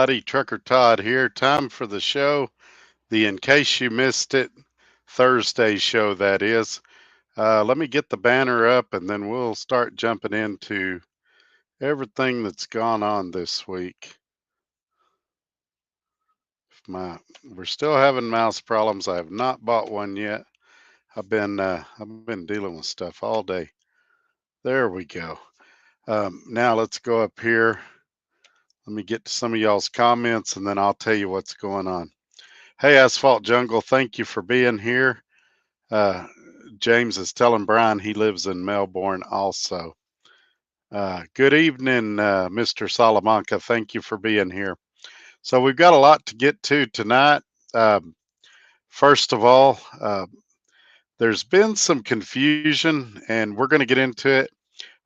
everybody. Trucker Todd here. Time for the show. The In Case You Missed It Thursday show, that is. Let me get the banner up and then we'll start jumping into everything that's gone on this week. We're still having mouse problems. I have not bought one yet. I've been dealing with stuff all day. There we go. Now let's go up here. Let me get to some of y'all's comments and then I'll tell you what's going on. Hey, Asphalt Jungle, thank you for being here. James is telling Brian he lives in Melbourne also. Good evening, Mr. Salamanca. Thank you for being here. So we've got a lot to get to tonight. First of all, there's been some confusion and we're going to get into it.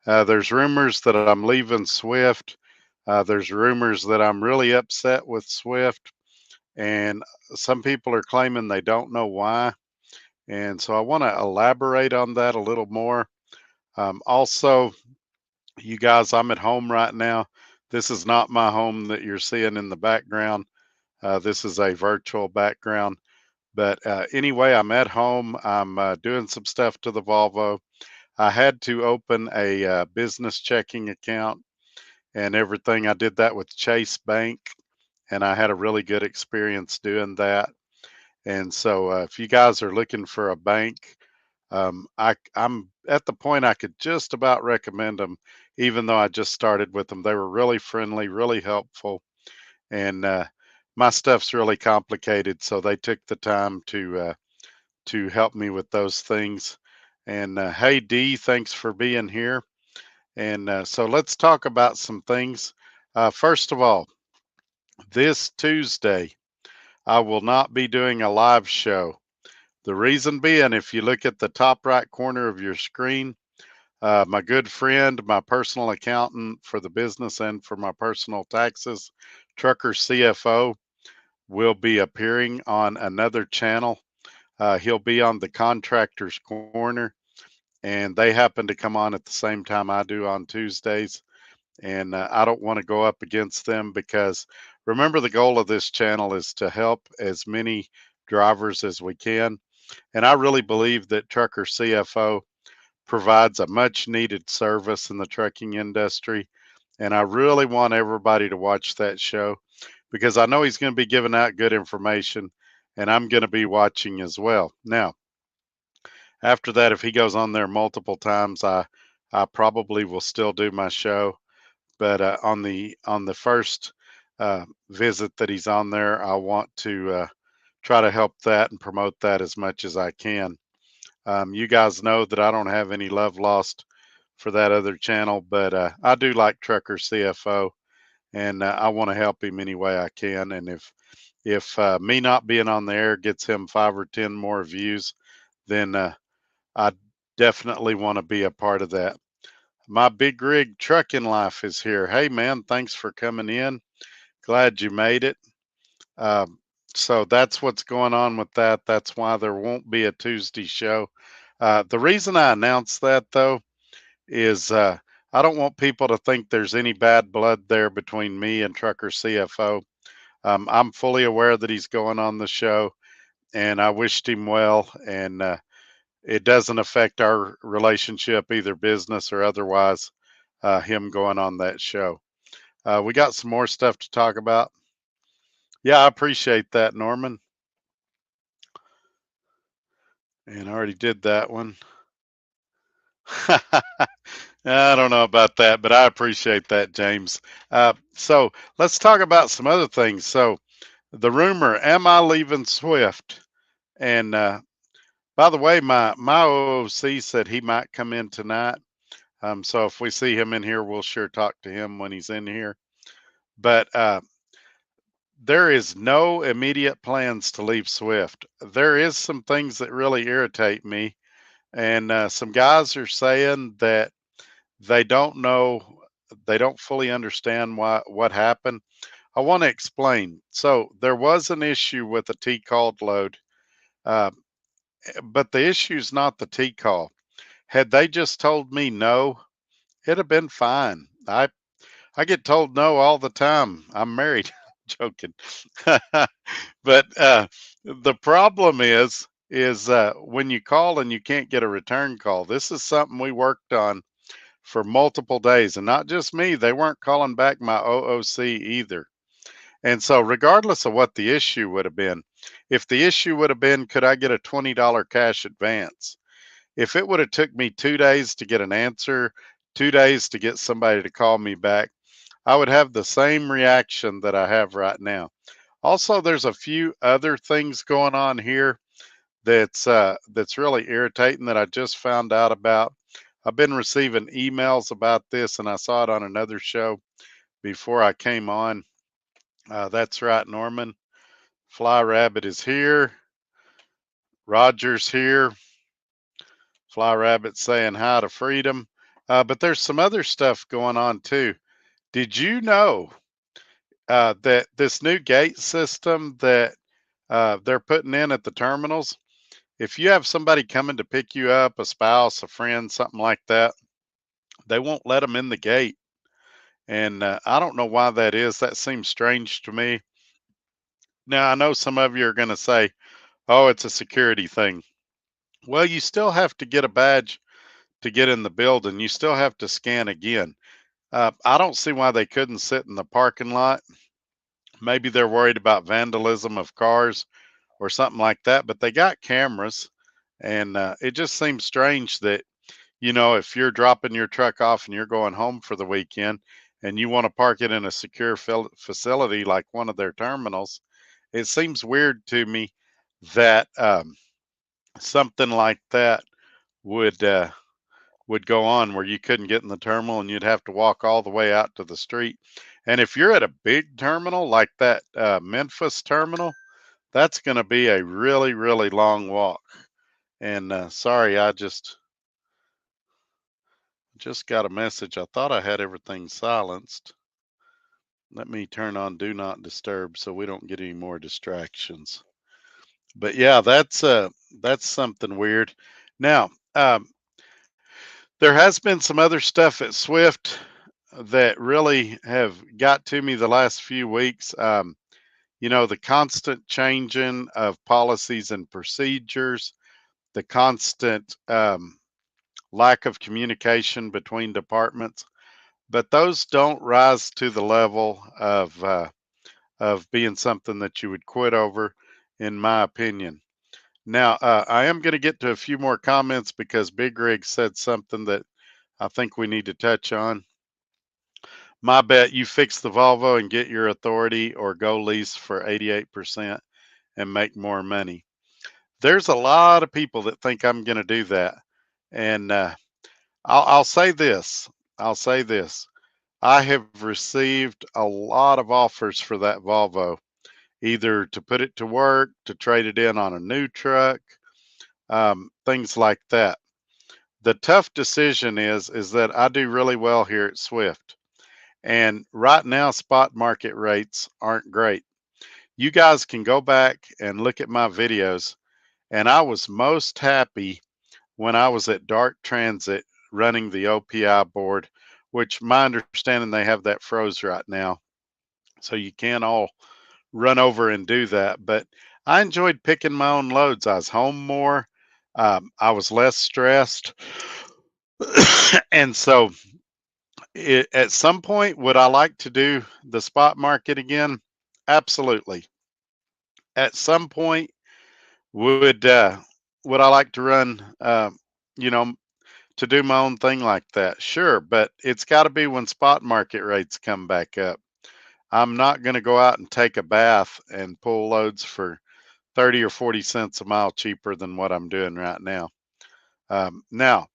There's rumors that I'm leaving Swift. There's rumors that I'm really upset with Swift. And some people are claiming they don't know why. And so I want to elaborate on that a little more. Also, you guys, I'm at home right now. This is not my home that you're seeing in the background. This is a virtual background. But anyway, I'm at home. I'm doing some stuff to the Volvo. I had to open a business checking account and everything. I did that with Chase Bank, and I had a really good experience doing that. And so if you guys are looking for a bank, I'm at the point I could just about recommend them, even though I just started with them. They were really friendly, really helpful, and my stuff's really complicated, so they took the time to help me with those things. And hey, Dee, thanks for being here. And so let's talk about some things. First of all, this Tuesday, I will not be doing a live show. The reason being, if you look at the top right corner of your screen, my good friend, my personal accountant for the business and for my personal taxes, Trucker CFO, will be appearing on another channel. He'll be on the Contractor's Corner, and they happen to come on at the same time I do on Tuesdays. And I don't want to go up against them because remember, the goal of this channel is to help as many drivers as we can. And I really believe that Trucker CFO provides a much needed service in the trucking industry. And I really want everybody to watch that show because I know he's going to be giving out good information and I'm going to be watching as well. Now, after that, if he goes on there multiple times, I probably will still do my show. But on the first visit that he's on there, I want to try to help that and promote that as much as I can. You guys know that I don't have any love lost for that other channel, but I do like Trucker CFO, and I want to help him any way I can. And if me not being on the air gets him 5 or 10 more views, then I definitely want to be a part of that. My big rig trucking life is here. Hey man, thanks for coming in. Glad you made it. So that's what's going on with that. That's why there won't be a Tuesday show. The reason I announced that though is I don't want people to think there's any bad blood there between me and Trucker CFO. I'm fully aware that he's going on the show, and I wished him well. And it doesn't affect our relationship, either business or otherwise, him going on that show. We got some more stuff to talk about. Yeah, I appreciate that, Norman. And I already did that one. I don't know about that, but I appreciate that, James. So let's talk about some other things. So the rumor, am I leaving Swift? And by the way, my OOC said he might come in tonight. So if we see him in here, we'll sure talk to him when he's in here. But there is no immediate plans to leave Swift. There is some things that really irritate me. And some guys are saying that they don't know, they don't fully understand what happened. I want to explain. So there was an issue with a T-called load, uh, but the issue is not the T-call. Had they just told me no, it'd have been fine. I get told no all the time. I'm married. Joking. But the problem is when you call and you can't get a return call. This is something we worked on for multiple days, and not just me. They weren't calling back my OOC either. And so, regardless of what the issue would have been, if the issue would have been, could I get a $20 cash advance? If it would have took me 2 days to get an answer, 2 days to get somebody to call me back, I would have the same reaction that I have right now. Also, there's a few other things going on here that's really irritating that I just found out about. I've been receiving emails about this, and I saw it on another show before I came on. That's right, Norman. Fly Rabbit is here. Roger's here. Fly Rabbit saying hi to Freedom. But there's some other stuff going on too. Did you know that this new gate system that they're putting in at the terminals, if you have somebody coming to pick you up, a spouse, a friend, something like that, they won't let them in the gate. And I don't know why that is. That seems strange to me. Now, I know some of you are going to say, oh, it's a security thing. Well, you still have to get a badge to get in the building. You still have to scan again. I don't see why they couldn't sit in the parking lot. Maybe they're worried about vandalism of cars or something like that, but they got cameras. And it just seems strange that, if you're dropping your truck off and you're going home for the weekend and you want to park it in a secure facility like one of their terminals, it seems weird to me that something like that would would go on where you couldn't get in the terminal and you'd have to walk all the way out to the street. And if you're at a big terminal like that Memphis terminal, that's going to be a really, really long walk. And sorry, I just got a message. I thought I had everything silenced. Let me turn on do not disturb so we don't get any more distractions. But yeah, that's something weird. Now, there has been some other stuff at Swift that really have got to me the last few weeks. The constant changing of policies and procedures, the constant lack of communication between departments, but those don't rise to the level of being something that you would quit over, in my opinion. Now, I am going to get to a few more comments because Big Rig said something that I think we need to touch on. My bet, you fix the Volvo and get your authority or go lease for 88% and make more money. There's a lot of people that think I'm going to do that. And I'll say this. I'll say this. I have received a lot of offers for that Volvo, either to put it to work, to trade it in on a new truck, things like that. The tough decision is that I do really well here at Swift. And right now, spot market rates aren't great. You guys can go back and look at my videos. And I was most happy when I was at Dark Transit running the OPI board, which my understanding they have that froze right now. So you can't all run over and do that. But I enjoyed picking my own loads. I was home more. I was less stressed. And so at some point, would I like to do the spot market again? Absolutely. At some point, would would I like to run, you know, to do my own thing like that? Sure, but it's got to be when spot market rates come back up. I'm not going to go out and take a bath and pull loads for 30 or 40 cents a mile cheaper than what I'm doing right now. Now,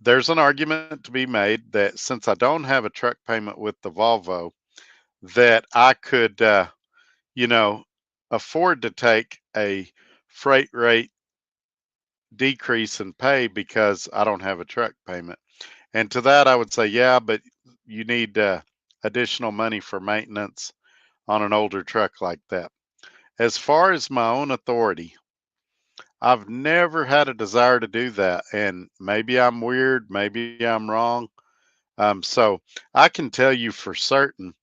there's an argument to be made that since I don't have a truck payment with the Volvo, that I could, you know, afford to take a freight rate decrease in pay because I don't have a truck payment. And to that, I would say, yeah, but you need additional money for maintenance on an older truck like that. As far as my own authority, I've never had a desire to do that. And maybe I'm weird, maybe I'm wrong. So I can tell you for certain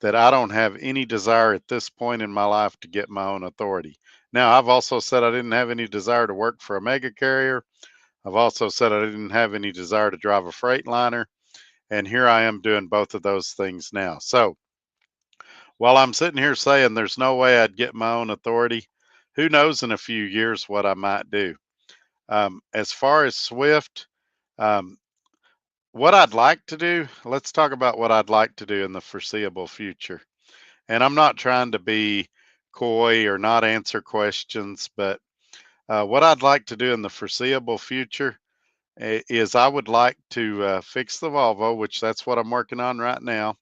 that I don't have any desire at this point in my life to get my own authority. Now, I've also said I didn't have any desire to work for a mega carrier. I've also said I didn't have any desire to drive a freight liner. And here I am doing both of those things now. So while I'm sitting here saying there's no way I'd get my own authority, who knows in a few years what I might do. As far as Swift, um, what I'd like to do, let's talk about what I'd like to do in the foreseeable future. And I'm not trying to be coy or not answer questions, but what I'd like to do in the foreseeable future is I would like to fix the Volvo, which that's what I'm working on right now.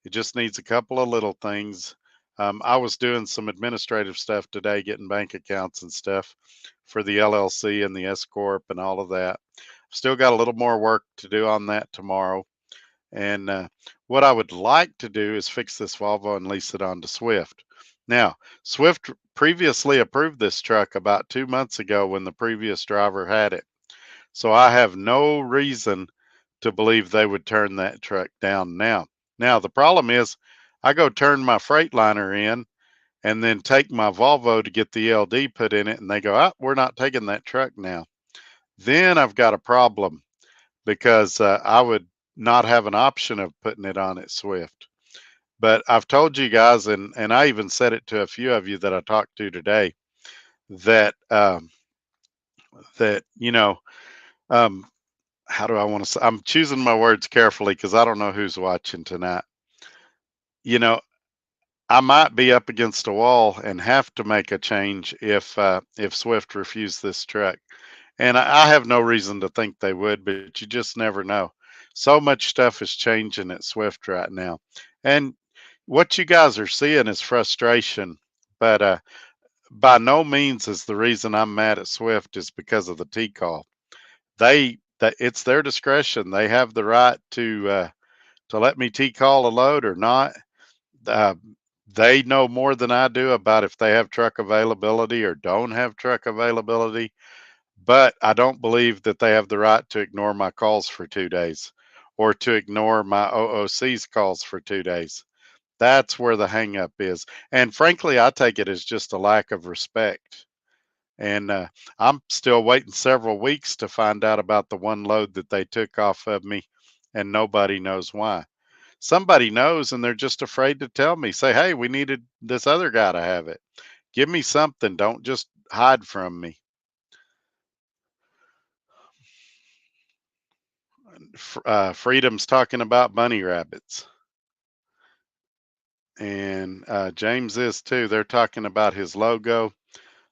It just needs a couple of little things. I was doing some administrative stuff today, getting bank accounts and stuff for the LLC and the S Corp and all of that. Still got a little more work to do on that tomorrow. And what I would like to do is fix this Volvo and lease it on to Swift. Now, Swift previously approved this truck about 2 months ago when the previous driver had it. So I have no reason to believe they would turn that truck down now. Now, the problem is I go turn my Freightliner in and then take my Volvo to get the LD put in it, and they go, oh, we're not taking that truck now. Then I've got a problem because I would not have an option of putting it on at Swift. But I've told you guys, and I even said it to a few of you that I talked to today, that that um, how do I want to say? I'm choosing my words carefully because I don't know who's watching tonight. You know, I might be up against a wall and have to make a change if Swift refused this truck. And I have no reason to think they would, but you just never know. So much stuff is changing at Swift right now. And what you guys are seeing is frustration, but by no means is the reason I'm mad at Swift is because of the T call. It's their discretion. They have the right to let me T call a load or not. Uh, they know more than I do about if they have truck availability or don't have truck availability. But I don't believe that they have the right to ignore my calls for 2 days or to ignore my OOC's calls for 2 days. That's where the hangup is. And frankly, I take it as just a lack of respect. And I'm still waiting several weeks to find out about the one load that they took off of me, and nobody knows why. Somebody knows, and they're just afraid to tell me. Say, hey, we needed this other guy to have it. Give me something. Don't just hide from me. Freedom's talking about bunny rabbits. And James is too. They're talking about his logo,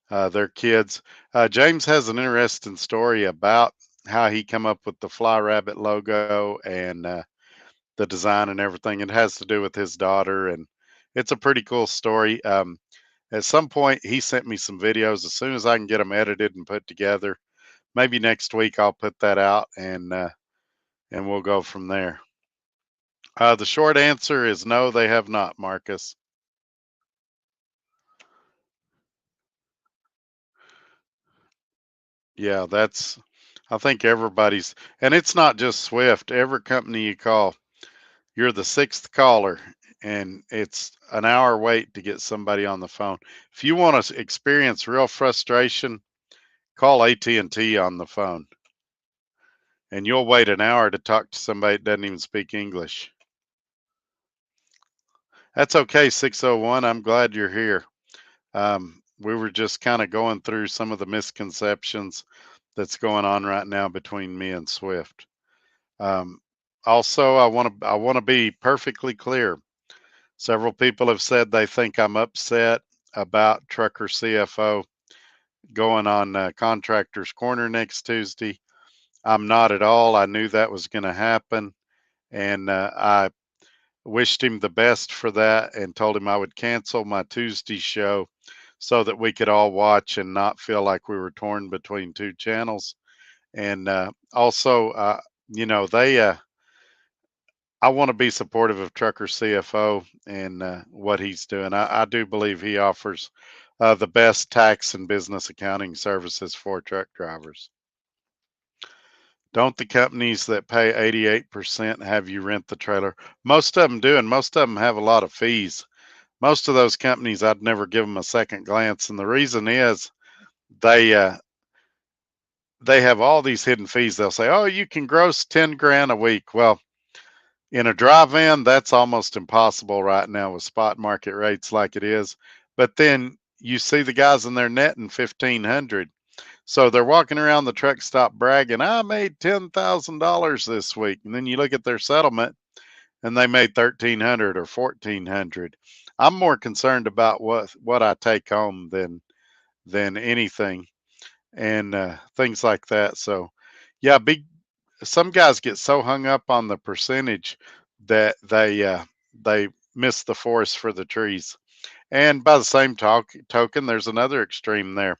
their kids. James has an interesting story about how he come up with the Fly Rabbit logo and the design and everything. It has to do with his daughter, and it's a pretty cool story. At some point, he sent me some videos. As soon as I can get them edited and put together, maybe next week I'll put that out and we'll go from there. The short answer is no, they have not, Marcus. Yeah, I think everybody's, and it's not just Swift. Every company you call, you're the sixth caller, and it's an hour wait to get somebody on the phone. If you want to experience real frustration, call AT&T on the phone, and you'll wait an hour to talk to somebody that doesn't even speak English. That's okay, 601. I'm glad you're here. We were just kind of going through some of the misconceptions that's going on right now between me and Swift. Um, Also, I want to be perfectly clear. Several people have said they think I'm upset about Trucker CFO going on Contractors Corner next Tuesday. I'm not at all. I knew that was going to happen, and I wished him the best for that and told him I would cancel my Tuesday show so that we could all watch and not feel like we were torn between two channels. And also, they I want to be supportive of Trucker CFO and what he's doing. I do believe he offers the best tax and business accounting services for truck drivers. Don't the companies that pay 88% have you rent the trailer? Most of them do, and most of them have a lot of fees. Most of those companies, I'd never give them a second glance, and the reason is they uh, they have all these hidden fees. They'll say, "Oh, you can gross 10 grand a week." Well, in a drive-in, that's almost impossible right now with spot market rates like it is. But then you see the guys in there netting 1,500. So they're walking around the truck stop bragging, "I made $10,000 this week." And then you look at their settlement and they made 1,300 or 1,400. I'm more concerned about what I take home than anything, and things like that. So yeah, big some guys get so hung up on the percentage that they miss the forest for the trees. And by the same token, there's another extreme there.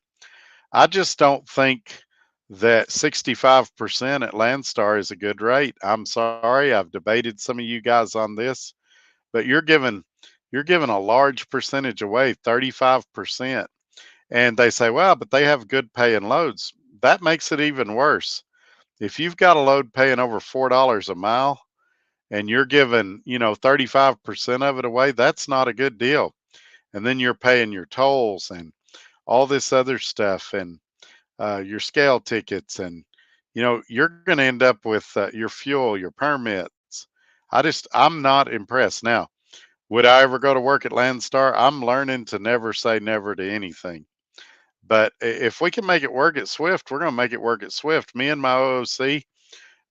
I just don't think that 65% at Landstar is a good rate. I'm sorry, I've debated some of you guys on this, but you're giving a large percentage away, 35%. And they say, well, but they have good paying loads. That makes it even worse. If you've got a load paying over $4 a mile and you're giving, 35% of it away, that's not a good deal. And then you're paying your tolls and all this other stuff and your scale tickets, and you're going to end up with your fuel, your permits. I'm not impressed. Now, would I ever go to work at Landstar? I'm learning to never say never to anything. But if we can make it work at Swift, we're going to make it work at Swift. Me and my OOC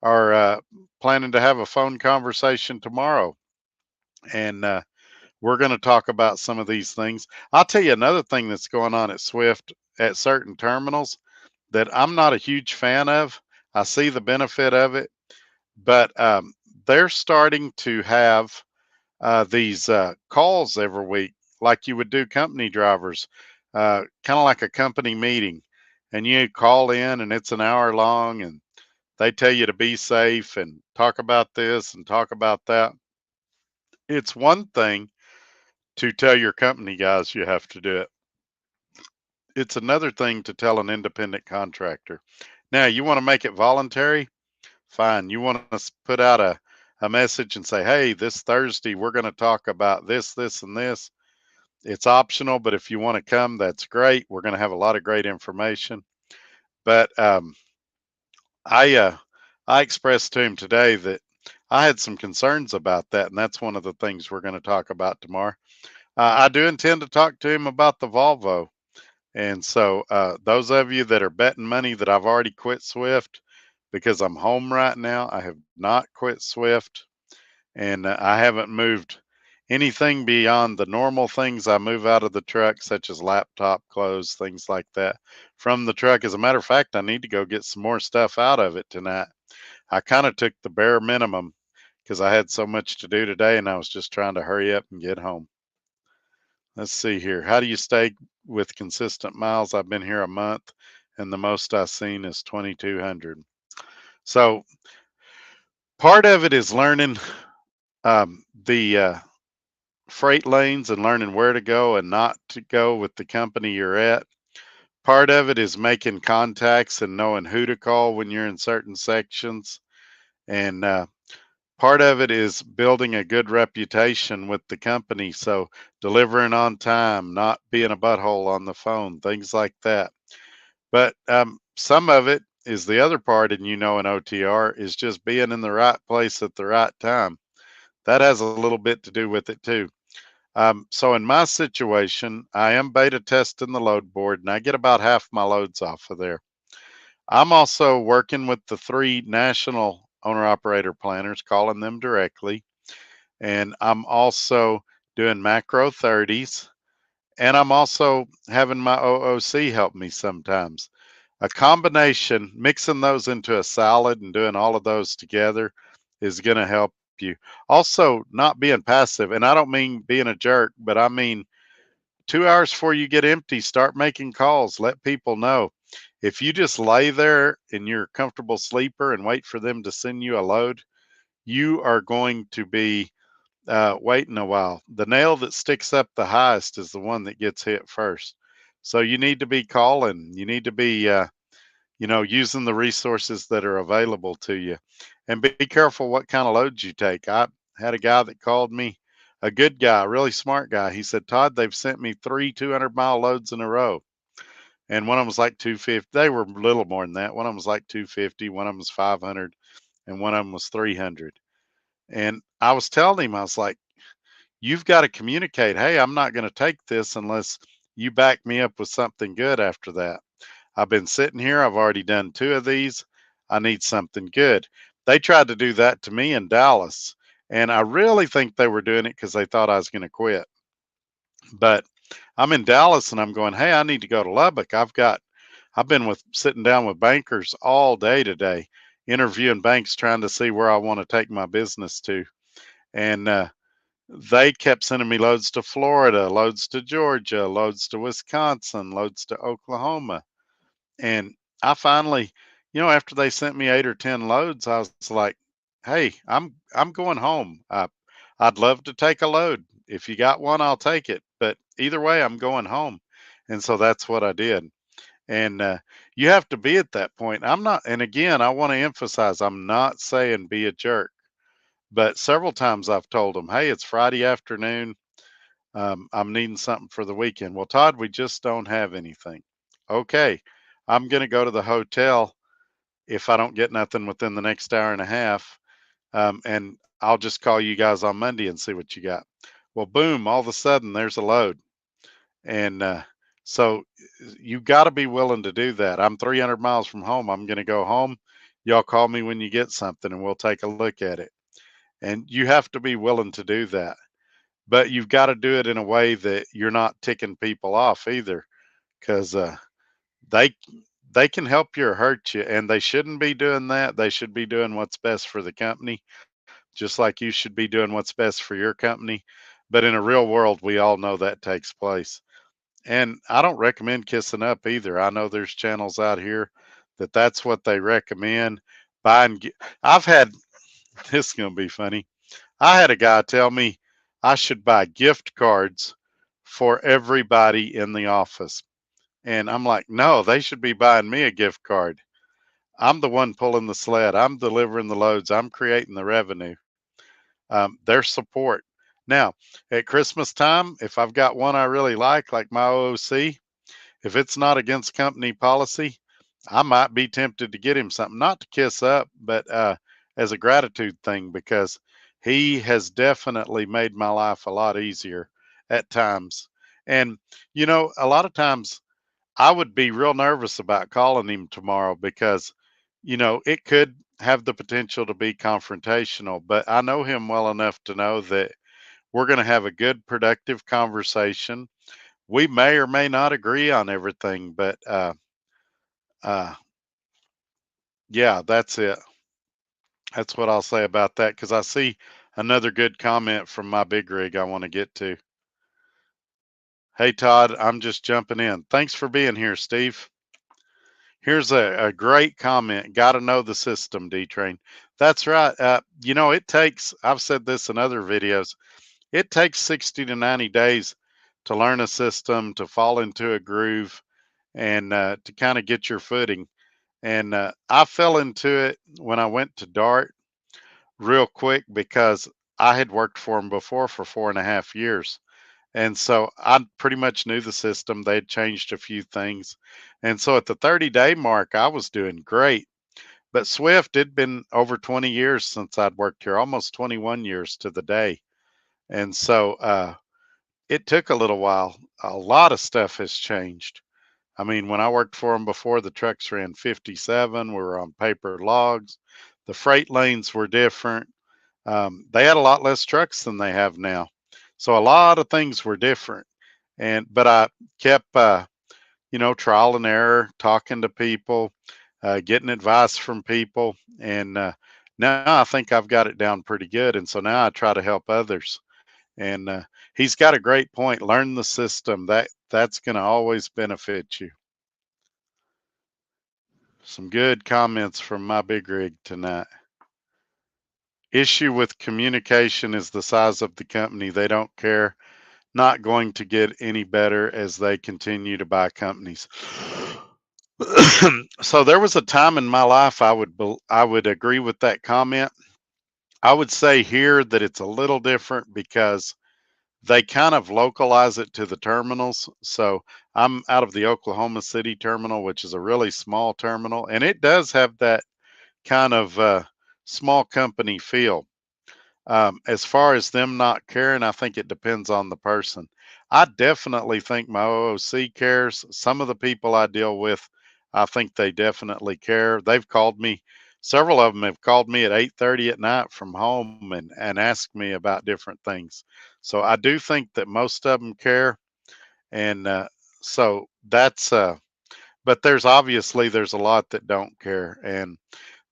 are planning to have a phone conversation tomorrow, and we're going to talk about some of these things. I'll tell you another thing that's going on at Swift at certain terminals that I'm not a huge fan of. I see the benefit of it, but they're starting to have these calls every week, like you would do company drivers, kind of like a company meeting. And you call in, and it's an hour long, and they tell you to be safe and talk about this and talk about that. It's one thing to tell your company guys you have to do it. It's another thing to tell an independent contractor. Now, you want to make it voluntary? Fine. You want to put out a message and say, hey, this Thursday, we're going to talk about this, this, and this. It's optional, but if you want to come, that's great. We're going to have a lot of great information. But I I expressed to him today that I had some concerns about that, and that's one of the things we're going to talk about tomorrow. I do intend to talk to him about the Volvo. And so, those of you that are betting money that I've already quit Swift because I'm home right now, I have not quit Swift, and I haven't moved anything beyond the normal things I move out of the truck, such as laptop, clothes, things like that, from the truck. As a matter of fact, I need to go get some more stuff out of it tonight. I kind of took the bare minimum because I had so much to do today and I was just trying to hurry up and get home. Let's see here. How do you stay with consistent miles? I've been here a month and the most I've seen is 2,200. So part of it is learning the freight lanes and learning where to go and not to go with the company you're at. Part of it is making contacts and knowing who to call when you're in certain sections. And part of it is building a good reputation with the company. So delivering on time, not being a butthole on the phone, things like that. But some of it is the other part, and in OTR is just being in the right place at the right time. That has a little bit to do with it too. So in my situation, I am beta testing the load board, and I get about half my loads off of there. I'm also working with the 3 national owner operator planners, calling them directly. And I'm also doing macro 30s. And I'm also having my OOC help me sometimes. A combination, mixing those into a salad and doing all of those together is going to help you. Also, not being passive. And I don't mean being a jerk, but I mean 2 hours before you get empty, start making calls. Let people know. If you just lay there in your comfortable sleeper and wait for them to send you a load, you are going to be waiting a while. The nail that sticks up the highest is the one that gets hit first. So you need to be calling. You need to be using the resources that are available to you. And be careful what kind of loads you take. I had a guy that called me, a good guy, a really smart guy. He said, Todd, they've sent me three 200-mile loads in a row. And one of them was like 250. They were a little more than that. One of them was like 250, one of them was 500, and one of them was 300. And I was telling him, I was like, you've got to communicate, hey, I'm not going to take this unless you back me up with something good after that. I've been sitting here. I've already done two of these. I need something good. They tried to do that to me in Dallas. And I really think they were doing it because they thought I was going to quit. But I'm in Dallas and I'm going, hey, I need to go to Lubbock. I've been sitting down with bankers all day today, interviewing banks, trying to see where I want to take my business to. And they kept sending me loads to Florida, loads to Georgia, loads to Wisconsin, loads to Oklahoma. And I finally, after they sent me 8 or 10 loads, I was like, "Hey, I'm going home. I'd love to take a load. If you got one, I'll take it. But either way, I'm going home." And so that's what I did. And you have to be at that point. I'm not. And again, I want to emphasize, I'm not saying be a jerk. But several times I've told them, "Hey, it's Friday afternoon. I'm needing something for the weekend." Well, Todd, we just don't have anything. Okay, I'm going to go to the hotel if I don't get nothing within the next hour and a half. And I'll just call you guys on Monday and see what you got. Well, boom, all of a sudden there's a load. And so you got to be willing to do that. I'm 300 miles from home. I'm going to go home. Y'all call me when you get something and we'll take a look at it. And you have to be willing to do that. But you've got to do it in a way that you're not ticking people off either, because they they can help you or hurt you, and they shouldn't be doing that. They should be doing what's best for the company, just like you should be doing what's best for your company. But in a real world, we all know that takes place. And I don't recommend kissing up either. I know there's channels out here that's what they recommend. Buying, I've had this is gonna be funny. I had a guy tell me I should buy gift cards for everybody in the office. And I'm like, no, they should be buying me a gift card. I'm the one pulling the sled. I'm delivering the loads. I'm creating the revenue. Their support. Now, at Christmas time, if I've got one I really like my OOC, if it's not against company policy, I might be tempted to get him something, not to kiss up, but as a gratitude thing, because he has definitely made my life a lot easier at times. And, a lot of times I would be real nervous about calling him tomorrow because, it could have the potential to be confrontational, but I know him well enough to know that we're going to have a good, productive conversation. We may or may not agree on everything, but uh, yeah, that's it. That's what I'll say about that because I see another good comment from my big rig I want to get to. Hey, Todd, I'm just jumping in. Thanks for being here, Steve. Here's a great comment. Got to know the system, D Train. That's right. It takes, I've said this in other videos, it takes 60 to 90 days to learn a system, to fall into a groove, and to kind of get your footing. And I fell into it when I went to Dart real quick because I had worked for them before for 4.5 years. And so I pretty much knew the system. They had changed a few things. And so at the 30-day mark, I was doing great. But Swift, it'd been over 20 years since I'd worked here, almost 21 years to the day. And so it took a little while. A lot of stuff has changed. I mean, when I worked for them before, the trucks ran 57. We were on paper logs. The freight lanes were different. They had a lot less trucks than they have now. So a lot of things were different. But I kept, trial and error, talking to people, getting advice from people. And now I think I've got it down pretty good. And so now I try to help others. And he's got a great point. Learn the system. That's going to always benefit you. Some good comments from my big rig tonight. Issue with communication is the size of the company. They don't care. Not going to get any better as they continue to buy companies. So there was a time in my life I would agree with that comment. I would say here that it's a little different because they kind of localize it to the terminals. So I'm out of the Oklahoma City terminal, which is a really small terminal, and it does have that kind of small company feel. As far as them not caring, I think it depends on the person. I definitely think my OOC cares. Some of the people I deal with, I think they definitely care. They've called me. Several of them have called me at 8:30 at night from home and asked me about different things. So I do think that most of them care, and so that's. But there's a lot that don't care, and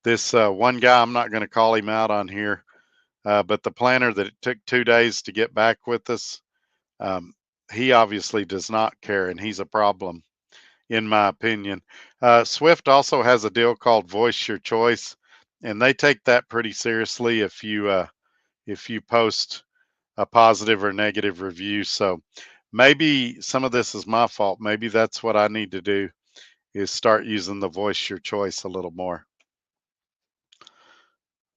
this one guy, I'm not going to call him out on here, but the planner that it took 2 days to get back with us, um, he obviously does not care, and he's a problem, in my opinion. Swift also has a deal called Voice Your Choice, and they take that pretty seriously if you post a positive or negative review. So maybe some of this is my fault. Maybe that's what I need to do is start using the Voice Your Choice a little more.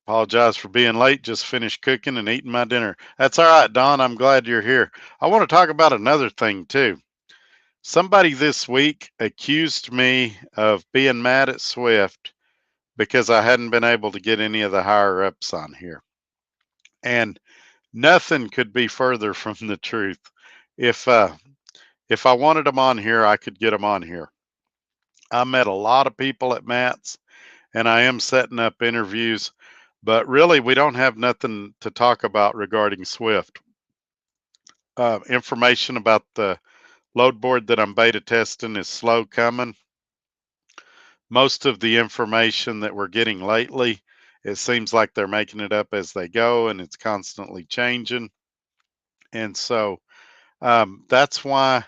Apologize for being late. Just finished cooking and eating my dinner. That's all right, Don. I'm glad you're here. I want to talk about another thing too. Somebody this week accused me of being mad at Swift because I hadn't been able to get any of the higher ups on here. And nothing could be further from the truth. If uh, if I wanted them on here, I could get them on here. I met a lot of people at Matt's, and I am setting up interviews, but really we don't have nothing to talk about regarding Swift. Information about the load board that I'm beta testing is slow coming. Most of the information that we're getting lately, it seems like they're making it up as they go and it's constantly changing. And so that's why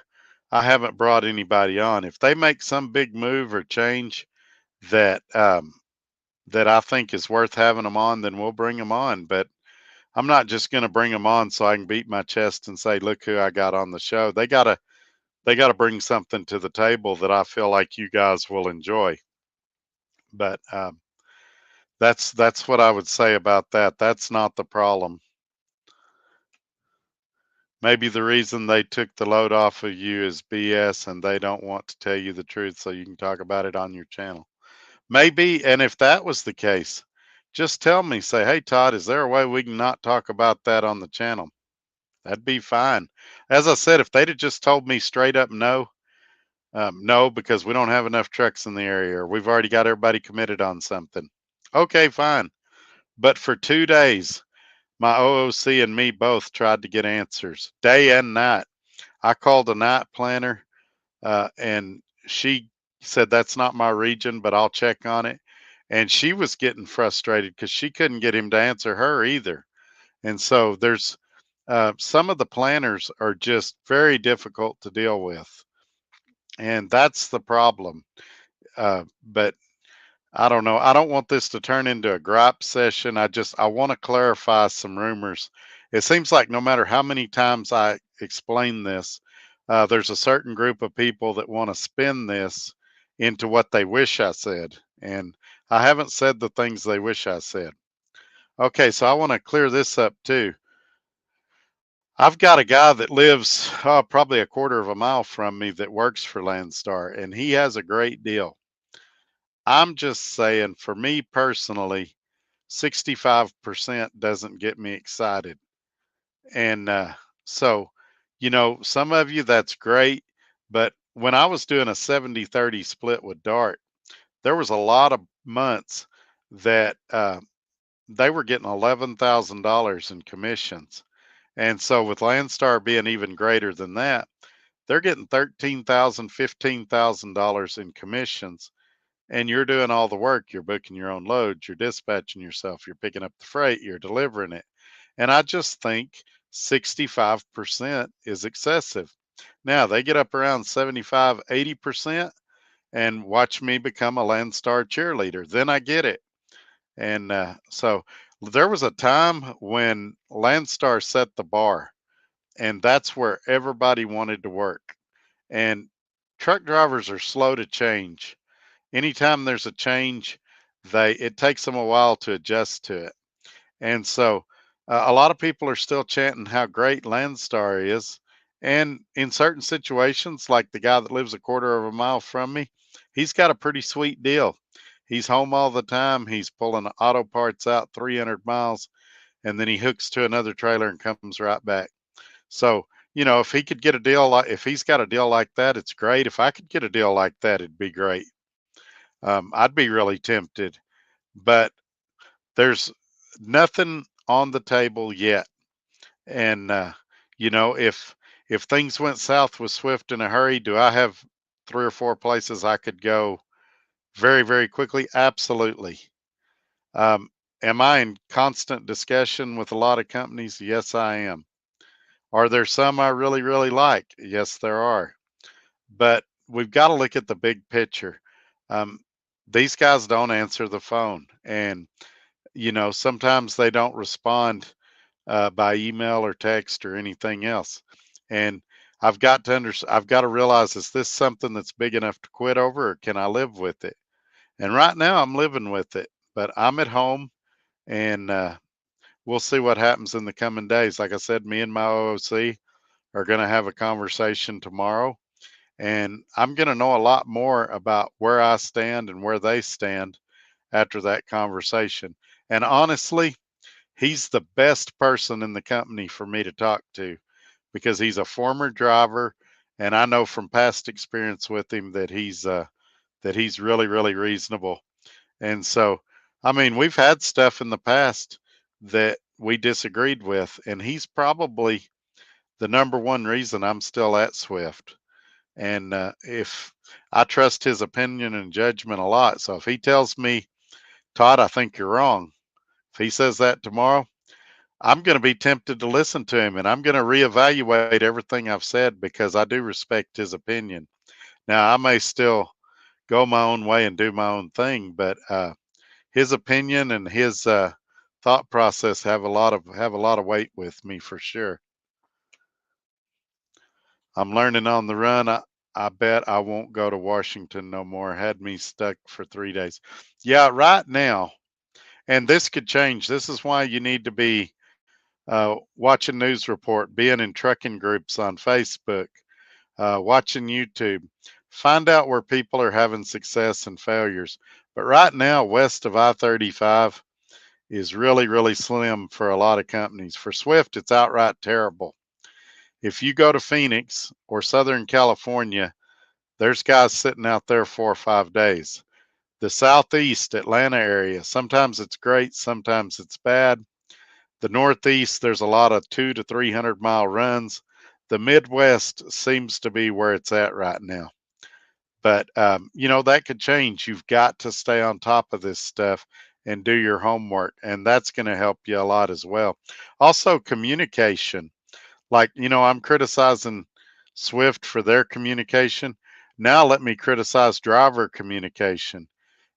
I haven't brought anybody on. If they make some big move or change that that I think is worth having them on, then we'll bring them on. But I'm not just going to bring them on so I can beat my chest and say, "Look who I got on the show." They got to bring something to the table that I feel like you guys will enjoy. But that's what I would say about that. That's not the problem. Maybe the reason they took the load off of you is BS and they don't want to tell you the truth so you can talk about it on your channel. Maybe, and if that was the case, just tell me, say, "Hey Todd, is there a way we can not talk about that on the channel?" That'd be fine. As I said, if they'd have just told me straight up no, no, because we don't have enough trucks in the area, or we've already got everybody committed on something. Okay, fine. But for 2 days, my OOC and me both tried to get answers day and night. I called a night planner, and she said, "That's not my region, but I'll check on it." And she was getting frustrated because she couldn't get him to answer her either. And so there's some of the planners are just very difficult to deal with. And that's the problem. But I don't know. I don't want this to turn into a gripe session. I want to clarify some rumors. It seems like no matter how many times I explain this, there's a certain group of people that want to spin this into what they wish I said. And I haven't said the things they wish I said. Okay, so I want to clear this up too. I've got a guy that lives probably a quarter of a mile from me that works for Landstar, and he has a great deal. I'm just saying, for me personally, 65% doesn't get me excited. And so, some of you, that's great. But when I was doing a 70-30 split with Dart, there was a lot of months that they were getting $11,000 in commissions. And so with Landstar being even greater than that, they're getting $13,000, $15,000 in commissions, and you're doing all the work. You're booking your own loads, you're dispatching yourself, you're picking up the freight, you're delivering it. And I just think 65% is excessive. Now they get up around 75, 80% and watch me become a Landstar cheerleader. Then I get it. And so there was a time when Landstar set the bar, and that's where everybody wanted to work. And truck drivers are slow to change. anytime there's a change, it takes them a while to adjust to it. And so a lot of people are still chanting how great Landstar is. And in certain situations, like the guy that lives a quarter of a mile from me, he's got a pretty sweet deal. He's home all the time. He's pulling auto parts out 300 miles, and then he hooks to another trailer and comes right back. So, if he could get a deal if he's got a deal like that, it's great. If I could get a deal like that, it'd be great. I'd be really tempted, but there's nothing on the table yet. And if things went south with Swift in a hurry, do I have 3 or 4 places I could go very, very quickly? Absolutely. Um, am I in constant discussion with a lot of companies? Yes, I am. Are there some I really, really like? Yes, there are. But we've got to look at the big picture. Um, these guys don't answer the phone, and sometimes they don't respond by email or text or anything else. And I've got to realize, is this something that's big enough to quit over, or can I live with it? And right now I'm living with it, but I'm at home, and we'll see what happens in the coming days. Like I said, me and my OOC are going to have a conversation tomorrow, and I'm going to know a lot more about where I stand and where they stand after that conversation. And honestly, he's the best person in the company for me to talk to, because he's a former driver, and I know from past experience with him that he's really, really reasonable. And so, I mean, we've had stuff in the past that we disagreed with, and he's probably the number one reason I'm still at Swift. And if I trust his opinion and judgment a lot, so if he tells me, Todd, I think you're wrong, if he says that tomorrow, I'm going to be tempted to listen to him, and I'm going to reevaluate everything I've said, because I do respect his opinion. Now, I may still go my own way and do my own thing, but his opinion and his thought process have a lot of weight with me for sure. I'm learning on the run. I bet I won't go to Washington no more. Had me stuck for 3 days. Yeah, right now, and this could change. This is why you need to be watching news report, being in trucking groups on Facebook, watching YouTube. Find out where people are having success and failures. But right now, west of I-35 is really, really slim for a lot of companies. For Swift, it's outright terrible. If you go to Phoenix or Southern California, there's guys sitting out there 4 or 5 days. The Southeast Atlanta area, sometimes it's great, sometimes it's bad. The Northeast, there's a lot of 200 to 300 mile runs. The Midwest seems to be where it's at right now. But, that could change. You've got to stay on top of this stuff and do your homework. And that's going to help you a lot as well. Also, communication. Like, I'm criticizing Swift for their communication. Now let me criticize driver communication.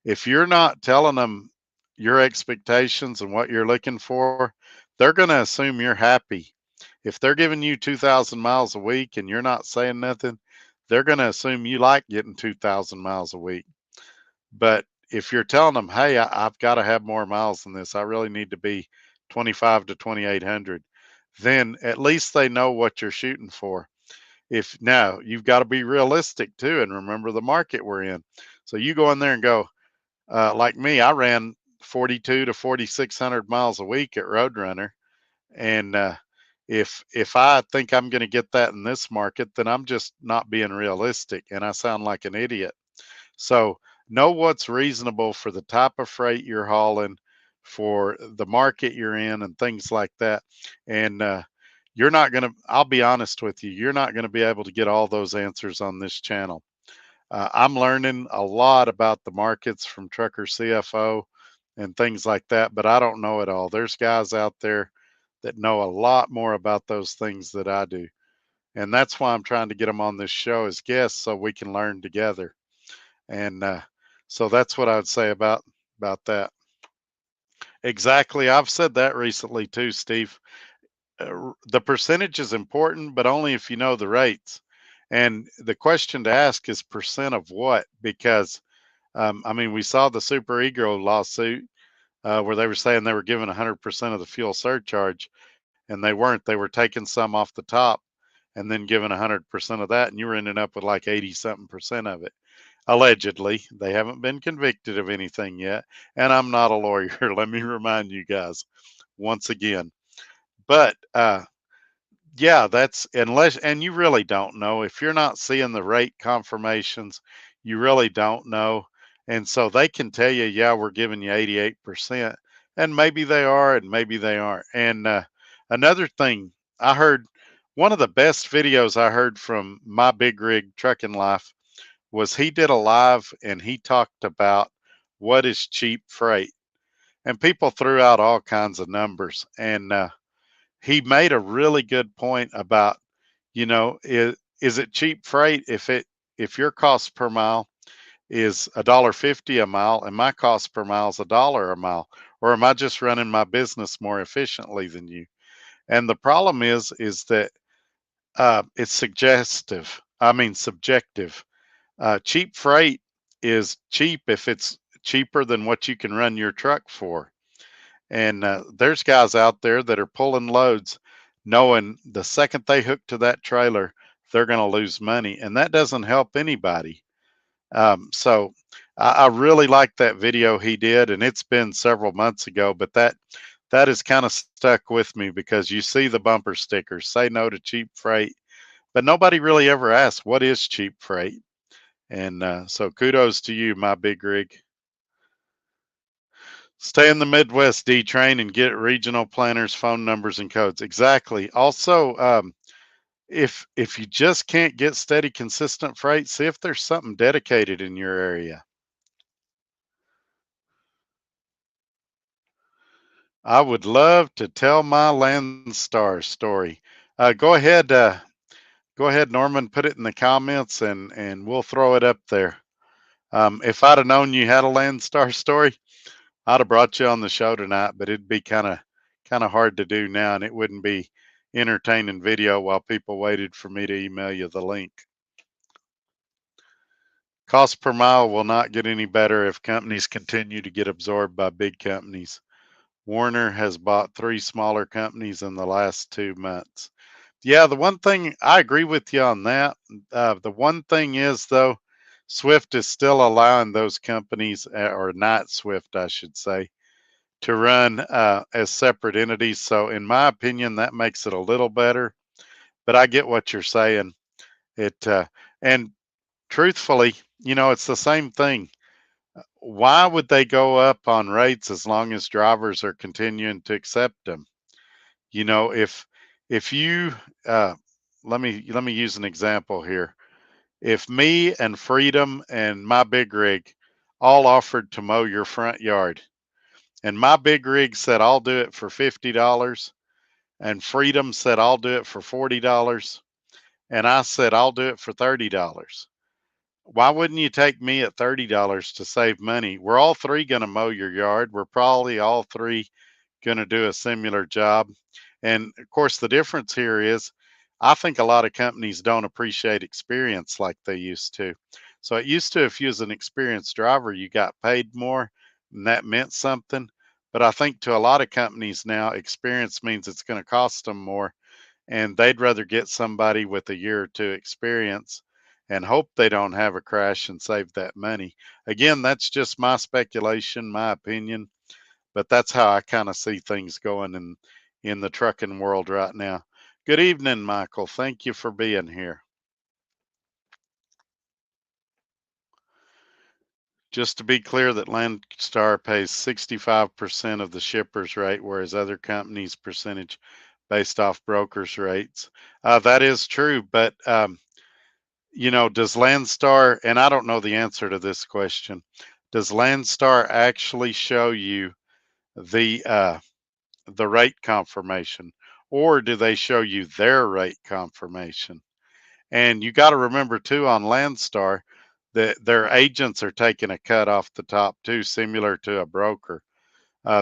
If you're not telling them your expectations and what you're looking for, they're going to assume you're happy. If they're giving you 2,000 miles a week and you're not saying nothing, they're going to assume you like getting 2,000 miles a week. But if you're telling them, hey, I've got to have more miles than this, I really need to be 25 to 2,800, then at least they know what you're shooting for. If now you've got to be realistic too and remember the market we're in. So you go in there and go, like me, I ran 42 to 4,600 miles a week at Roadrunner, and if I think I'm going to get that in this market, then I'm just not being realistic, and I sound like an idiot. So know what's reasonable for the type of freight you're hauling, for the market you're in, and things like that. And you're not going to, I'll be honest with you, you're not going to be able to get all those answers on this channel. I'm learning a lot about the markets from Trucker CFO and things like that, but I don't know it all. There's guys out there that know a lot more about those things that I do. And that's why I'm trying to get them on this show as guests so we can learn together. And so that's what I would say about that. Exactly. I've said that recently too, Steve. The percentage is important, but only if you know the rates. And the question to ask is percent of what? Because I mean, we saw the Super Ego lawsuit where they were saying they were giving 100% of the fuel surcharge, and they weren't. They were taking some off the top and then giving 100% of that, and you were ending up with like 80 something percent of it. Allegedly, they haven't been convicted of anything yet, and I'm not a lawyer. Let me remind you guys once again. But yeah, that's unless, and you really don't know if you're not seeing the rate confirmations, you really don't know. And so they can tell you, yeah, we're giving you 88%, and maybe they are, and maybe they aren't. And another thing, I heard one of the best videos I heard from my big rig trucking life was he did a live and he talked about what is cheap freight, and people threw out all kinds of numbers, and he made a really good point about, is it cheap freight if your cost per mile is $1.50 a mile and my cost per mile is $1 a mile, or am I just running my business more efficiently than you? And the problem is that it's suggestive. I mean subjective. Cheap freight is cheap if it's cheaper than what you can run your truck for. And there's guys out there that are pulling loads knowing the second they hook to that trailer, they're going to lose money. And that doesn't help anybody. So I really like that video he did. And it's been several months ago, but that is kind of stuck with me because you see the bumper stickers, say no to cheap freight, but nobody really ever asks, what is cheap freight? And so kudos to you, my big rig. Stay in the Midwest, D train, and get regional planners' phone numbers and codes. Exactly. Also, if you just can't get steady, consistent freight, see if there's something dedicated in your area. I would love to tell my Landstar story. Go ahead, Norman. Put it in the comments, and we'll throw it up there. If I'd have known you had a Landstar story, I'd have brought you on the show tonight, but it'd be kind of hard to do now, and it wouldn't be entertaining video while people waited for me to email you the link. Cost per mile will not get any better if companies continue to get absorbed by big companies. Warner has bought 3 smaller companies in the last 2 months. Yeah, the one thing I agree with you on that. The one thing is though, Swift is still allowing those companies, or not Swift, I should say, to run as separate entities. So, in my opinion, that makes it a little better. But I get what you're saying. It and truthfully, it's the same thing. Why would they go up on rates as long as drivers are continuing to accept them? If you let me use an example here. If me and Freedom and my big rig all offered to mow your front yard, and my big rig said I'll do it for $50, and Freedom said I'll do it for $40, and I said I'll do it for $30. Why wouldn't you take me at $30 to save money? We're all three going to mow your yard. We're probably all three going to do a similar job. And of course, the difference here is I think a lot of companies don't appreciate experience like they used to. So it used to, if you was an experienced driver, you got paid more and that meant something. But I think to a lot of companies now, experience means it's going to cost them more, and they'd rather get somebody with a year or two experience and hope they don't have a crash and save that money. Again, that's just my speculation, my opinion, but that's how I kind of see things going in the trucking world right now. Good evening, Michael. Thank you for being here. Just to be clear, that Landstar pays 65% of the shipper's rate, whereas other companies' percentage based off brokers' rates. That is true, but does Landstar, and I don't know the answer to this question, does Landstar actually show you the rate confirmation, or do they show you their rate confirmation? And you got to remember too, on Landstar, that their agents are taking a cut off the top too, similar to a broker.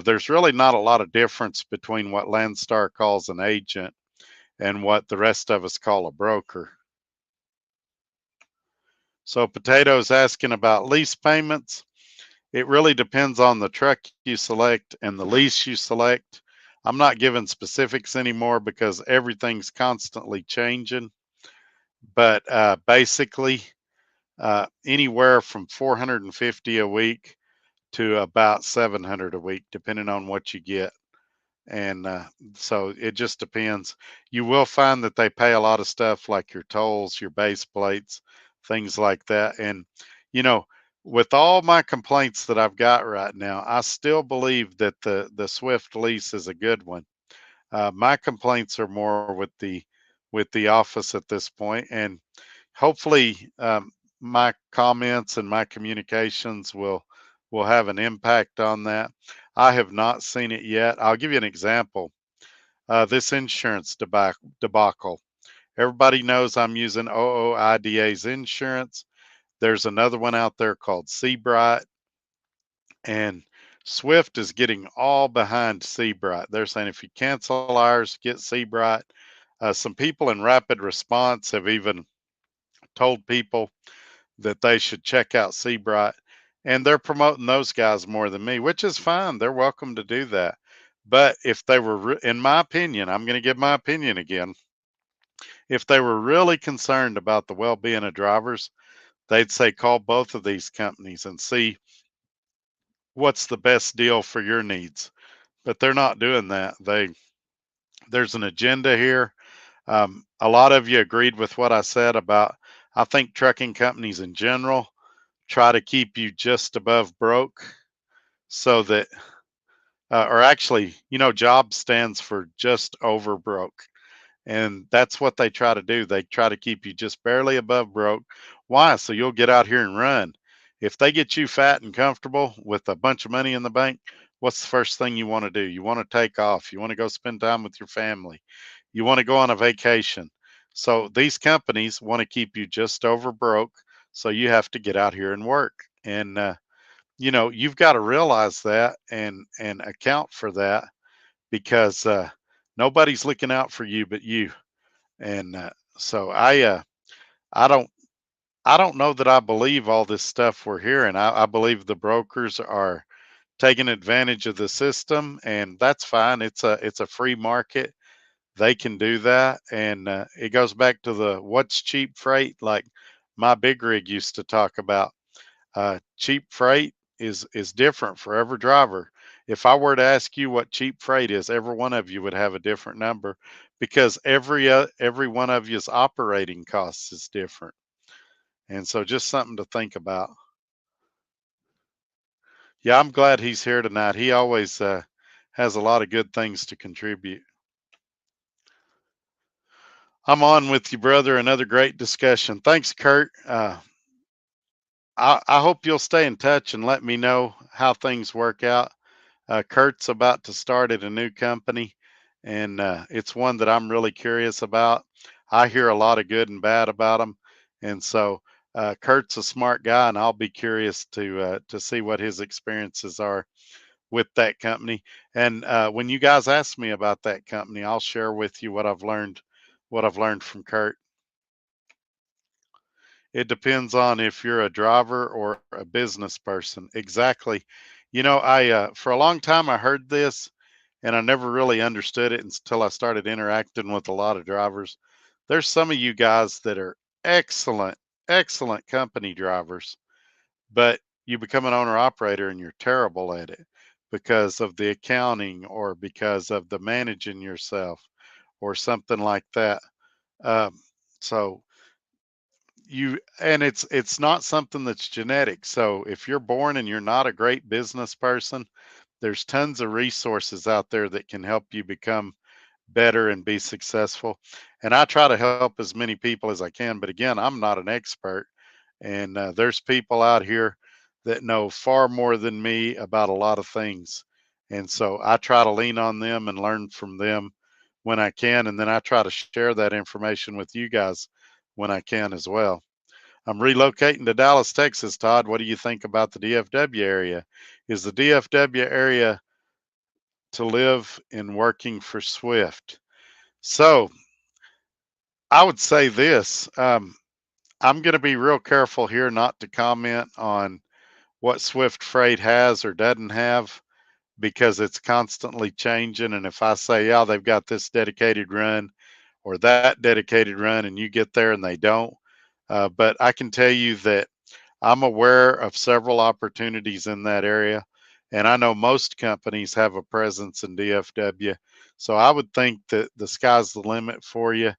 There's really not a lot of difference between what Landstar calls an agent and what the rest of us call a broker. So Potato's asking about lease payments. It really depends on the truck you select and the lease you select. I'm not giving specifics anymore because everything's constantly changing. But basically, anywhere from 450 a week to about 700 a week, depending on what you get. And so it just depends. You will find that they pay a lot of stuff like your tolls, your base plates, things like that. And, you know, with all my complaints that I've got right now, I still believe that the Swift lease is a good one. My complaints are more with the office at this point, and hopefully my comments and my communications will have an impact on that. I have not seen it yet. I'll give you an example. This insurance debacle. Everybody knows I'm using OOIDA's insurance. There's another one out there called Seabright, and Swift is getting all behind Seabright. They're saying if you cancel ours, get Seabright. Some people in rapid response have even told people that they should check out Seabright, and they're promoting those guys more than me, which is fine. They're welcome to do that. But if they were, in my opinion, I'm going to give my opinion again. If they were really concerned about the well being of drivers, they'd say call both of these companies and see what's the best deal for your needs. But they're not doing that. There's an agenda here. A lot of you agreed with what I said about. I think trucking companies in general try to keep you just above broke so that, or actually, job stands for just over broke. And that's what they try to do. They try to keep you just barely above broke. Why? So you'll get out here and run. If they get you fat and comfortable with a bunch of money in the bank, what's the first thing you want to do? You want to take off. You want to go spend time with your family. You want to go on a vacation. So these companies want to keep you just over broke. So you have to get out here and work. And, you've got to realize that and account for that because nobody's looking out for you but you. And so I don't I don't know that I believe all this stuff we're hearing. I believe the brokers are taking advantage of the system, and that's fine. It's a free market. They can do that, and it goes back to the what's cheap freight, like my big rig used to talk about. Cheap freight is different for every driver. If I were to ask you what cheap freight is, every one of you would have a different number because every one of you's operating costs is different. And so just something to think about. Yeah, I'm glad he's here tonight. He always has a lot of good things to contribute. I'm on with you, brother. Another great discussion. Thanks, Kurt. I hope you'll stay in touch and let me know how things work out. Kurt's about to start at a new company, and it's one that I'm really curious about. I hear a lot of good and bad about him, and so Kurt's a smart guy, and I'll be curious to see what his experiences are with that company. And when you guys ask me about that company, I'll share with you what I've learned from Kurt. It depends on if you're a driver or a business person. Exactly. I for a long time I heard this and I never really understood it until I started interacting with a lot of drivers. There's some of you guys that are excellent, excellent company drivers, but you become an owner operator and you're terrible at it because of the accounting or because of the managing yourself or something like that. Um, so it's not something that's genetic. So if you're born and you're not a great business person, there's tons of resources out there that can help you become better and be successful. And I try to help as many people as I can. But again, I'm not an expert. And there's people out here that know far more than me about a lot of things. And so I try to lean on them and learn from them when I can. And then I try to share that information with you guys when I can as well. I'm relocating to Dallas, Texas. Todd, what do you think about the DFW area? Is the DFW area to live in working for Swift? So I would say this. I'm going to be real careful here not to comment on what Swift Freight has or doesn't have because it's constantly changing. And if I say, yeah, they've got this dedicated run or that dedicated run, and you get there and they don't, but I can tell you that I'm aware of several opportunities in that area. And I know most companies have a presence in DFW. So I would think that the sky's the limit for you,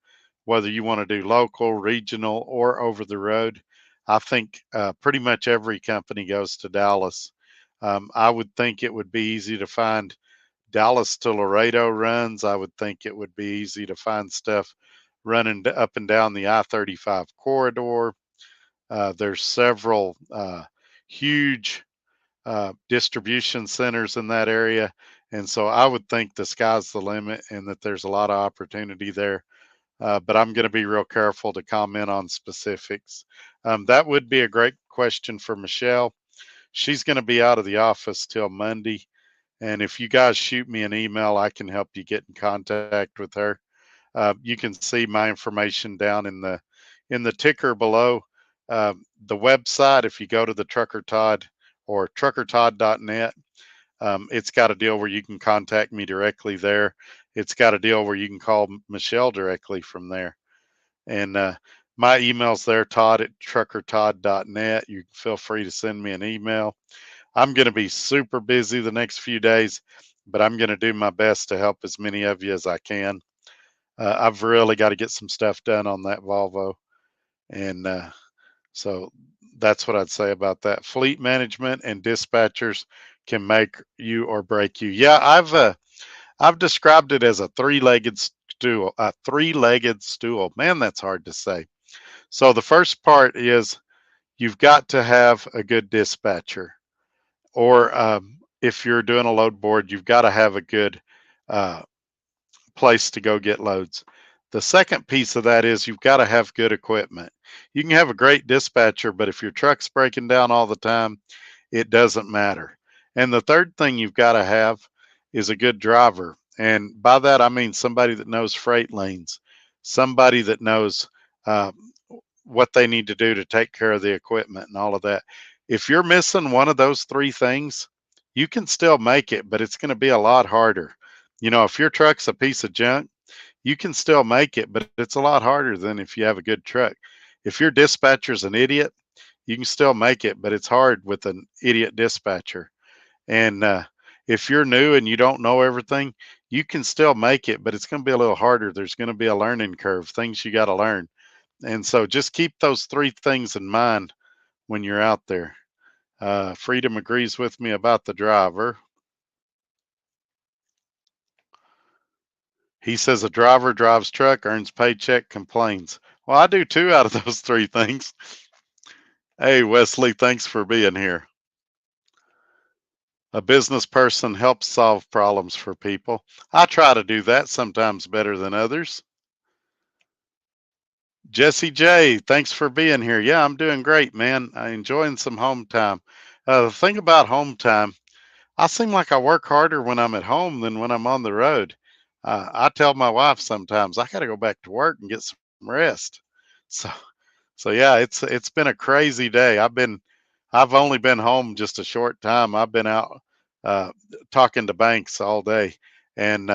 whether you want to do local, regional, or over the road. I think pretty much every company goes to Dallas. I would think it would be easy to find Dallas to Laredo runs. I would think it would be easy to find stuff running up and down the I-35 corridor. There's several huge distribution centers in that area. And so I would think the sky's the limit and that there's a lot of opportunity there. But I'm going to be real careful to comment on specifics. That would be a great question for Michelle. She's going to be out of the office till Monday. And if you guys shoot me an email, I can help you get in contact with her. You can see my information down in the ticker below. The website, if you go to the Trucker Todd or truckertodd.net, it's got a deal where you can contact me directly there. It's got a deal where you can call Michelle directly from there. And my email's there, Todd at truckertodd.net. You feel free to send me an email. I'm going to be super busy the next few days, but I'm going to do my best to help as many of you as I can. I've really got to get some stuff done on that Volvo. And so that's what I'd say about that. Fleet management and dispatchers can make you or break you. Yeah, I've described it as a three-legged stool. A three-legged stool. Man, that's hard to say. So the first part is you've got to have a good dispatcher, or if you're doing a load board, you've got to have a good uh, place to go get loads. The second piece of that is you've got to have good equipment. You can have a great dispatcher, but if your truck's breaking down all the time, it doesn't matter. And the third thing you've got to have is a good driver. And by that, I mean somebody that knows freight lanes, somebody that knows uh, what they need to do to take care of the equipment and all of that. If you're missing one of those three things, you can still make it, but it's going to be a lot harder. You know, if your truck's a piece of junk, you can still make it, but it's a lot harder than if you have a good truck. If your dispatcher's an idiot, you can still make it, but it's hard with an idiot dispatcher. And if you're new and you don't know everything, you can still make it, but it's going to be a little harder. There's going to be a learning curve, things you got to learn. And so just keep those three things in mind when you're out there. Freedom agrees with me about the driver. He says a driver drives truck, earns paycheck, complains. Well, I do two out of those three things. Hey, Wesley, thanks for being here. A business person helps solve problems for people. I try to do that sometimes better than others. Jesse J, thanks for being here. Yeah, I'm doing great, man. I'm enjoying some home time. The thing about home time, I seem like I work harder when I'm at home than when I'm on the road. I tell my wife sometimes I got to go back to work and get some rest. So, so yeah, it's been a crazy day. I've only been home just a short time. I've been out uh, talking to banks all day, and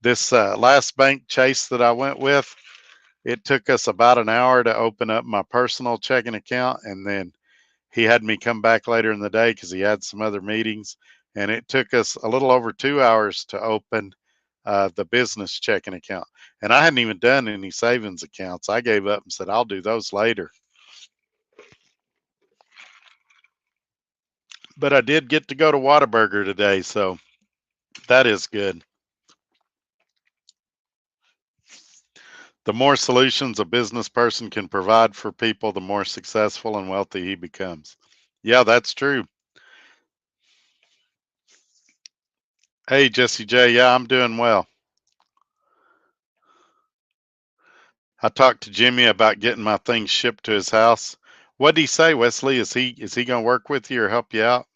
this last bank chase that I went with, it took us about an hour to open up my personal checking account, and then he had me come back later in the day because he had some other meetings, and it took us a little over 2 hours to open the business checking account. And I hadn't even done any savings accounts. I gave up and said I'll do those later. But I did get to go to Whataburger today, so that is good. The more solutions a business person can provide for people, the more successful and wealthy he becomes. Yeah, that's true. Hey, Jesse J. Yeah, I'm doing well. I talked to Jimmy about getting my things shipped to his house. What did he say, Wesley? Is he going to work with you or help you out?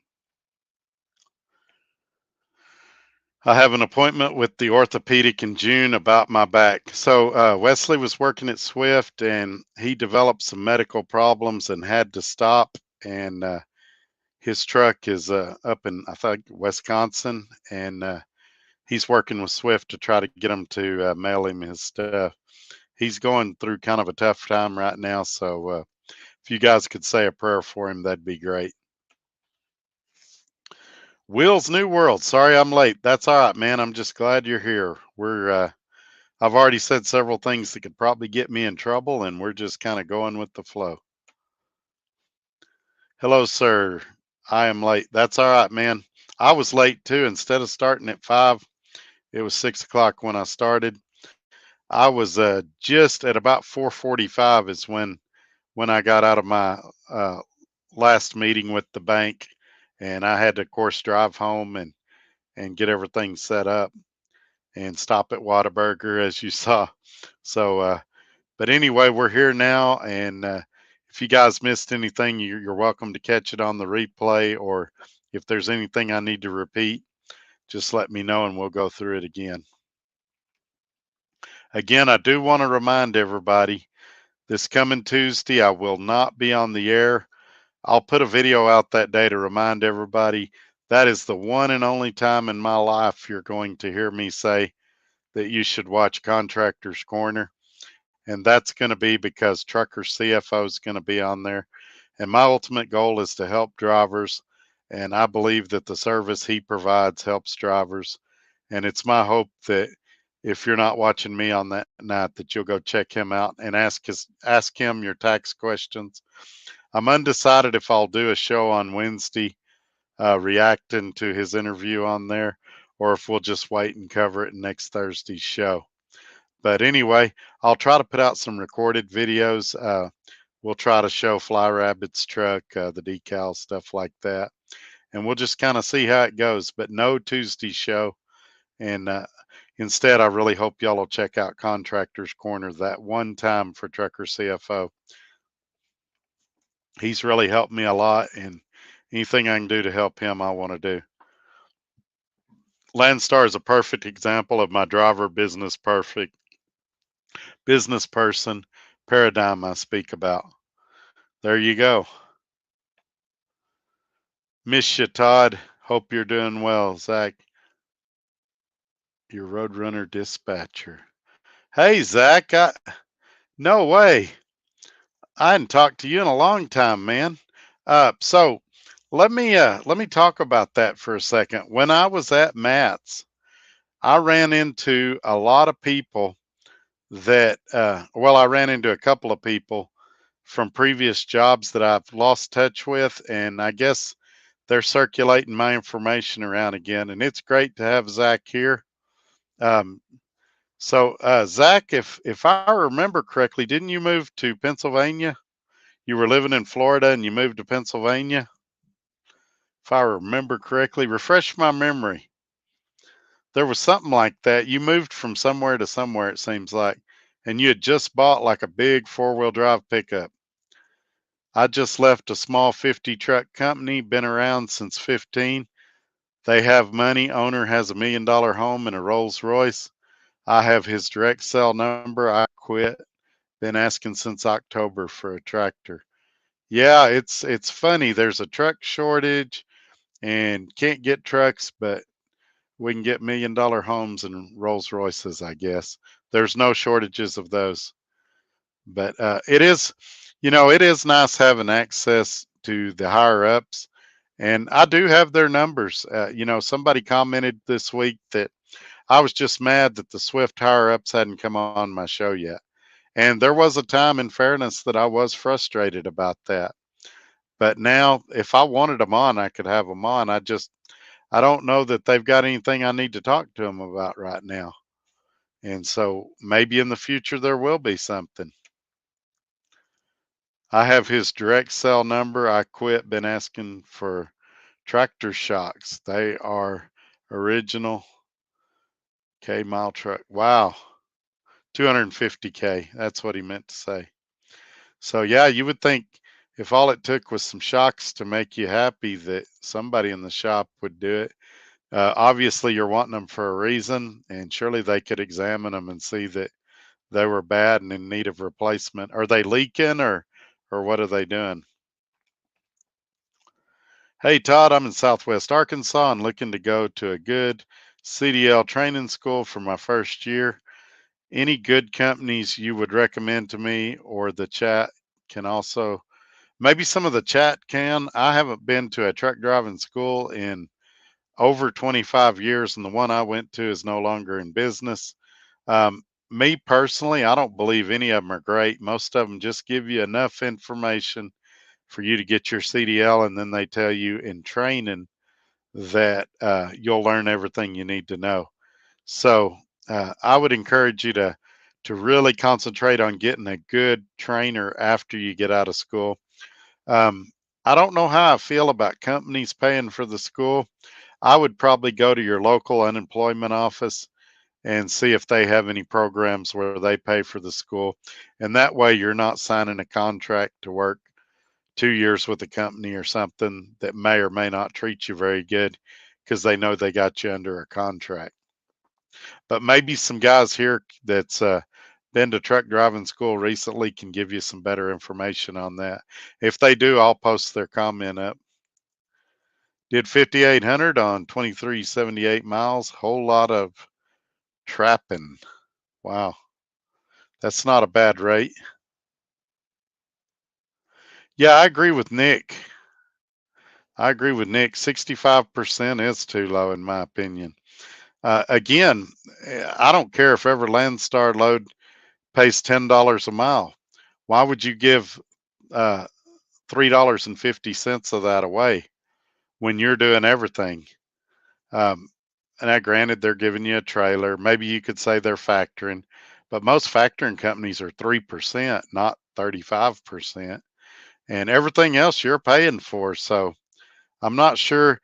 I have an appointment with the orthopedic in June about my back. So Wesley was working at Swift, and he developed some medical problems and had to stop. And his truck is up in, I think, Wisconsin, and he's working with Swift to try to get him to mail him his stuff. He's going through kind of a tough time right now. So if you guys could say a prayer for him, that'd be great. Will's New World. Sorry I'm late. That's all right, man. I'm just glad you're here. I've already said several things that could probably get me in trouble, and we're just kind of going with the flow. Hello, sir. I am late. That's all right, man. I was late too. Instead of starting at 5, it was 6 o'clock when I started. I was just at about 4:45 is when I got out of my uh, last meeting with the bank, and I had to, of course, drive home and get everything set up and stop at Whataburger, as you saw. So, but anyway, we're here now, and if you guys missed anything, you're welcome to catch it on the replay, or if there's anything I need to repeat, just let me know and we'll go through it again. Again, I do want to remind everybody, this coming Tuesday, I will not be on the air. I'll put a video out that day to remind everybody that is the one and only time in my life you're going to hear me say that you should watch Contractor's Corner. And that's going to be because Trucker CFO is going to be on there. And my ultimate goal is to help drivers. And I believe that the service he provides helps drivers. And it's my hope that if you're not watching me on that night, that you'll go check him out and ask him your tax questions. I'm undecided if I'll do a show on Wednesday reacting to his interview on there, or if we'll just wait and cover it in next Thursday's show. But anyway, I'll try to put out some recorded videos. We'll try to show Fly Rabbit's truck, the decals, stuff like that. And we'll just kind of see how it goes. But no Tuesday show. And instead, I really hope y'all will check out Contractor's Corner that one time for Trucker CFO. He's really helped me a lot. And anything I can do to help him, I want to do. Landstar is a perfect example of my driver business person paradigm I speak about. There you go. Miss you, Todd. Hope you're doing well, Zach. Your Roadrunner dispatcher. Hey, Zach. No way. I hadn't talked to you in a long time, man. So let me talk about that for a second. When I was at Matt's, I ran into a lot of people that I ran into a couple of people from previous jobs that I've lost touch with, and I guess they're circulating my information around again. And it's great to have Zach here. Um, Zach, if I remember correctly, didn't you move to Pennsylvania? You were living in Florida and you moved to Pennsylvania. If I remember correctly, refresh my memory. There was something like that. You moved from somewhere to somewhere, it seems like, and you had just bought like a big 4-wheel drive pickup. I just left a small 50 truck company, been around since 15. They have money. Owner has $1 million home and a Rolls Royce. I have his direct cell number. I quit. Been asking since October for a tractor. Yeah, it's funny. There's a truck shortage and can't get trucks, but we can get $1 million homes and Rolls Royces, I guess. There's no shortages of those. But it is nice having access to the higher ups. And I do have their numbers. Somebody commented this week that I was just mad that the Swift higher ups hadn't come on my show yet. And there was a time, in fairness, that I was frustrated about that. But now, if I wanted them on, I could have them on. I don't know that they've got anything I need to talk to them about right now. And so maybe in the future there will be something. I have his direct cell number. I quit, been asking for tractor shocks. They are original K-mile truck. Wow. 250K. That's what he meant to say. So yeah, you would think if all it took was some shocks to make you happy that somebody in the shop would do it. Obviously, you're wanting them for a reason, and surely they could examine them and see that they were bad and in need of replacement. Are they leaking or what are they doing? Hey Todd, I'm in Southwest Arkansas and looking to go to a good CDL training school for my first year. Any good companies you would recommend to me, or the chat can also, maybe some of the chat can. I haven't been to a truck driving school in over 25 years, and the one I went to is no longer in business. Me personally, I don't believe any of them are great. Most of them just give you enough information for you to get your CDL, and then they tell you in training that you'll learn everything you need to know. So I would encourage you to really concentrate on getting a good trainer after you get out of school. Um, I don't know how I feel about companies paying for the school. I would probably go to your local unemployment office and see if they have any programs where they pay for the school. And that way you're not signing a contract to work 2 years with a company or something that may or may not treat you very good because they know they got you under a contract. But maybe some guys here that's been to truck driving school recently can give you some better information on that. If they do, I'll post their comment up. Did 5,800 on 2378 miles. Whole lot of trapping. Wow, that's not a bad rate. Yeah, I agree with Nick. 65% is too low, in my opinion. Again, I don't care if every Landstar load pays $10 a mile. Why would you give uh, $3.50 of that away when you're doing everything? Um, and now, granted, they're giving you a trailer. Maybe you could say they're factoring, but most factoring companies are 3%, not 35%. And everything else you're paying for. So I'm not sure.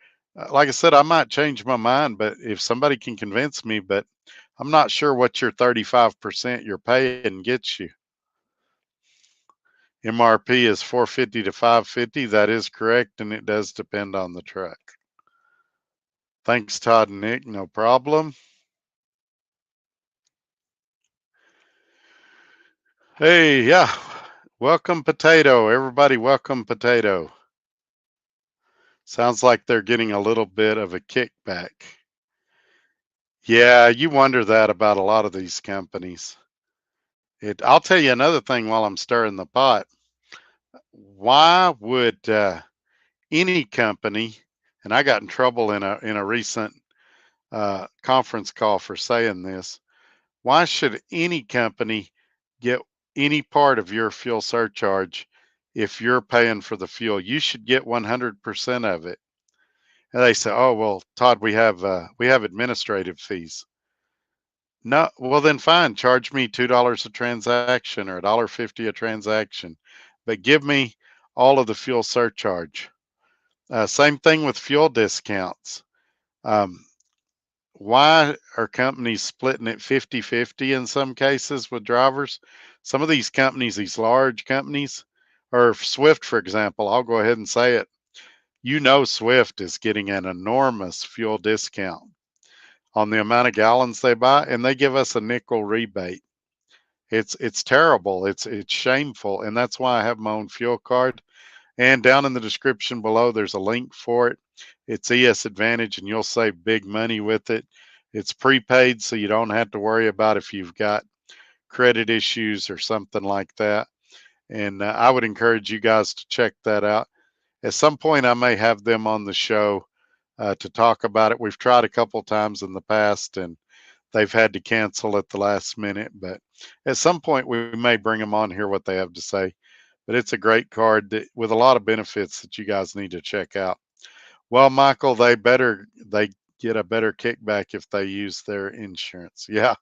Like I said, I might change my mind, but if somebody can convince me, but I'm not sure what your 35% you're paying gets you. MRP is 450 to 550. That is correct, and it does depend on the truck. Thanks, Todd and Nick. No problem. Hey, yeah. Welcome, Potato. Everybody, welcome, Potato. Sounds like they're getting a little bit of a kickback. Yeah, you wonder that about a lot of these companies. I'll tell you another thing while I'm stirring the pot. Why would any company, and I got in trouble in a recent conference call for saying this, why should any company get any part of your fuel surcharge if you're paying for the fuel? You should get 100% of it. And they say, "Oh well, Todd, we have administrative fees." No, well then fine, charge me $2 a transaction or $1.50 a transaction, but give me all of the fuel surcharge. Same thing with fuel discounts. Um, why are companies splitting it 50-50 in some cases with drivers? Some of these companies, these large companies, or Swift, for example, I'll go ahead and say it. You know, Swift is getting an enormous fuel discount on the amount of gallons they buy, and they give us a nickel rebate. It's terrible. It's shameful, and that's why I have my own fuel card. And down in the description below, there's a link for it. It's ES Advantage, and you'll save big money with it. It's prepaid, so you don't have to worry about if you've got credit issues or something like that. And I would encourage you guys to check that out. At some point, I may have them on the show to talk about it. We've tried a couple times in the past, and they've had to cancel at the last minute. But at some point, we may bring them on, hear what they have to say. But it's a great card with a lot of benefits that you guys need to check out. Well, Michael, they get a better kickback if they use their insurance. Yeah,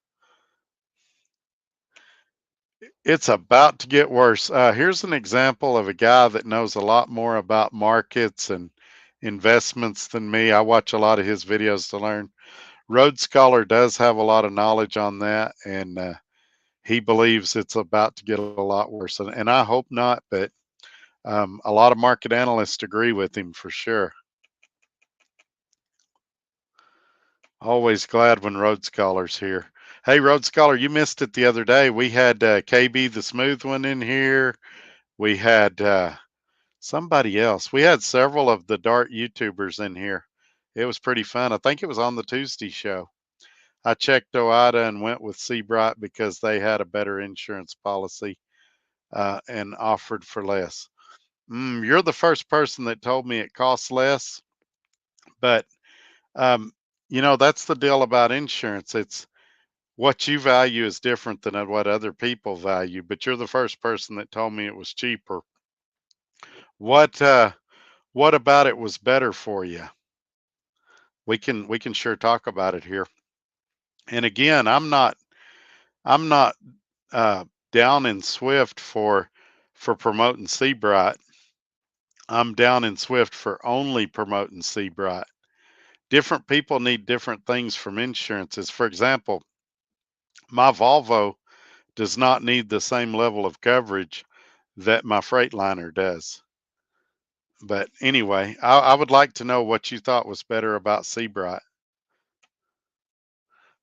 it's about to get worse. Here's an example of a guy that knows a lot more about markets and investments than me. I watch a lot of his videos to learn. Road Scholar does have a lot of knowledge on that, and he believes it's about to get a lot worse. And I hope not, but a lot of market analysts agree with him for sure. Always glad when Road Scholar's here. Hey, Road Scholar, you missed it the other day. We had KB the Smooth One in here. We had somebody else. We had several of the Dart YouTubers in here. It was pretty fun. I think it was on the Tuesday show. I checked OIDA and went with Seabright because they had a better insurance policy and offered for less. You're the first person that told me it costs less, but um, that's the deal about insurance. It's what you value is different than what other people value, but you're the first person that told me it was cheaper. What what about it was better for you? We can sure talk about it here. And again, I'm not down in Swift for promoting Seabright. I'm down in Swift for only promoting Seabright. Different people need different things from insurances. For example, my Volvo does not need the same level of coverage that my Freightliner does. But anyway, I would like to know what you thought was better about Seabright.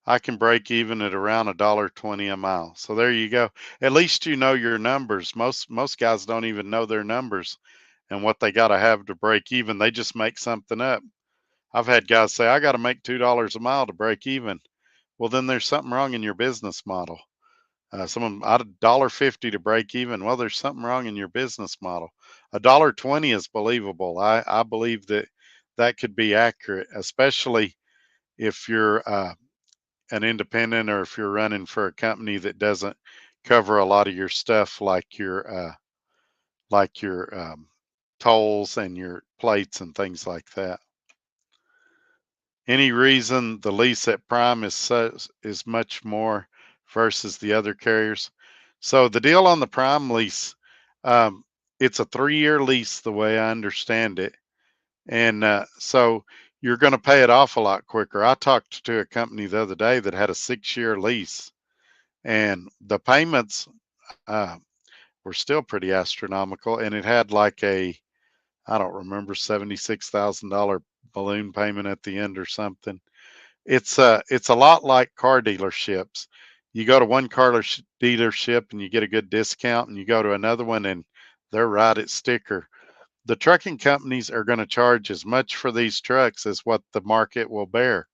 I can break even at around $1.20 a mile. So there you go. At least you know your numbers. Most guys don't even know their numbers and what they got to have to break even. They just make something up. I've had guys say, I got to make $2 a mile to break even. Well, then there's something wrong in your business model. Some of them out $1.50 to break even. Well, there's something wrong in your business model. $1.20 is believable. I believe that that could be accurate, especially if you're an independent or if you're running for a company that doesn't cover a lot of your stuff like your tolls and your plates and things like that. Any reason the lease at Prime is much more versus the other carriers? So the deal on the Prime lease, um, it's a 3-year lease the way I understand it, and so you're going to pay it off a lot quicker. I talked to a company the other day that had a 6-year lease, and the payments uh, were still pretty astronomical, and it had like a I don't remember $76,000 balloon payment at the end or something. It's a lot like car dealerships. You go to one dealership and you get a good discount, and you go to another one and they're right at sticker. The trucking companies are going to charge as much for these trucks as what the market will bear.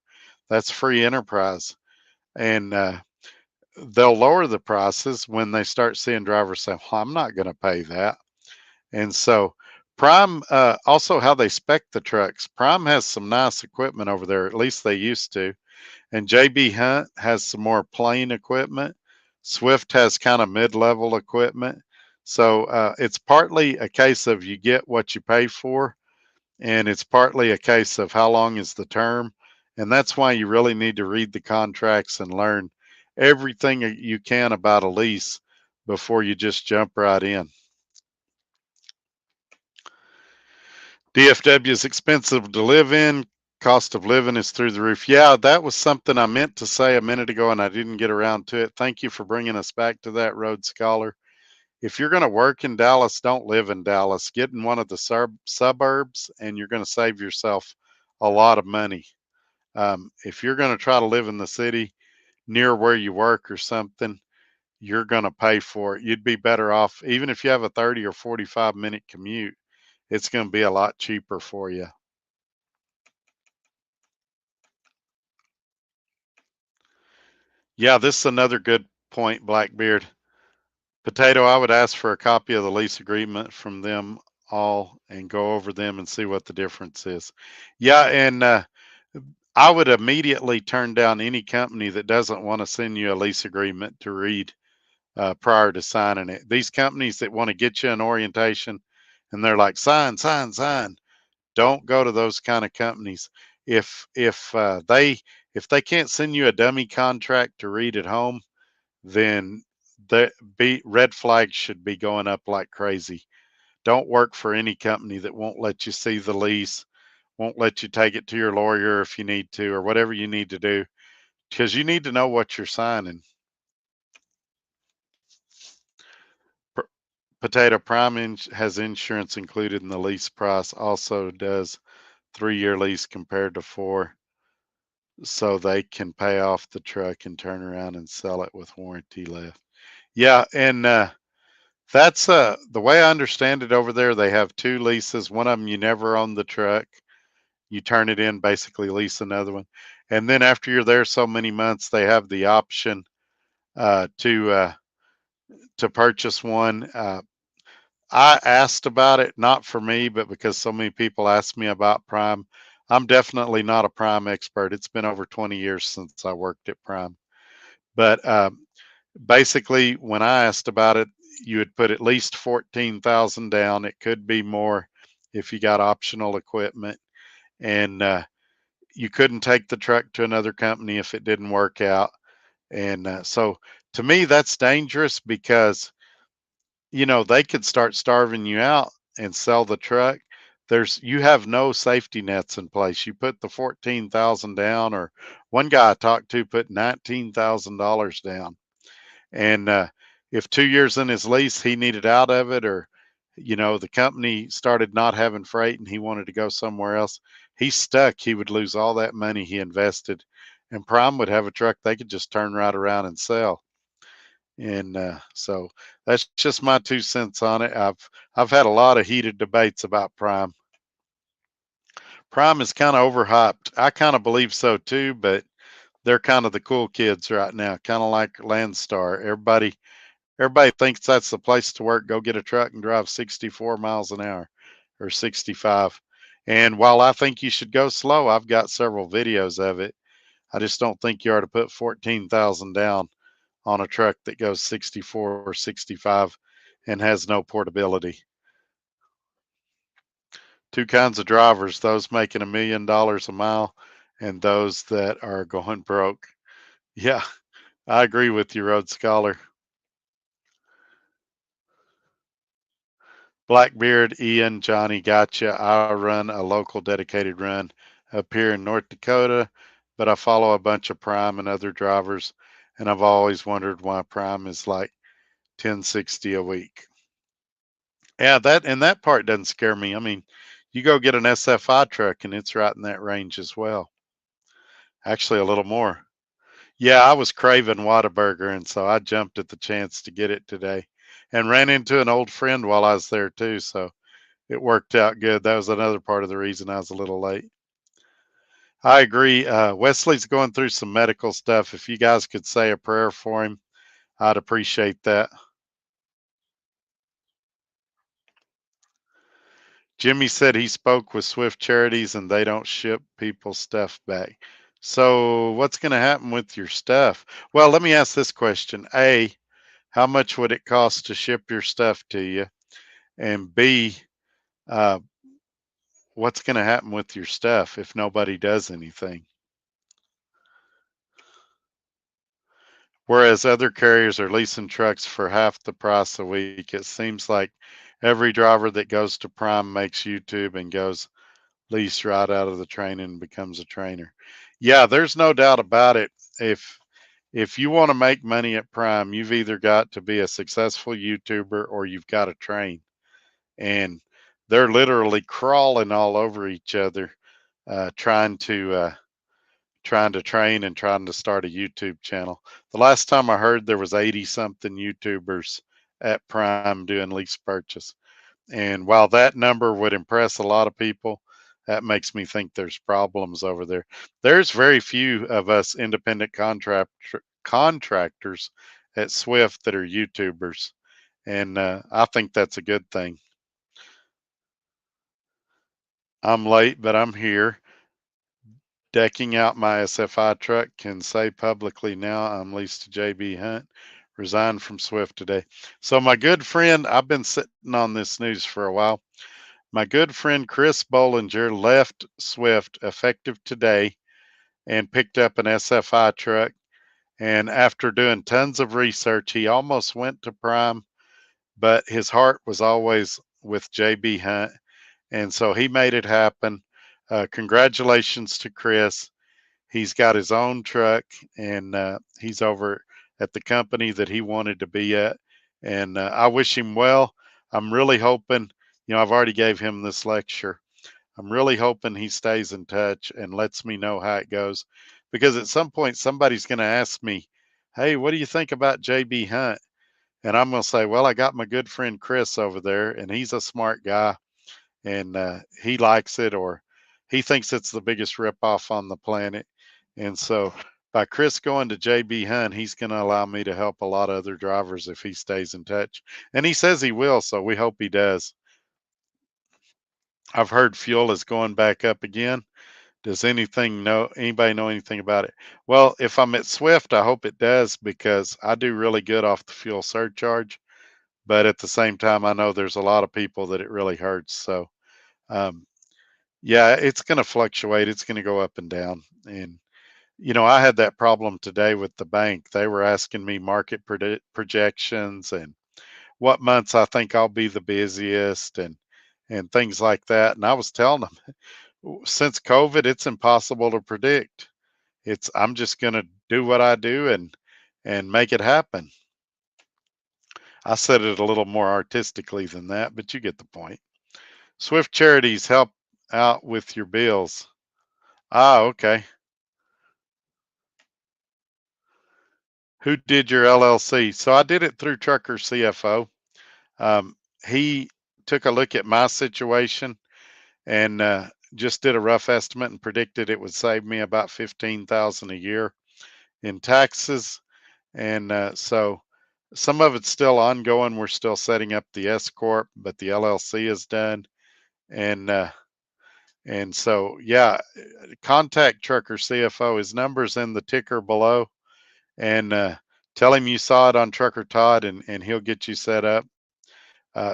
That's free enterprise, and they'll lower the prices when they start seeing drivers say, well, I'm not going to pay that. And so Prime, also how they spec the trucks. Prime has some nice equipment over there, at least they used to. And JB Hunt has some more plain equipment. Swift has kind of mid-level equipment. So it's partly a case of you get what you pay for, and it's partly a case of how long is the term. And that's why you really need to read the contracts and learn everything you can about a lease before you just jump right in. DFW is expensive to live in. Cost of living is through the roof. Yeah, that was something I meant to say a minute ago and I didn't get around to it. Thank you for bringing us back to that, Road Scholar. If you're going to work in Dallas, don't live in Dallas. Get in one of the suburbs and you're going to save yourself a lot of money. If you're going to try to live in the city near where you work or something, you're going to pay for it. You'd be better off, even if you have a 30 or 45-minute commute, it's going to be a lot cheaper for you. Yeah, this is another good point, Blackbeard. Potato, I would ask for a copy of the lease agreement from them all and go over them and see what the difference is. Yeah, and I would immediately turn down any company that doesn't want to send you a lease agreement to read prior to signing it. These companies that want to get you an orientation and they're like, sign, sign, sign. Don't go to those kind of companies. If they can't send you a dummy contract to read at home, then red flags should be going up like crazy. Don't work for any company that won't let you see the lease, won't let you take it to your lawyer if you need to, or whatever you need to do, because you need to know what you're signing. Potato Prime has insurance included in the lease price, also does 3-year lease compared to 4. so they can pay off the truck and turn around and sell it with warranty left. Yeah, and that's the way I understand it over there. They have two leases. One of them you never own the truck. You turn it in, basically lease another one, and then after you're there so many months, they have the option uh, to uh, to purchase one. I asked about it, not for me, but because so many people asked me about Prime. I'm definitely not a Prime expert. It's been over 20 years since I worked at Prime. But basically, when I asked about it, you would put at least 14,000 down. It could be more if you got optional equipment, and you couldn't take the truck to another company if it didn't work out. And so, to me, that's dangerous because they could start starving you out and sell the truck. You have no safety nets in place. You put the 14,000 down, or one guy I talked to put $19,000 down. And if 2 years in his lease he needed out of it, or the company started not having freight and he wanted to go somewhere else, he's stuck. He would lose all that money he invested, and Prime would have a truck they could just turn right around and sell. And so that's just my 2 cents on it. I've had a lot of heated debates about Prime. Prime is kind of overhyped. I kind of believe so too, but they're kind of the cool kids right now, kind of like Landstar. Everybody thinks that's the place to work. Go get a truck and drive 64 miles an hour or 65. And while I think you should go slow, I've got several videos of it. I just don't think you ought to put 14,000 down on a truck that goes 64 or 65 and has no portability. Two kinds of drivers, those making $1 million a mile and those that are going broke. Yeah, I agree with you, Road Scholar. Blackbeard, Ian, Johnny, gotcha. I run a local dedicated run up here in North Dakota, but I follow a bunch of Prime and other drivers, and I've always wondered why Prime is like 1060 a week. Yeah, that part doesn't scare me. I mean, you go get an SFI truck and it's right in that range as well. Actually, a little more. Yeah, I was craving Whataburger, and so I jumped at the chance to get it today, and ran into an old friend while I was there too. So it worked out good. That was another part of the reason I was a little late. I agree. Wesley's going through some medical stuff. If you guys could say a prayer for him, I'd appreciate that. Jimmy said he spoke with Swift Charities and they don't ship people stuff back. So, what's going to happen with your stuff? Well, let me ask this question. A, how much would it cost to ship your stuff to you? And B, uh, what's going to happen with your stuff if nobody does anything? Whereas other carriers are leasing trucks for half the price a week, it seems like every driver that goes to Prime makes YouTube and goes lease right out of the training and becomes a trainer. Yeah, there's no doubt about it. If you want to make money at Prime, you've either got to be a successful YouTuber or you've got to train. And they're literally crawling all over each other, uh, trying to uh, trying to train and trying to start a YouTube channel. The last time I heard, there was 80 something YouTubers at Prime doing lease purchase. And while that number would impress a lot of people, that makes me think there's problems over there. There's very few of us independent contractors at Swift that are YouTubers, and I think that's a good thing. I'm late, but I'm here. Decking out my SFI truck, can say publicly now I'm leased to JB Hunt. Resigned from Swift today. So my good friend, I've been sitting on this news for a while. My good friend Chris Bollinger left Swift effective today and picked up an SFI truck. And after doing tons of research, he almost went to Prime, but his heart was always with JB Hunt. And so he made it happen. Congratulations to Chris. He's got his own truck, and he's over at the company that he wanted to be at. And I wish him well. I'm really hoping, I've already gave him this lecture. I'm really hoping he stays in touch and lets me know how it goes. because at some point somebody's going to ask me, "Hey, what do you think about JB Hunt?" And I'm going to say, "Well, I got my good friend Chris over there, and he's a smart guy, and he likes it, or he thinks it's the biggest ripoff on the planet." And so by Chris going to JB Hunt, he's going to allow me to help a lot of other drivers if he stays in touch. And he says he will, so we hope he does. I've heard fuel is going back up again. Does anybody know anything about it? Well, if I'm at Swift, I hope it does because I do really good off the fuel surcharge. But at the same time, I know there's a lot of people that it really hurts. So, um, yeah, it's going to fluctuate. It's going to go up and down. And, I had that problem today with the bank. They were asking me market projections and what months I think I'll be the busiest and things like that. And I was telling them, since COVID, it's impossible to predict. I'm just going to do what I do and make it happen. I said it a little more artistically than that, but you get the point. Swift Charities help out with your bills. Ah, okay. Who did your LLC? So I did it through Trucker CFO. He took a look at my situation and just did a rough estimate and predicted it would save me about 15,000 a year in taxes. And so some of it's still ongoing. We're still setting up the S corp, but the LLC is done. And so yeah, contact Trucker CFO. His number's in the ticker below, and tell him you saw it on Trucker Todd, and he'll get you set up.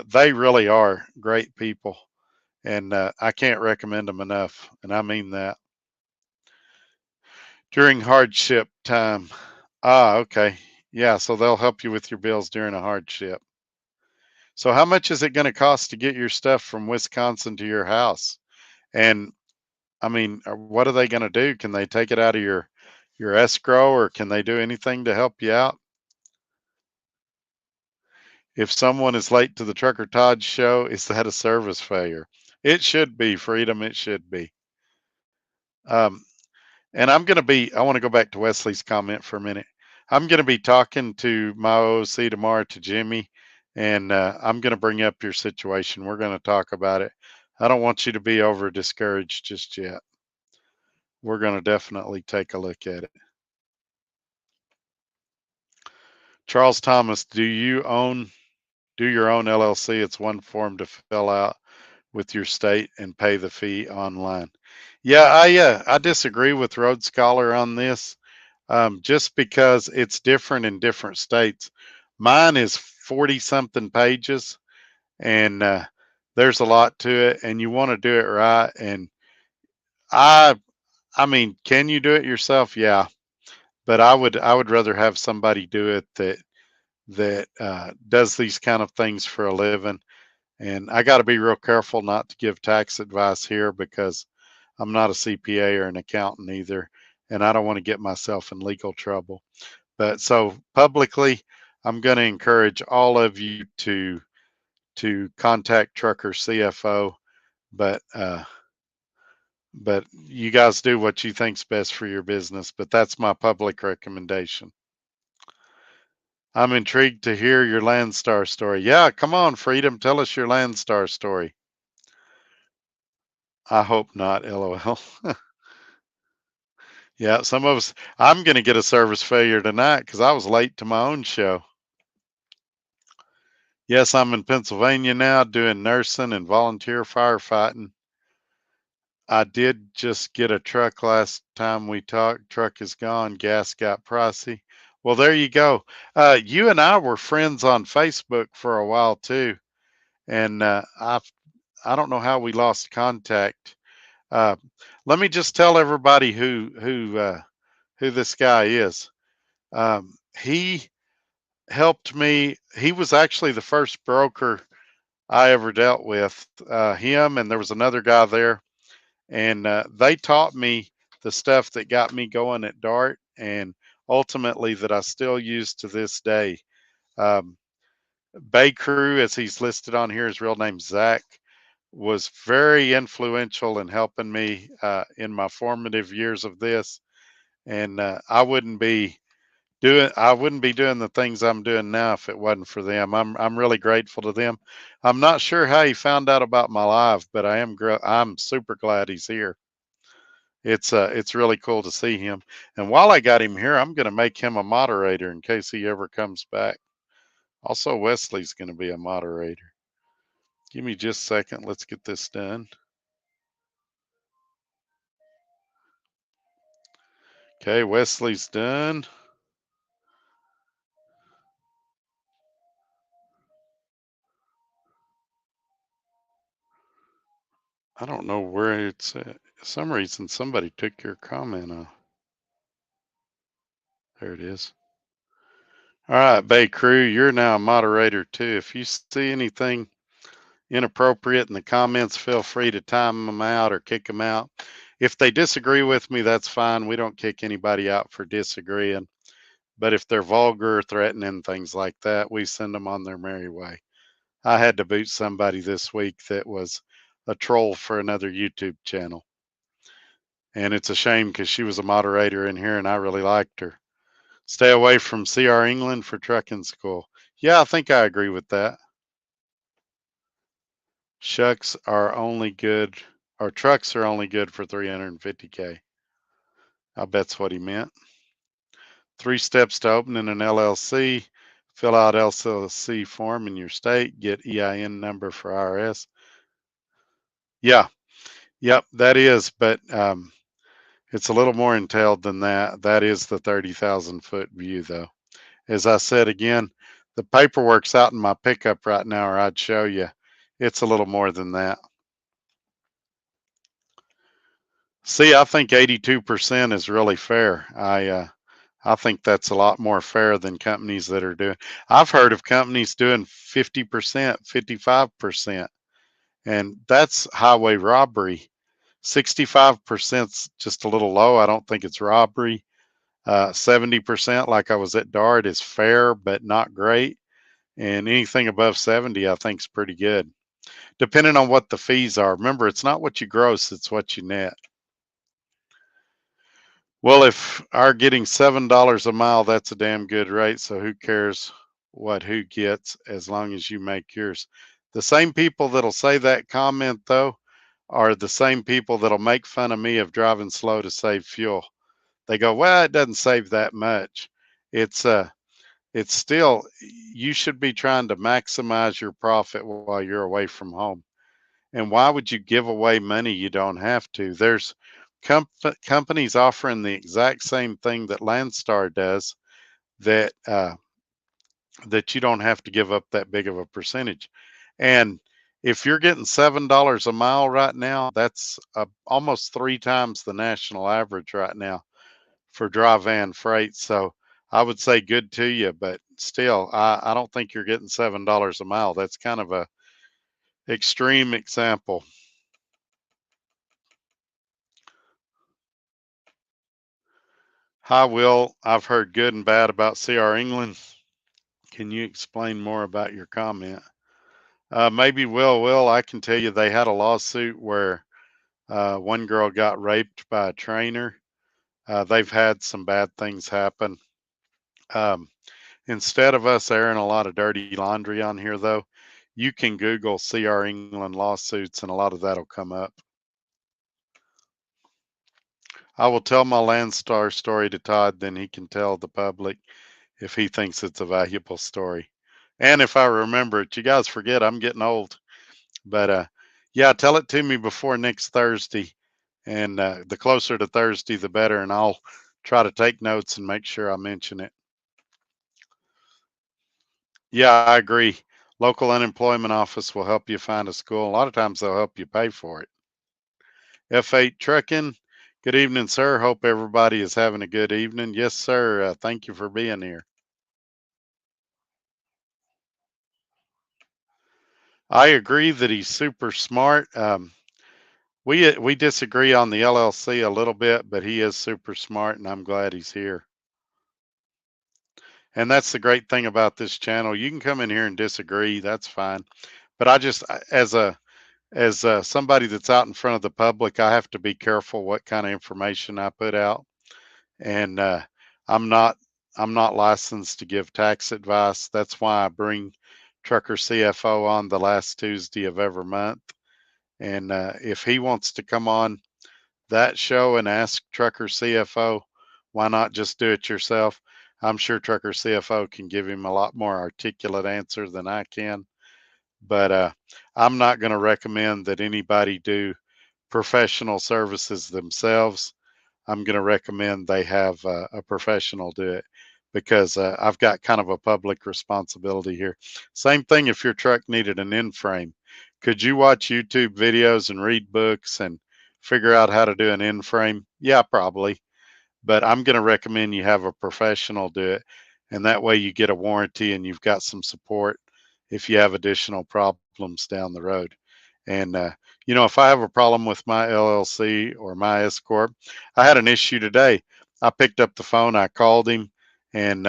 They really are great people, and I can't recommend them enough, and I mean that. During hardship time. Ah, okay. Yeah, so they'll help you with your bills during a hardship. So how much is it going to cost to get your stuff from Wisconsin to your house? And I mean, what are they going to do? Can they take it out of your escrow, or can they do anything to help you out? If someone is late to the Trucker Todd show, is that a service failure? It should be, Freedom. It should be. Um, and I want to go back to Wesley's comment for a minute. I'm going to be talking to my OC tomorrow, to Jimmy, and I'm going to bring up your situation. We're going to talk about it. I don't want you to be over discouraged just yet. We're going to definitely take a look at it. Charles Thomas, do your own LLC? It's one form to fill out with your state and pay the fee online. Yeah, I disagree with Road Scholar on this, just because it's different in different states. Mine is 40 something pages, and there's a lot to it, and you want to do it right. And I I mean, can you do it yourself? Yeah, but I would rather have somebody do it that does these kind of things for a living. And I got to be real careful not to give tax advice here because I'm not a CPA or an accountant either, and I don't want to get myself in legal trouble. But so publicly, I'm going to encourage all of you to contact Trucker CFO, but you guys do what you think's best for your business. But that's my public recommendation. I'm intrigued to hear your Landstar story. Yeah, come on, Freedom, tell us your Landstar story. I hope not, LOL. Yeah, some of us, I'm going to get a service failure tonight because I was late to my own show. Yes, I'm in Pennsylvania now doing nursing and volunteer firefighting. I did just get a truck last time we talked. Truck is gone. Gas got pricey. Well, there you go. You and I were friends on Facebook for a while too, and I don't know how we lost contact. Uh, Let me just tell everybody who this guy is. He helped me. He was actually the first broker I ever dealt with. Him and there was another guy there, and they taught me the stuff that got me going at Dart, and ultimately that I still use to this day. Um, Bay Crew, as he's listed on here, his real name Zach, was very influential in helping me in my formative years of this. and I wouldn't be doing the things I'm doing now if it wasn't for them. I'm really grateful to them. I'm not sure how he found out about my live, but I'm super glad he's here. It's really cool to see him. And while I got him here, I'm going to make him a moderator in case he ever comes back. Also, Wesley's going to be a moderator. Give me just a second. Let's get this done. Okay, Wesley's done. I don't know where it's at. For some reason, somebody took your comment off. There it is. All right, Bay Crew, you're now a moderator too. If you see anything inappropriate in the comments, feel free to time them out or kick them out. If they disagree with me, that's fine. We don't kick anybody out for disagreeing. But if they're vulgar, threatening, things like that, we send them on their merry way. I had to boot somebody this week that was a troll for another YouTube channel. And it's a shame because she was a moderator in here and I really liked her. Stay away from CR England for trucking school. Yeah, I think I agree with that. Shucks are only good, or trucks are only good for 350K. I bet's what he meant. 3 steps to opening an LLC. Fill out LLC form in your state. Get EIN number for IRS. Yeah, yep, that is, but it's a little more entailed than that. That is the 30,000 foot view, though. As I said again, the paperwork's out in my pickup right now, or I'd show you. It's a little more than that. See, I think 82% is really fair. I think that's a lot more fair than companies that are doing. I've heard of companies doing 50%, 55%, and that's highway robbery. 65%'s just a little low. I don't think it's robbery. 70%, like I was at DART, is fair but not great. And anything above 70, I think is pretty good, depending on what the fees are. Remember, it's not what you gross, it's what you net. Well, if our getting $7 a mile, that's a damn good rate. So who cares what who gets as long as you make yours? The same people that'll say that comment, though, are the same people that'll make fun of me of driving slow to save fuel. They go, well, it doesn't save that much. It's it's still, you should be trying to maximize your profit while you're away from home. And why would you give away money you don't have to? There's companies offering the exact same thing that Landstar does that that you don't have to give up that big of a percentage. And if you're getting $7 a mile right now, that's almost 3 times the national average right now for dry van freight. So I would say good to you, but still, I don't think you're getting $7 a mile. That's kind of a extreme example. Hi, Will. I've heard good and bad about CR England. Can you explain more about your comment? Maybe Will, I can tell you they had a lawsuit where one girl got raped by a trainer. They've had some bad things happen. Um, Instead of us airing a lot of dirty laundry on here, though, you can Google CR England lawsuits and a lot of that'll come up. I will tell my Landstar story to Todd, then he can tell the public if he thinks it's a valuable story. And if I remember it, you guys forget I'm getting old. But yeah, tell it to me before next Thursday. And the closer to Thursday, the better. And I'll try to take notes and make sure I mention it. Yeah, I agree. Local unemployment office will help you find a school. A lot of times they'll help you pay for it. F8 Trucking. Good evening, sir. Hope everybody is having a good evening. Yes, sir. Thank you for being here. I agree that he's super smart. We disagree on the LLC a little bit, but he is super smart, and I'm glad he's here. And that's the great thing about this channel. You can come in here and disagree. That's fine. But as somebody that's out in front of the public, I have to be careful what kind of information I put out. And I'm not I'm not licensed to give tax advice. That's why I bring Trucker CFO on the last Tuesday of every month. And if he wants to come on that show and ask Trucker CFO, why not just do it yourself? I'm sure Trucker CFO can give him a lot more articulate answer than I can. But I'm not going to recommend that anybody do professional services themselves. I'm going to recommend they have a professional do it because I've got kind of a public responsibility here. Same thing if your truck needed an in frame. Could you watch YouTube videos and read books and figure out how to do an in frame? Yeah, probably. But I'm going to recommend you have a professional do it. And that way you get a warranty and you've got some support if you have additional problems down the road. And, if I have a problem with my LLC or my S Corp, I had an issue today. I picked up the phone, I called him, and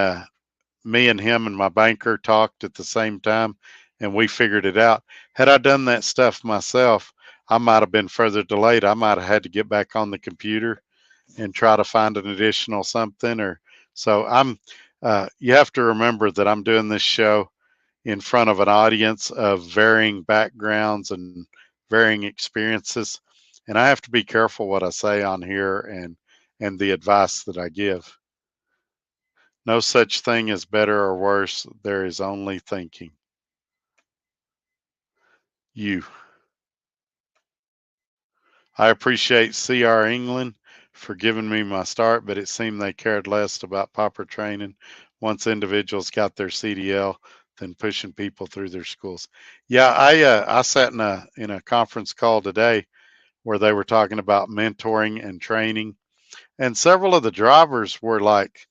me and him and my banker talked at the same time, and we figured it out. Had I done that stuff myself, I might have been further delayed. I might have had to get back on the computer and try to find an additional something. Or so I'm. You have to remember that I'm doing this show in front of an audience of varying backgrounds and varying experiences, and I have to be careful what I say on here and the advice that I give. No such thing as better or worse. There is only thinking. You. I appreciate CR England for giving me my start, but it seemed they cared less about proper training once individuals got their CDL than pushing people through their schools. Yeah, I sat in a conference call today where they were talking about mentoring and training, and several of the drivers were like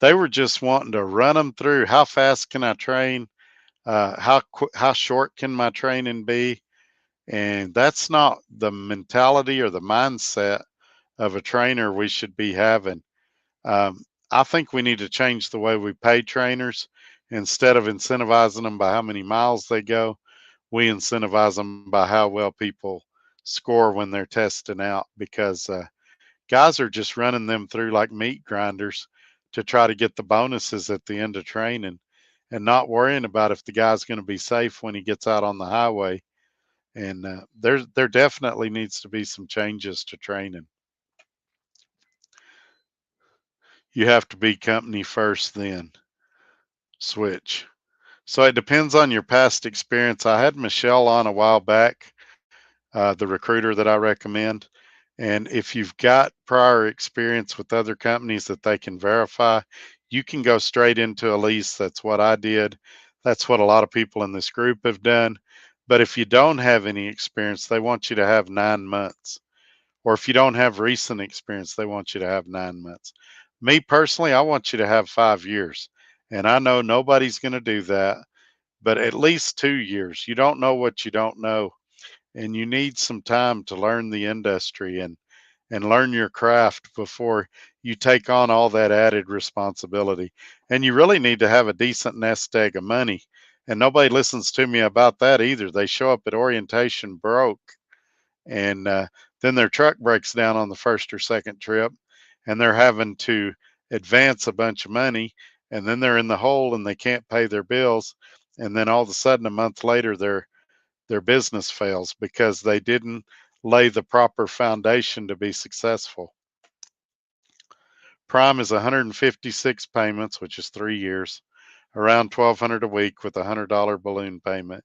they were just wanting to run them through. How fast can I train? How short can my training be? And that's not the mentality or the mindset of a trainer we should be having. Um, I think we need to change the way we pay trainers. Instead of incentivizing them by how many miles they go, we incentivize them by how well people score when they're testing out, because guys are just running them through like meat grinders to try to get the bonuses at the end of training and not worrying about if the guy's going to be safe when he gets out on the highway. And there definitely needs to be some changes to training. You have to be company first, then switch. So it depends on your past experience. I had Michelle on a while back, the recruiter that I recommend. And if you've got prior experience with other companies that they can verify, you can go straight into a lease. That's what I did. That's what a lot of people in this group have done. But if you don't have any experience, they want you to have 9 months. Or if you don't have recent experience, they want you to have 9 months. Me personally, I want you to have 5 years. And I know nobody's going to do that, but at least 2 years. You don't know what you don't know. And you need some time to learn the industry and learn your craft before you take on all that added responsibility. And you really need to have a decent nest egg of money. And nobody listens to me about that either. They show up at orientation broke, and then their truck breaks down on the first or second trip, and they're having to advance a bunch of money, and then they're in the hole and they can't pay their bills, and then all of a sudden a month later their business fails because they didn't lay the proper foundation to be successful. Prime is 156 payments, which is 3 years, around 1,200 a week with a $100 balloon payment,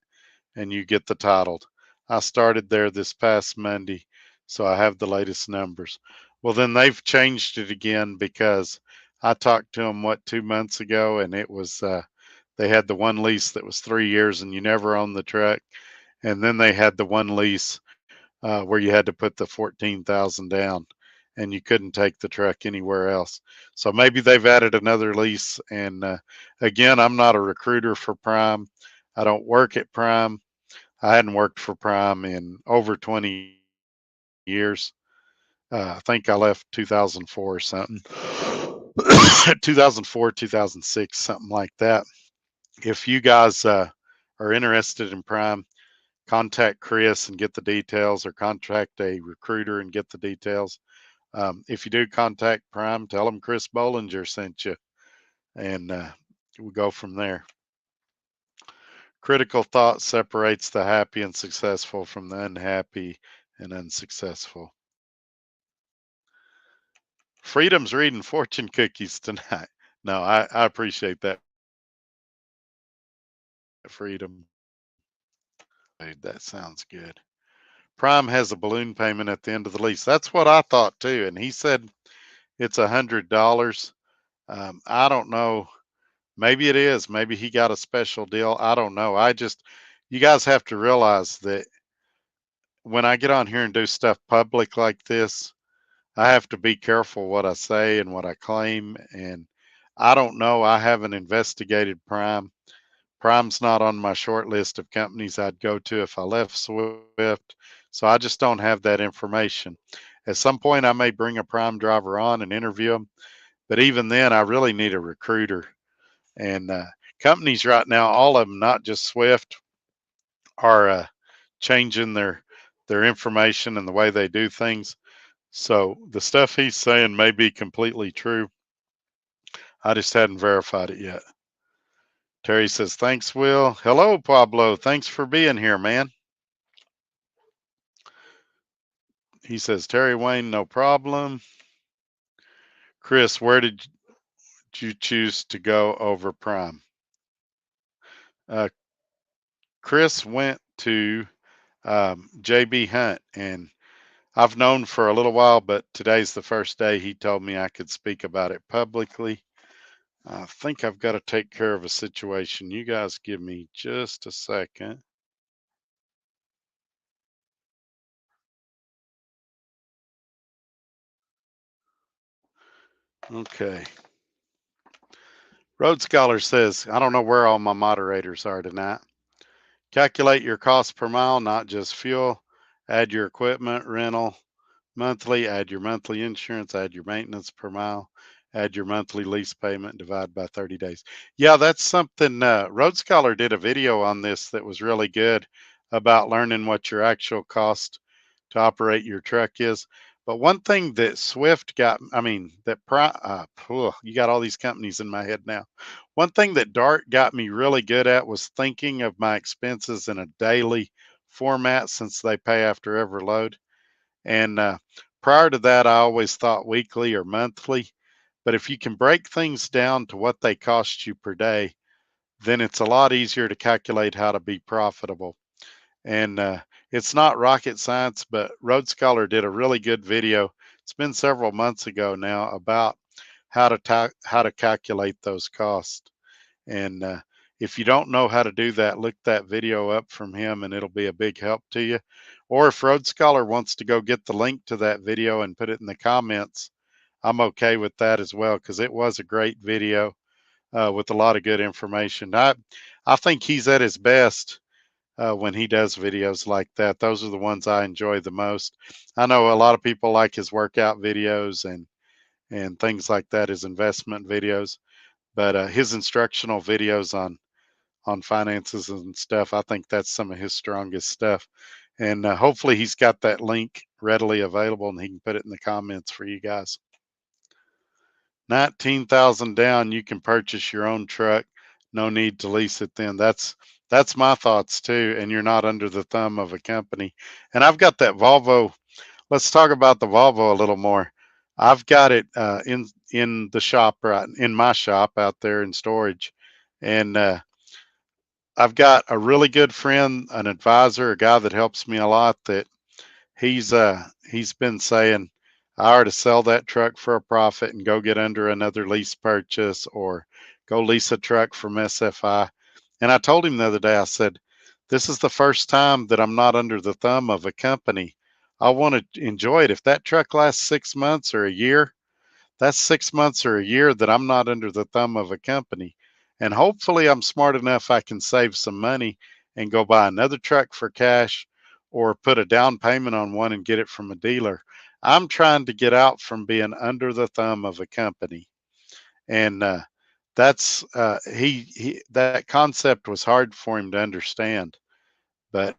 and you get the titled. I started there this past Monday, so I have the latest numbers. Well, then they've changed it again because I talked to them, 2 months ago, and it was, they had the one lease that was 3 years and you never owned the truck. And then they had the one lease where you had to put the 14,000 down and you couldn't take the truck anywhere else. So maybe they've added another lease. And again, I'm not a recruiter for Prime. I don't work at Prime. I hadn't worked for Prime in over 20 years. I think I left 2004 or something. 2004, 2006, something like that. If you guys are interested in Prime, contact Chris and get the details, or contact a recruiter and get the details. If you do contact Prime, tell them Chris Bollinger sent you, and we'll go from there. Critical thought separates the happy and successful from the unhappy and unsuccessful. Freedom's reading fortune cookies tonight. No, I appreciate that, Freedom. Dude, that sounds good. Prime has a balloon payment at the end of the lease. That's what I thought too. And he said it's $100. I don't know. Maybe it is. Maybe he got a special deal. I don't know. You guys have to realize that when I get on here and do stuff public like this, I have to be careful what I say and what I claim. And I don't know. I haven't investigated Prime. Prime's not on my short list of companies I'd go to if I left Swift. So I just don't have that information. At some point, I may bring a Prime driver on and interview them. But even then, I really need a recruiter. And companies right now, all of them, not just Swift, are changing their information and the way they do things. So the stuff he's saying may be completely true. I just hadn't verified it yet. Terry says, thanks, Will. Hello, Pablo. Thanks for being here, man. He says, Terry Wayne, no problem. Chris, where did you choose to go over Prime? Chris went to JB Hunt, and I've known for a little while, but today's the first day he told me I could speak about it publicly. I think I've got to take care of a situation. You guys give me just a second. Okay. Road Scholar says, I don't know where all my moderators are tonight. Calculate your cost per mile, not just fuel. Add your equipment rental monthly, add your monthly insurance, add your maintenance per mile, add your monthly lease payment, divide by 30 days. Yeah, that's something. Road Scholar did a video on this that was really good about learning what your actual cost to operate your truck is. But one thing that Swift got, I mean, you got all these companies in my head now. One thing that Dart got me really good at was thinking of my expenses in a daily format, since they pay after every load. And prior to that, I always thought weekly or monthly. But if you can break things down to what they cost you per day, then it's a lot easier to calculate how to be profitable. And it's not rocket science, but Road Scholar did a really good video. It's been several months ago now about how to calculate those costs. And if you don't know how to do that, look that video up from him, and it'll be a big help to you. Or if Road Scholar wants to go get the link to that video and put it in the comments, I'm okay with that as well, because it was a great video with a lot of good information. I think he's at his best when he does videos like that. Those are the ones I enjoy the most. I know a lot of people like his workout videos and things like that, his investment videos, but his instructional videos on finances and stuff, I think that's some of his strongest stuff. And hopefully he's got that link readily available and he can put it in the comments for you guys. 19,000 down, you can purchase your own truck. No need to lease it then. That's my thoughts too. And you're not under the thumb of a company. And I've got that Volvo. Let's talk about the Volvo a little more. I've got it in the shop, right in my shop out there in storage. And I've got a really good friend, an advisor, a guy that helps me a lot, that he's been saying I ought to sell that truck for a profit and go get under another lease purchase or go lease a truck from SFI. And I told him the other day, I said, this is the first time that I'm not under the thumb of a company. I want to enjoy it. If that truck lasts 6 months or a year, that's 6 months or a year that I'm not under the thumb of a company. And hopefully I'm smart enough I can save some money and go buy another truck for cash or put a down payment on one and get it from a dealer. I'm trying to get out from being under the thumb of a company. And that's that concept was hard for him to understand. But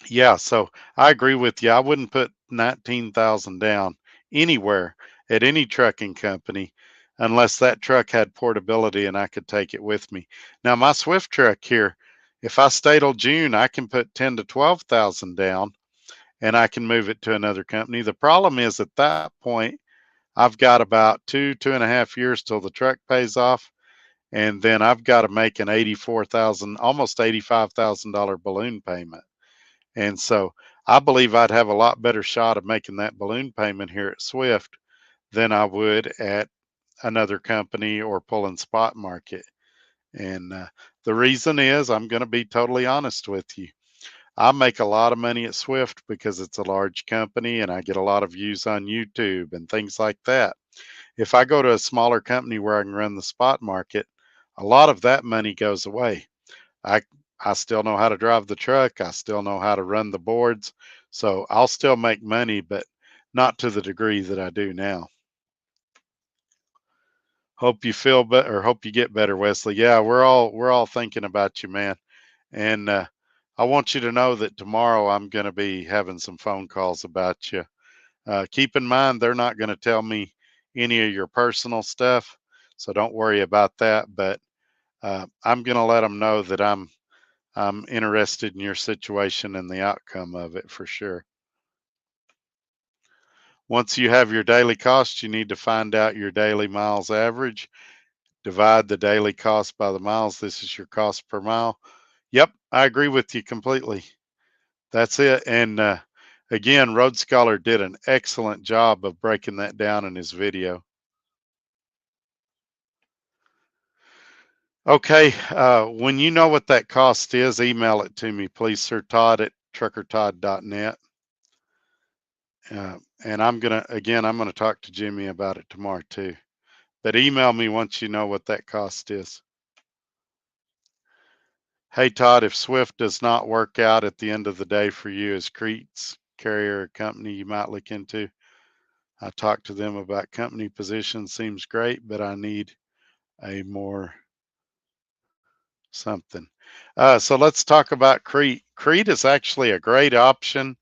yeah, so I agree with you. I wouldn't put 19,000 down. anywhere at any trucking company unless that truck had portability and I could take it with me. Now my Swift truck here, if I stay till June, I can put 10 to 12,000 down and I can move it to another company. The problem is at that point, I've got about 2.5 years till the truck pays off. And then I've got to make an 84,000, almost $85,000 balloon payment. And so I believe I'd have a lot better shot of making that balloon payment here at Swift than I would at another company or pulling spot market. And the reason is I'm going to be totally honest with you. I make a lot of money at Swift because it's a large company and I get a lot of views on YouTube and things like that. If I go to a smaller company where I can run the spot market, a lot of that money goes away. I I still know how to drive the truck. I still know how to run the boards. So I'll still make money, but not to the degree that I do now. Hope you feel better or hope you get better, Wesley. Yeah, we're all thinking about you, man. And I want you to know that tomorrow I'm going to be having some phone calls about you. Keep in mind they're not going to tell me any of your personal stuff, so don't worry about that. But I'm going to let them know that I'm interested in your situation and the outcome of it for sure. Once you have your daily cost, you need to find out your daily miles average. Divide the daily cost by the miles. This is your cost per mile. Yep, I agree with you completely. That's it. And again, Road Scholar did an excellent job of breaking that down in his video. Okay, when you know what that cost is, email it to me, please, Sir Todd at truckertodd.net. And I'm gonna talk to Jimmy about it tomorrow too. But email me once you know what that cost is. Hey Todd, if Swift does not work out at the end of the day for you, is Crete's carrier a company you might look into? I talked to them about company position, seems great, but I need a more something. So let's talk about Crete. Crete is actually a great option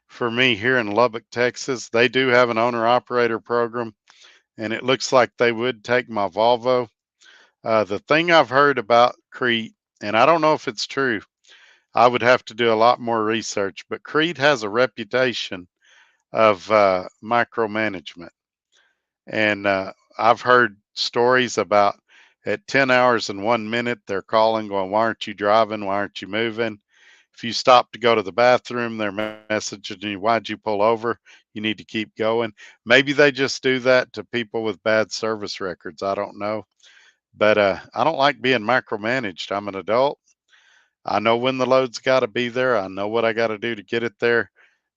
for me here in Lubbock, Texas. They do have an owner operator program, and it looks like they would take my Volvo. The thing I've heard about Crete, and I don't know if it's true, I would have to do a lot more research, but Crete has a reputation of micromanagement. And I've heard stories about at 10 hours and 1 minute, they're calling, going, "Why aren't you driving? Why aren't you moving?" If you stop to go to the bathroom, they're messaging you, "Why'd you pull over? You need to keep going." Maybe they just do that to people with bad service records. I don't know. But I don't like being micromanaged. I'm an adult. I know when the load's got to be there. I know what I got to do to get it there.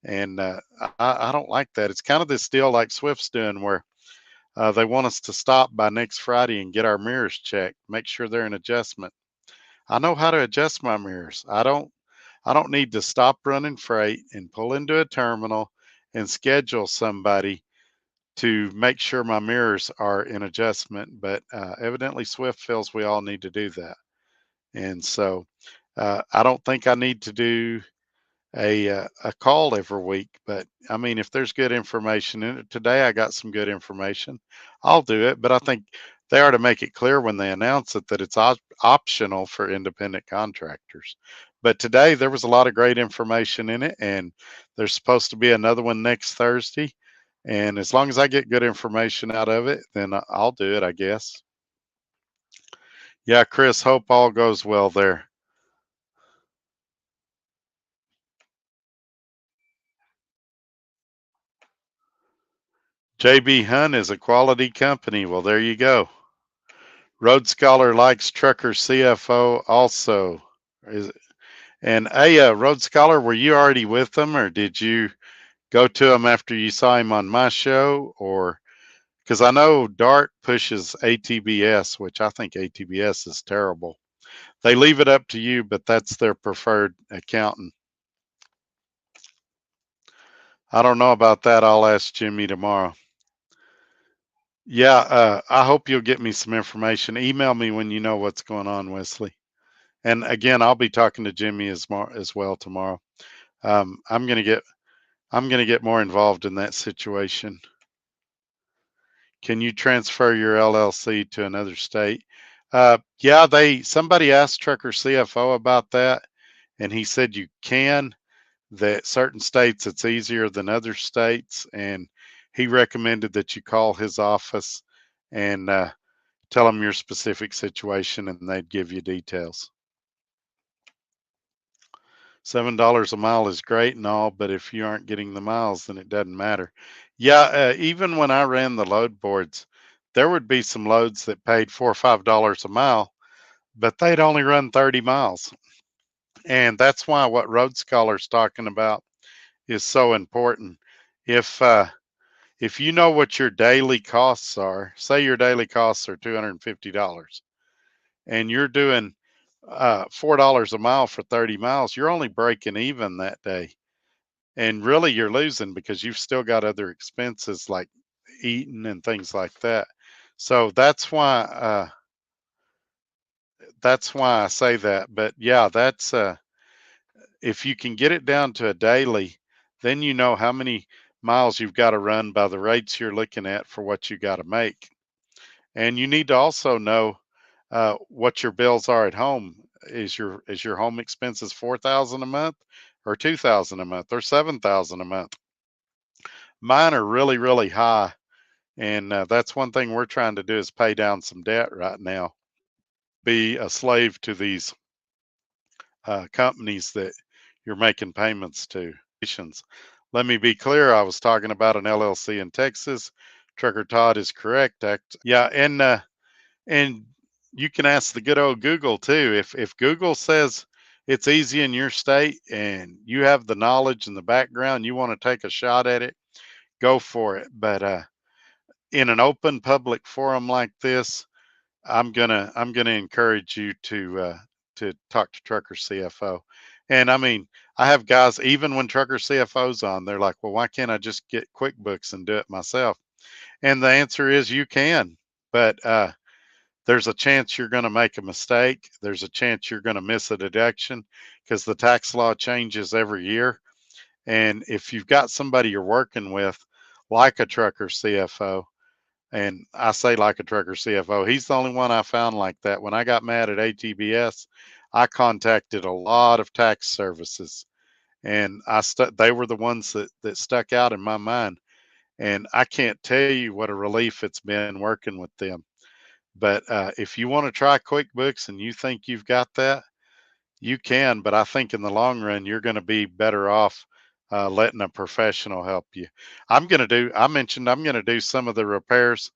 And I don't like that. It's kind of this deal like Swift's doing where they want us to stop by next Friday and get our mirrors checked, make sure they're in adjustment. I know how to adjust my mirrors. I don't need to stop running freight and pull into a terminal and schedule somebody to make sure my mirrors are in adjustment. But evidently, Swift feels we all need to do that. And so I don't think I need to do a call every week. But I mean, if there's good information in it today, I got some good information. I'll do it. But I think they are to make it clear when they announce it that it's optional for independent contractors. But today there was a lot of great information in it, and there's supposed to be another one next Thursday. And as long as I get good information out of it, then I'll do it, I guess. Yeah, Chris, hope all goes well there. JB Hunt is a quality company. Well, there you go. Road Scholar likes Trucker CFO also. Is and hey, Road Scholar, were you already with them, or did you go to him after you saw him on my show? Or because I know Dart pushes ATBS, which I think ATBS is terrible. They leave it up to you, but that's their preferred accountant. I don't know about that. I'll ask Jimmy tomorrow. Yeah, I hope you'll get me some information. Email me when you know what's going on, Wesley. And again, I'll be talking to Jimmy as well tomorrow. I'm gonna get more involved in that situation. Can you transfer your LLC to another state? Yeah, somebody asked Trucker CFO about that, and he said you can. That certain states it's easier than other states, and he recommended that you call his office and tell them your specific situation, and they'd give you details. $7 a mile is great and all, but if you aren't getting the miles, then it doesn't matter. Yeah, even when I ran the load boards, there would be some loads that paid $4 or $5 a mile, but they'd only run 30 miles. And that's why what Road Scholar's talking about is so important. If if you know what your daily costs are, say your daily costs are $250, and you're doing $4 a mile for 30 miles, you're only breaking even that day. And really, you're losing because you've still got other expenses like eating and things like that. So that's why I say that. But yeah, that's if you can get it down to a daily, then you know how many miles you've got to run by the rates you're looking at for what you got to make. And you need to also know what your bills are at home. Is your home expenses 4,000 a month, or 2,000 a month, or 7,000 a month? Mine are really, really high, and that's one thing we're trying to do is pay down some debt right now. Be a slave to these companies that you're making payments to. Let me be clear. I was talking about an LLC in Texas. Trucker Todd is correct. Yeah, and you can ask the good old Google too. If Google says it's easy in your state and you have the knowledge and the background, you want to take a shot at it, go for it. But in an open public forum like this, I'm gonna encourage you to talk to Trucker CFO. And I mean, I have guys even when Trucker CFO's on, they're like, well, why can't I just get QuickBooks and do it myself? And the answer is you can, but there's a chance you're going to make a mistake. There's a chance you're going to miss a deduction because the tax law changes every year. And if you've got somebody you're working with, like a Trucker CFO, and I say like a Trucker CFO, he's the only one I found like that. When I got mad at ATBS, I contacted a lot of tax services, and they were the ones that stuck out in my mind. And I can't tell you what a relief it's been working with them. But if you want to try QuickBooks and you think you've got that, you can. But I think in the long run, you're going to be better off letting a professional help you. I mentioned I'm going to do some of the repairs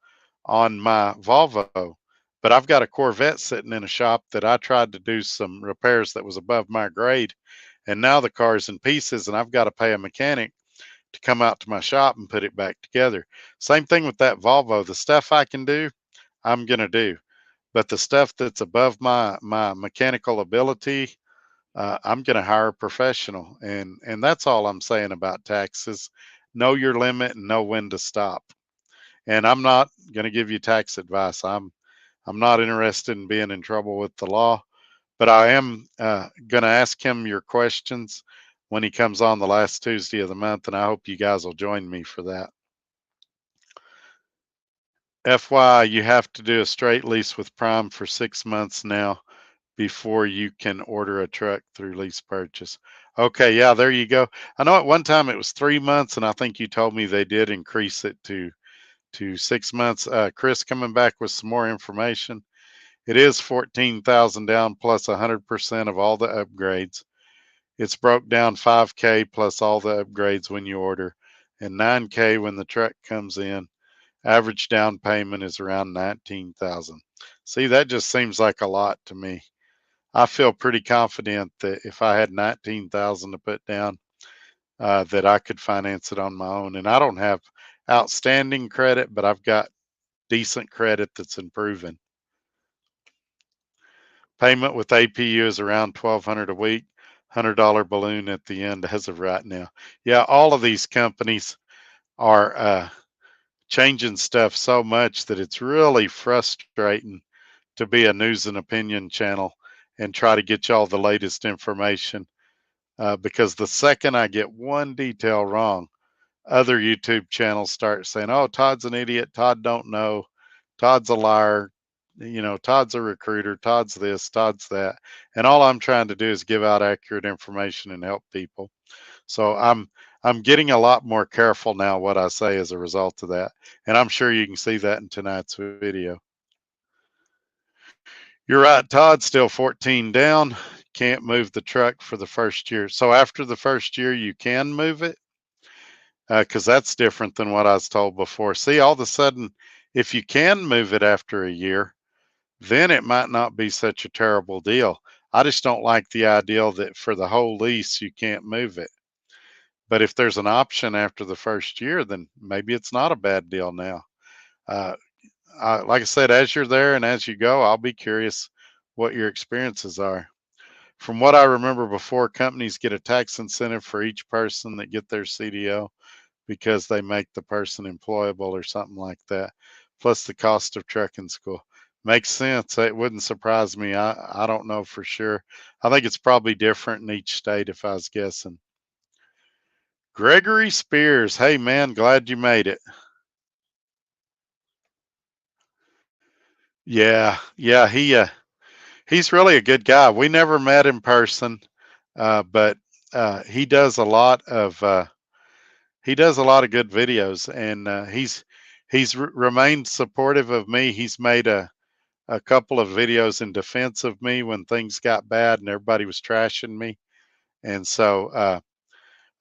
on my Volvo, but I've got a Corvette sitting in a shop that I tried to do some repairs that was above my grade. And now the car's in pieces, and I've got to pay a mechanic to come out to my shop and put it back together. Same thing with that Volvo. The stuff I can do, I'm going to do. But the stuff that's above my mechanical ability, I'm going to hire a professional, and that's all I'm saying about taxes. Know your limit and know when to stop. And I'm not going to give you tax advice. I'm not interested in being in trouble with the law, but I am going to ask him your questions when he comes on the last Tuesday of the month, and I hope you guys will join me for that. FYI, you have to do a straight lease with Prime for 6 months now before you can order a truck through lease purchase. Okay, yeah, there you go. I know at one time it was 3 months, and I think you told me they did increase it to 6 months. Chris coming back with some more information. It is 14,000 down plus 100% of all the upgrades. It's broke down 5K plus all the upgrades when you order, and 9K when the truck comes in. Average down payment is around 19,000. See, that just seems like a lot to me. I feel pretty confident that if I had 19,000 to put down, that I could finance it on my own. And I don't have outstanding credit, but I've got decent credit that's improving. Payment with APU is around 1,200 a week, $100 balloon at the end as of right now. Yeah, all of these companies are changing stuff so much that it's really frustrating to be a news and opinion channel and try to get y'all the latest information. Because the second I get one detail wrong, other YouTube channels start saying, "Oh, Todd's an idiot. Todd don't know. Todd's a liar. Todd's a recruiter. Todd's this. Todd's that." And all I'm trying to do is give out accurate information and help people. So I'm getting a lot more careful now what I say as a result of that. And I'm sure you can see that in tonight's video. You're right, Todd, still 14 down. Can't move the truck for the first year. So after the first year, you can move it, because that's different than what I was told before. See, all of a sudden, if you can move it after a year, then it might not be such a terrible deal. I just don't like the idea that for the whole lease, you can't move it. But if there's an option after the first year, then maybe it's not a bad deal now. Uh, like I said, as you're there and as you go, I'll be curious what your experiences are. From what I remember before, companies get a tax incentive for each person that get their CDO because they make the person employable or something like that, plus the cost of trucking school. Makes sense. It wouldn't surprise me. I don't know for sure. I think it's probably different in each state if I was guessing. Gregory Spears. Hey man, glad you made it. Yeah, he's really a good guy. We never met in person, but he does a lot of good videos, and he's remained supportive of me. He's made a couple of videos in defense of me when things got bad and everybody was trashing me, and so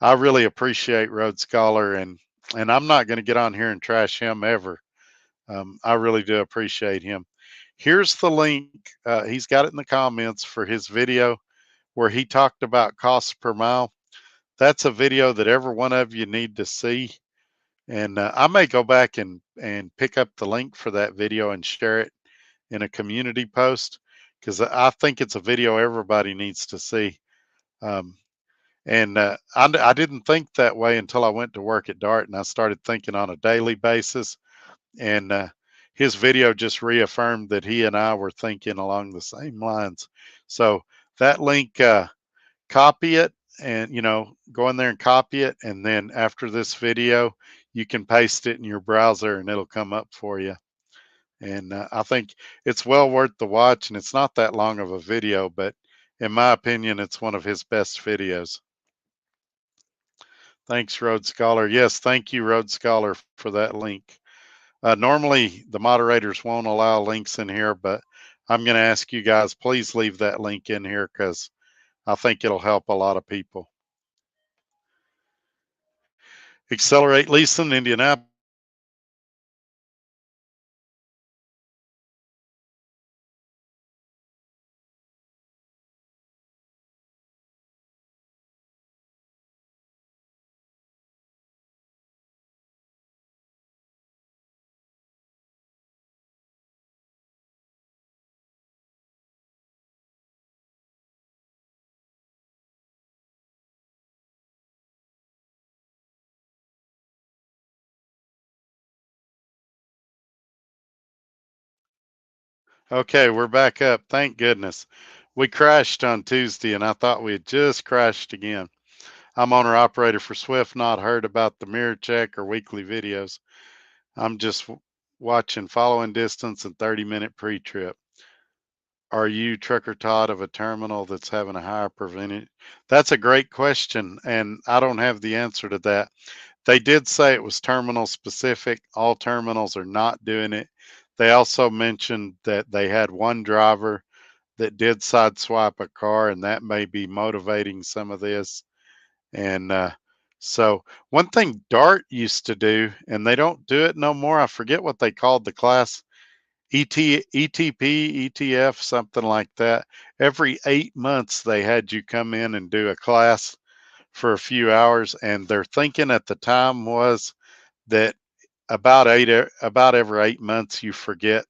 I really appreciate Road Scholar, and I'm not going to get on here and trash him ever. I really do appreciate him. Here's the link. He's got it in the comments for his video where he talked about costs per mile. That's a video that every one of you need to see. And I may go back and pick up the link for that video and share it in a community post because I think it's a video everybody needs to see. Um, and I didn't think that way until I went to work at Dart and I started thinking on a daily basis. And his video just reaffirmed that he and I were thinking along the same lines. So that link, copy it and go in there and copy it, and then after this video you can paste it in your browser and it'll come up for you. And I think it's well worth the watch, and it's not that long of a video, but in my opinion it's one of his best videos. Thanks, Road Scholar. Yes, thank you, Road Scholar, for that link. Normally, the moderators won't allow links in here, but I'm going to ask you guys, please leave that link in here because I think it'll help a lot of people. Accelerate Leasing, Indianapolis. Okay, we're back up. Thank goodness. We crashed on Tuesday and I thought we had just crashed again. I'm owner operator for Swift, not heard about the mirror check or weekly videos. I'm just watching following distance and 30-minute pre-trip. Are you Trucker Todd of a terminal that's having a higher percentage? That's a great question, and I don't have the answer to that. They did say it was terminal specific. All terminals are not doing it. They also mentioned that they had one driver that did sideswipe a car, and that may be motivating some of this. And so, one thing Dart used to do, and they don't do it no more. I forget what they called the class. ETP, ETF, something like that. Every 8 months, they had you come in and do a class for a few hours, and their thinking at the time was that about every 8 months you forget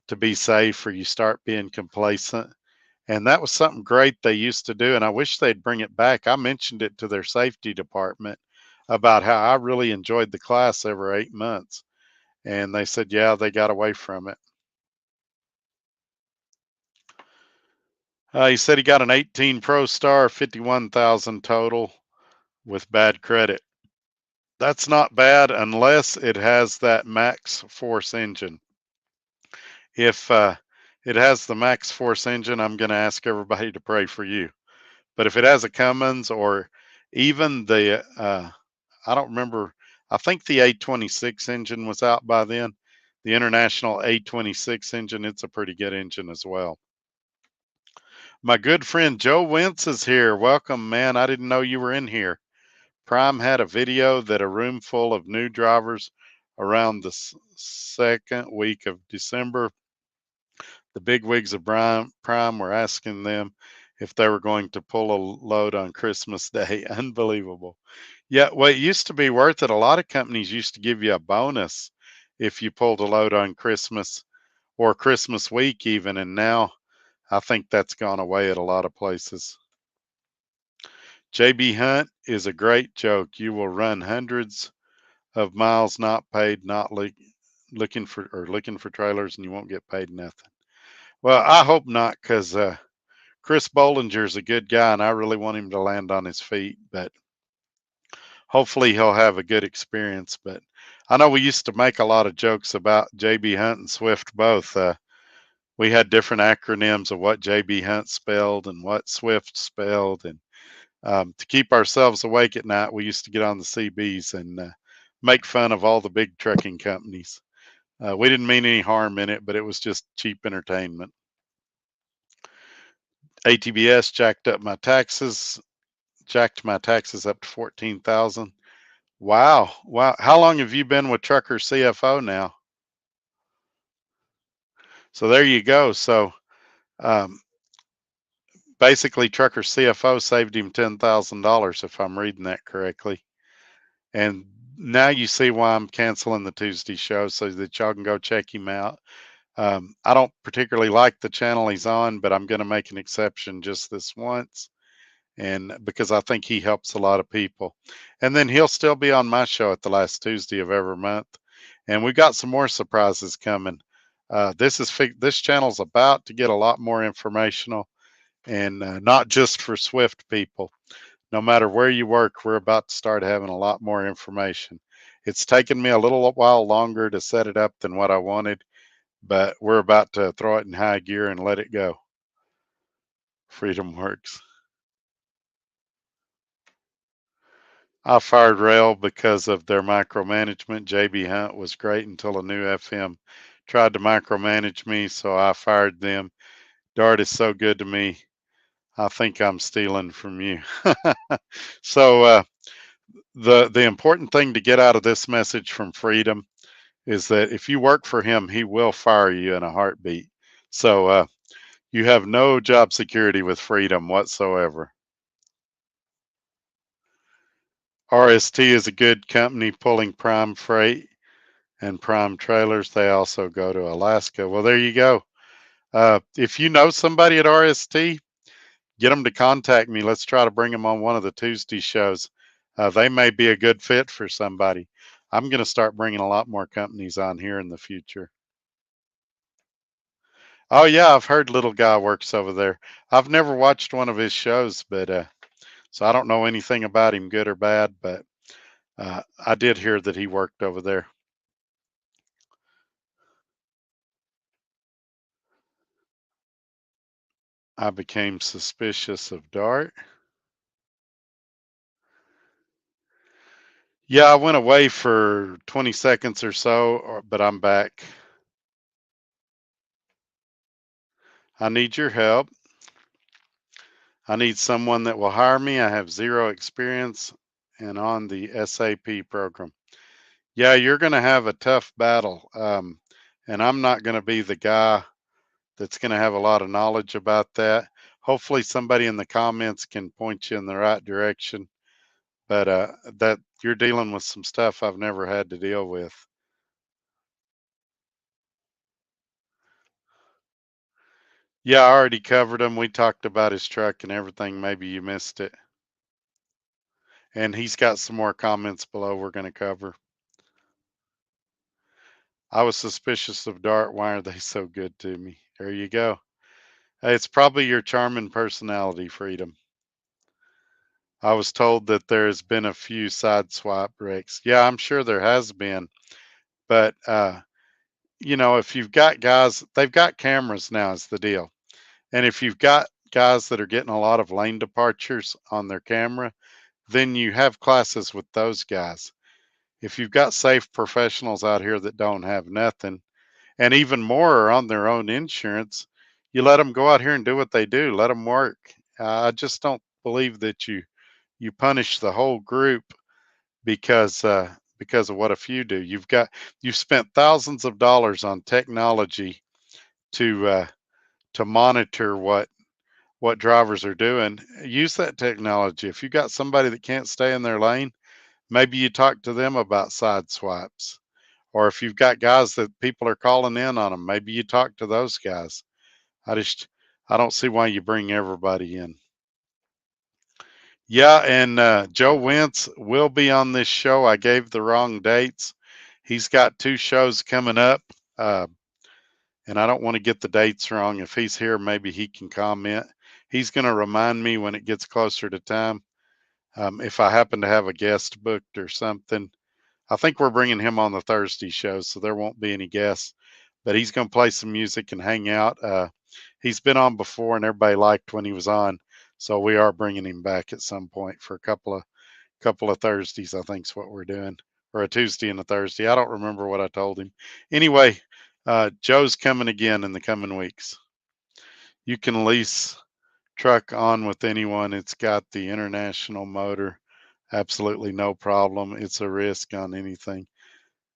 to be safe or you start being complacent. And that was something great they used to do, and I wish they'd bring it back. I mentioned it to their safety department about how I really enjoyed the class every 8 months, and they said, yeah, they got away from it. He said he got an 18 Pro Star, 51,000 total with bad credit. That's not bad unless it has that max force engine. If it has the max force engine, I'm going to ask everybody to pray for you. But if it has a Cummins or even the, I don't remember, I think the A26 engine was out by then. The International A26 engine, it's a pretty good engine as well. My good friend Joe Wentz is here. Welcome, man. I didn't know you were in here. Prime had a video that a room full of new drivers around the second week of December, the bigwigs of Prime were asking them if they were going to pull a load on Christmas Day. Unbelievable. Yeah, well, it used to be worth it. A lot of companies used to give you a bonus if you pulled a load on Christmas or Christmas week, even. And now I think that's gone away at a lot of places. JB Hunt is a great joke. You will run hundreds of miles not paid, not looking for trailers, and you won't get paid nothing. Well, I hope not, because Chris Bollinger's a good guy, and I really want him to land on his feet. But hopefully, he'll have a good experience. But I know we used to make a lot of jokes about JB Hunt and Swift both. We had different acronyms of what JB Hunt spelled and what Swift spelled, and to keep ourselves awake at night, we used to get on the CBs and make fun of all the big trucking companies. We didn't mean any harm in it, but it was just cheap entertainment. ATBS jacked my taxes up to 14,000. Wow, wow! How long have you been with Trucker CFO now? So there you go. So um, basically, Trucker CFO saved him $10,000, if I'm reading that correctly. And now you see why I'm canceling the Tuesday show so that y'all can go check him out. I don't particularly like the channel he's on, but I'm going to make an exception just this once. And because I think he helps a lot of people. And then he'll still be on my show at the last Tuesday of every month. And we've got some more surprises coming. This channel's about to get a lot more informational, and not just for Swift people. No matter where you work, we're about to start having a lot more information. It's taken me a little while longer to set it up than what I wanted, but we're about to throw it in high gear and let it go. Freedom works. I fired Rail because of their micromanagement. JB Hunt was great until a new FM tried to micromanage me, so I fired them. Dart is so good to me. I think I'm stealing from you. So the important thing to get out of this message from Freedom is that if you work for him, he will fire you in a heartbeat. So you have no job security with Freedom whatsoever. RST is a good company pulling prime freight and prime trailers. They also go to Alaska. Well, there you go. If you know somebody at RST, get them to contact me. Let's try to bring them on one of the Tuesday shows. They may be a good fit for somebody. I'm going to start bringing a lot more companies on here in the future. Oh yeah, I've heard Little Guy works over there. I've never watched one of his shows, but so I don't know anything about him, good or bad. But I did hear that he worked over there. I became suspicious of Dart. Yeah, I went away for 20 seconds or so, but I'm back. I need your help. I need someone that will hire me. I have zero experience and on the SAP program. Yeah, you're going to have a tough battle. And I'm not going to be the guy that's going to have a lot of knowledge about that. Hopefully, somebody in the comments can point you in the right direction. But that you're dealing with some stuff I've never had to deal with. Yeah, I already covered him. We talked about his truck and everything. Maybe you missed it. And he's got some more comments below we're going to cover. I was suspicious of Dart. Why are they so good to me? There you go. Hey, it's probably your charming personality, Freedom. I was told that there has been a few sideswipe wrecks. Yeah, I'm sure there has been, but if you've got guys, they've got cameras now is the deal. And if you've got guys that are getting a lot of lane departures on their camera, then you have classes with those guys. If you've got safe professionals out here that don't have nothing, and even more are on their own insurance, you let them go out here and do what they do. Let them work. I just don't believe that you punish the whole group because of what a few do. You've spent thousands of dollars on technology to to monitor what drivers are doing. Use that technology. If you got somebody that can't stay in their lane, maybe you talk to them about side swipes. Or if you've got guys that people are calling in on them, maybe you talk to those guys. I just I don't see why you bring everybody in. Yeah, and Joe Wentz will be on this show. I gave the wrong dates. He's got two shows coming up, uh, and I don't want to get the dates wrong. If he's here, maybe he can comment. He's going to remind me when it gets closer to time. If I happen to have a guest booked or something, I think we're bringing him on the Thursday show, so there won't be any guests. But he's going to play some music and hang out. He's been on before, and everybody liked when he was on, so we are bringing him back at some point for a couple of Thursdays. I think is what we're doing, or a Tuesday and a Thursday. I don't remember what I told him. Anyway, Joe's coming again in the coming weeks. You can lease truck on with anyone. It's got the international motor. Absolutely no problem. It's a risk on anything.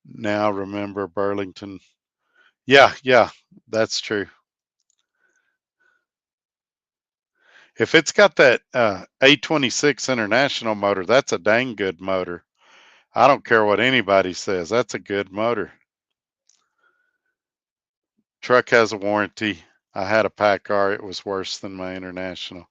Now remember Burlington. Yeah, yeah, that's true. If it's got that A26 international motor, that's a dang good motor. I don't care what anybody says. That's a good motor. Truck has a warranty. I had a Packard. It was worse than my international.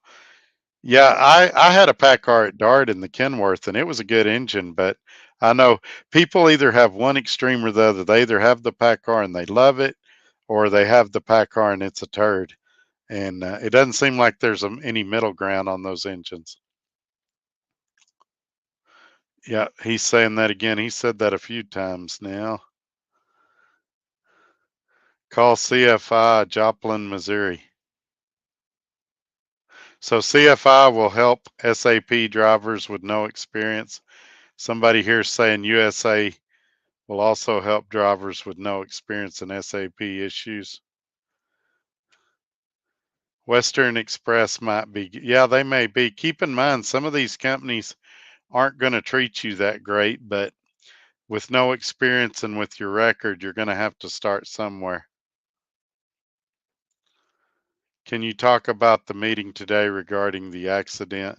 Yeah, I had a Packard at Dart in the Kenworth, and it was a good engine. But I know people either have one extreme or the other. They either have the Packard and they love it, or they have the Packard and it's a turd. And it doesn't seem like there's any middle ground on those engines. Yeah, he's saying that again. He said that a few times now. Call CFI, Joplin, Missouri. So CFI will help SAP drivers with no experience. Somebody here saying USA will also help drivers with no experience in SAP issues. Western Express might be, yeah, they may be. Keep in mind, some of these companies aren't going to treat you that great, but with no experience and with your record, you're going to have to start somewhere. Can you talk about the meeting today regarding the accident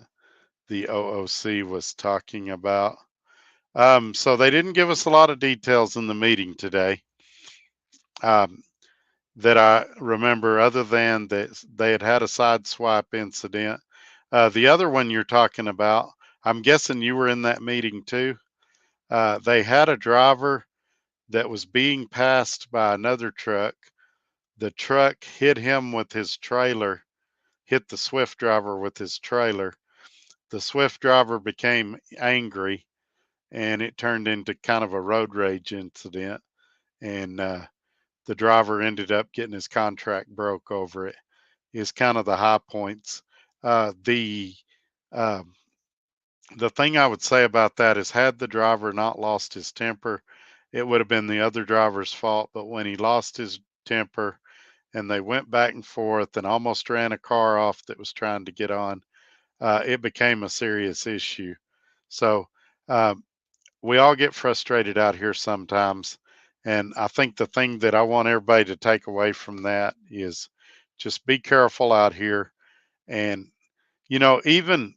the OOC was talking about? So they didn't give us a lot of details in the meeting today um, that I remember, other than that they had a side swipe incident. The other one you're talking about, I'm guessing you were in that meeting too. They had a driver that was being passed by another truck. The truck hit him with his trailer, hit the Swift driver with his trailer. The Swift driver became angry and it turned into kind of a road rage incident. And the driver ended up getting his contract broke over it. Is kind of the high points. The um, the thing I would say about that is, had the driver not lost his temper, it would have been the other driver's fault. But when he lost his temper and they went back and forth and almost ran a car off that was trying to get on, it became a serious issue. So um, we all get frustrated out here sometimes. And I think the thing that I want everybody to take away from that is just be careful out here. And, even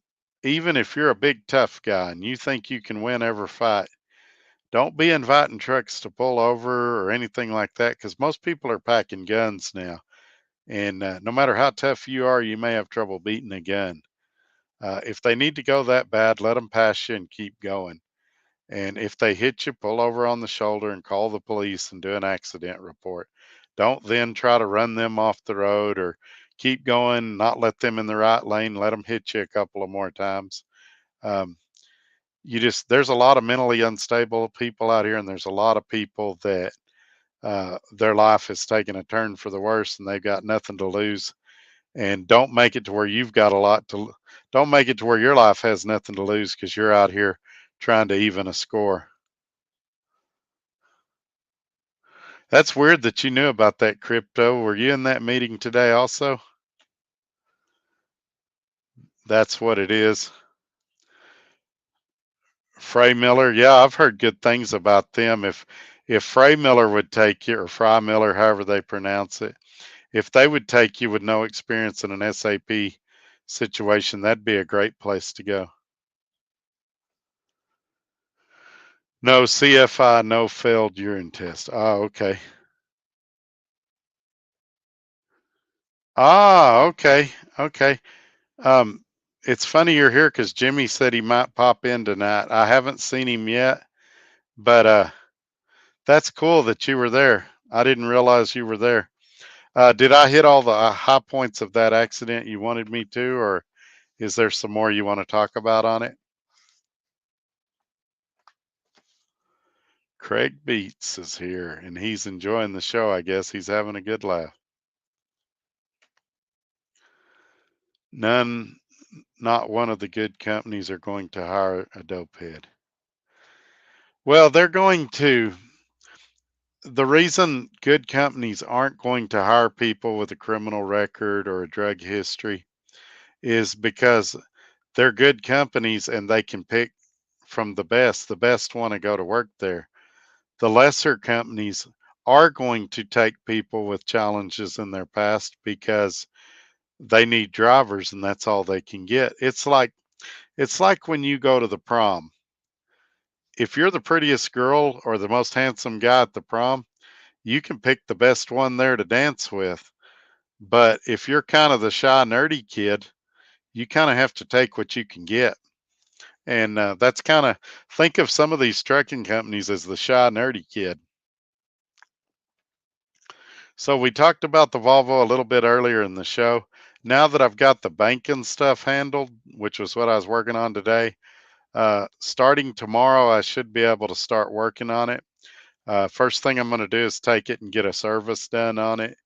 if you're a big tough guy and you think you can win every fight, don't be inviting trucks to pull over or anything like that, because most people are packing guns now. And no matter how tough you are, you may have trouble beating a gun. If they need to go that bad, let them pass you and keep going. And if they hit you, pull over on the shoulder and call the police and do an accident report. Don't then try to run them off the road or keep going, not let them in the right lane, let them hit you a couple of more times. Um, there's a lot of mentally unstable people out here, and there's a lot of people that their life has taken a turn for the worse, and they've got nothing to lose. And don't make it to where you've got a lot to. Don't make it to where your life has nothing to lose because you're out here trying to even a score. That's weird that you knew about that crypto. Were you in that meeting today also? That's what it is. Frey Miller, yeah, I've heard good things about them. If Frey Miller would take you, or Fry Miller, however they pronounce it, if they would take you with no experience in an SAP situation, that'd be a great place to go. No CFI, no failed urine test. Oh, okay. Ah, okay, okay. Um, it's funny you're here because Jimmy said he might pop in tonight. I haven't seen him yet, but that's cool that you were there. I didn't realize you were there. Did I hit all the high points of that accident you wanted me to, or is there some more you want to talk about on it? Craig Beats is here, and he's enjoying the show. I guess he's having a good laugh. None, not one of the good companies are going to hire a dopehead. Well, they're going to. The reason good companies aren't going to hire people with a criminal record or a drug history is because they're good companies and they can pick from the best. The best want to go to work there. The lesser companies are going to take people with challenges in their past because they need drivers and that's all they can get. It's like when you go to the prom. If you're the prettiest girl or the most handsome guy at the prom, you can pick the best one there to dance with. But if you're kind of the shy, nerdy kid, you kind of have to take what you can get. And that's kind of, think of some of these trucking companies as the shy, nerdy kid. So we talked about the Volvo a little bit earlier in the show. Now that I've got the banking stuff handled, which was what I was working on today, starting tomorrow, I should be able to start working on it. First thing I'm going to do is take it and get a service done on it.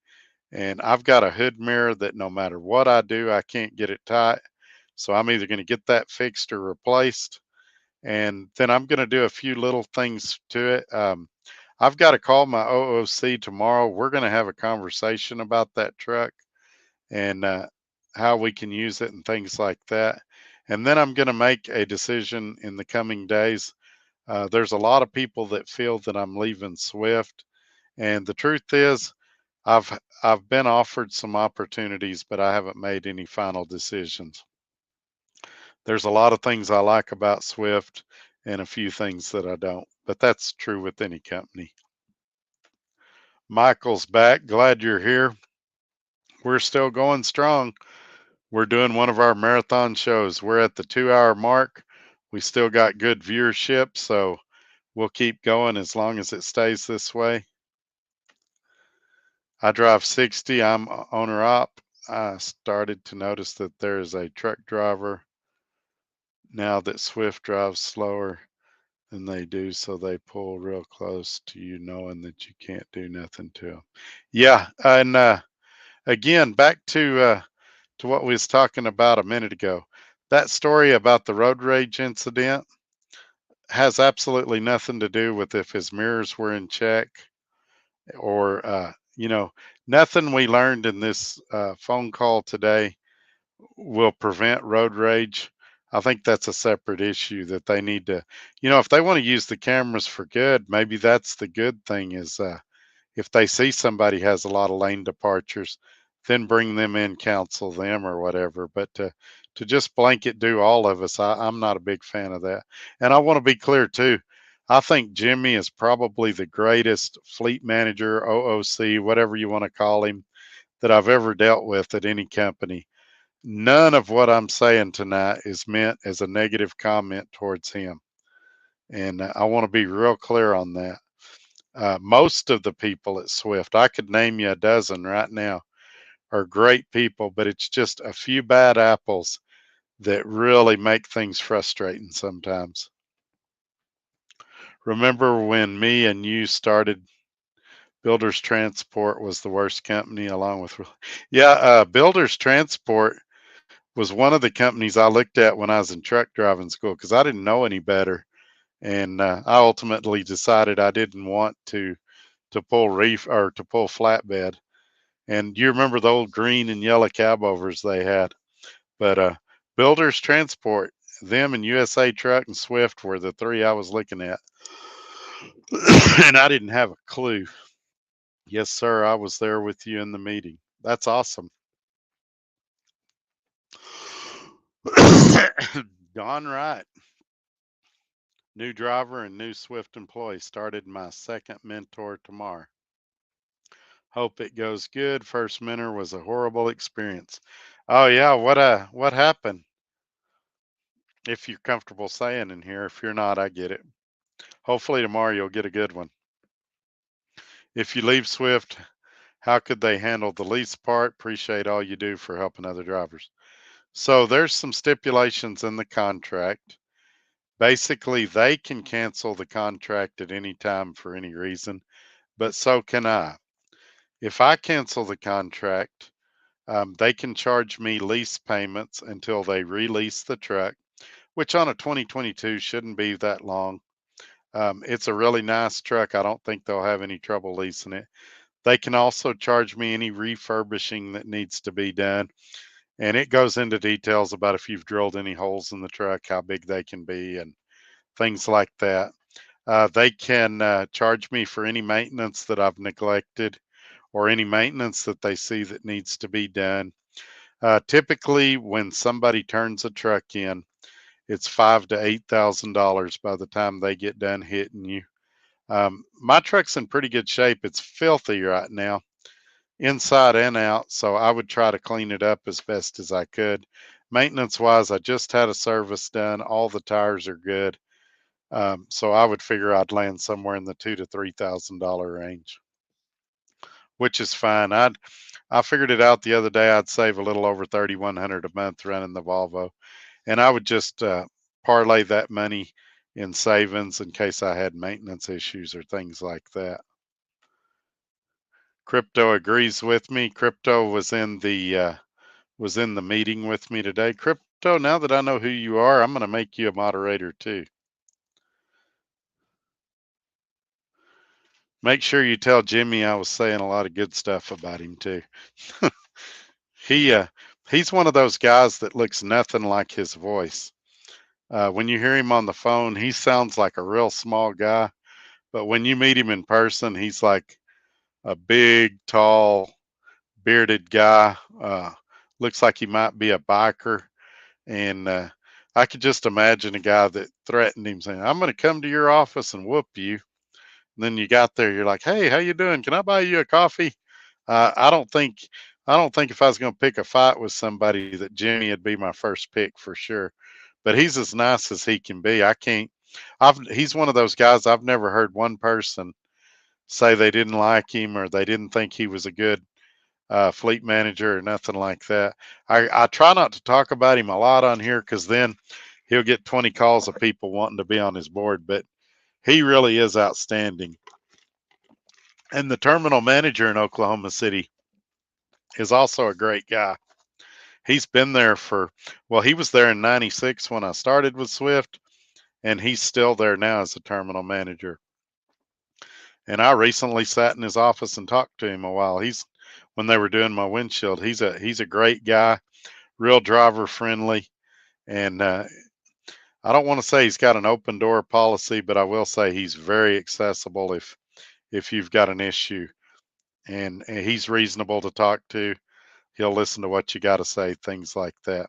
And I've got a hood mirror that no matter what I do, I can't get it tight. So I'm either going to get that fixed or replaced. And then I'm going to do a few little things to it. I've got to call my OOC tomorrow. We're going to have a conversation about that truck and how we can use it and things like that. And then I'm going to make a decision in the coming days. There's a lot of people that feel that I'm leaving Swift. And the truth is, I've I've been offered some opportunities, but I haven't made any final decisions. There's a lot of things I like about Swift and a few things that I don't, but that's true with any company. Michael's back. Glad you're here. We're still going strong. We're doing one of our marathon shows. We're at the 2 hour mark. We still got good viewership, so we'll keep going as long as it stays this way. I drive 60. I'm owner op. I started to notice that there is a truck driver now that Swift drives slower than they do, so they pull real close to you, knowing that you can't do nothing to them. Yeah, and again, back to what we was talking about a minute ago. That story about the road rage incident has absolutely nothing to do with if his mirrors were in check or nothing we learned in this phone call today will prevent road rage. I think that's a separate issue that they need to, if they want to use the cameras for good, maybe that's the good thing is if they see somebody has a lot of lane departures, then bring them in, counsel them or whatever. But to just blanket do all of us, I'm not a big fan of that. And I want to be clear too. I think Jimmy is probably the greatest fleet manager, OOC, whatever you want to call him, that I've ever dealt with at any company. None of what I'm saying tonight is meant as a negative comment towards him. And I want to be real clear on that. Most of the people at Swift, I could name you a dozen right now, are great people, but it's just a few bad apples that really make things frustrating sometimes. Remember when me and you started Builders Transport was the worst company along with, yeah, Builders Transport was one of the companies I looked at when I was in truck driving school because I didn't know any better. And I ultimately decided I didn't want to pull reef or to pull flatbed. And you remember the old green and yellow cab overs they had. But Builders Transport, them and USA Truck and Swift were the three I was looking at. And I didn't have a clue. Yes, sir, I was there with you in the meeting. That's awesome. Gone right. New driver and new Swift employee started my second mentor tomorrow. Hope it goes good. First mentor was a horrible experience. Oh yeah, what happened? If you're comfortable saying in here, if you're not, I get it. Hopefully tomorrow you'll get a good one. If you leave Swift, how could they handle the lease part? Appreciate all you do for helping other drivers. So there's some stipulations in the contract. Basically, they can cancel the contract at any time for any reason, but so can I. If I cancel the contract, they can charge me lease payments until they release the truck, which on a 2022 shouldn't be that long. It's a really nice truck. I don't think they'll have any trouble leasing it. They can also charge me any refurbishing that needs to be done. And it goes into details about if you've drilled any holes in the truck, how big they can be, and things like that. They can charge me for any maintenance that I've neglected or any maintenance that they see that needs to be done. Typically, when somebody turns a truck in, it's $5,000 to $8,000 by the time they get done hitting you. My truck's in pretty good shape. It's filthy right now, inside and out. So I would try to clean it up as best as I could. Maintenance wise, I just had a service done. All the tires are good. So I would figure I'd land somewhere in the $2,000 to $3,000 range, which is fine. I figured it out the other day. I'd save a little over 3,100 a month running the Volvo, and I would just parlay that money in savings in case I had maintenance issues or things like that. Crypto agrees with me. Crypto was in the meeting with me today. Crypto, now that I know who you are, I'm going to make you a moderator too. Make sure you tell Jimmy I was saying a lot of good stuff about him too. he he's one of those guys that looks nothing like his voice. When you hear him on the phone, he sounds like a real small guy, but when you meet him in person, he's like a big, tall, bearded guy. Looks like he might be a biker, and I could just imagine a guy that threatened him saying, "I'm going to come to your office and whoop you." And then you got there, you're like, "Hey, how you doing? Can I buy you a coffee?" Uh, I don't think I don't think if I was going to pick a fight with somebody that Jimmy would be my first pick for sure. But he's as nice as he can be. I can't. He's one of those guys I've never heard one person say they didn't like him or they didn't think he was a good fleet manager or nothing like that. I try not to talk about him a lot on here because then he'll get 20 calls of people wanting to be on his board. But he really is outstanding. And the terminal manager in Oklahoma City is also a great guy. He's been there well, he was there in 96 when I started with Swift, and he's still there now as a terminal manager. And I recently sat in his office and talked to him a while. When they were doing my windshield, he's a great guy, real driver friendly. And I don't want to say he's got an open door policy, but I will say he's very accessible if you've got an issue. And he's reasonable to talk to. He'll listen to what you got to say, things like that.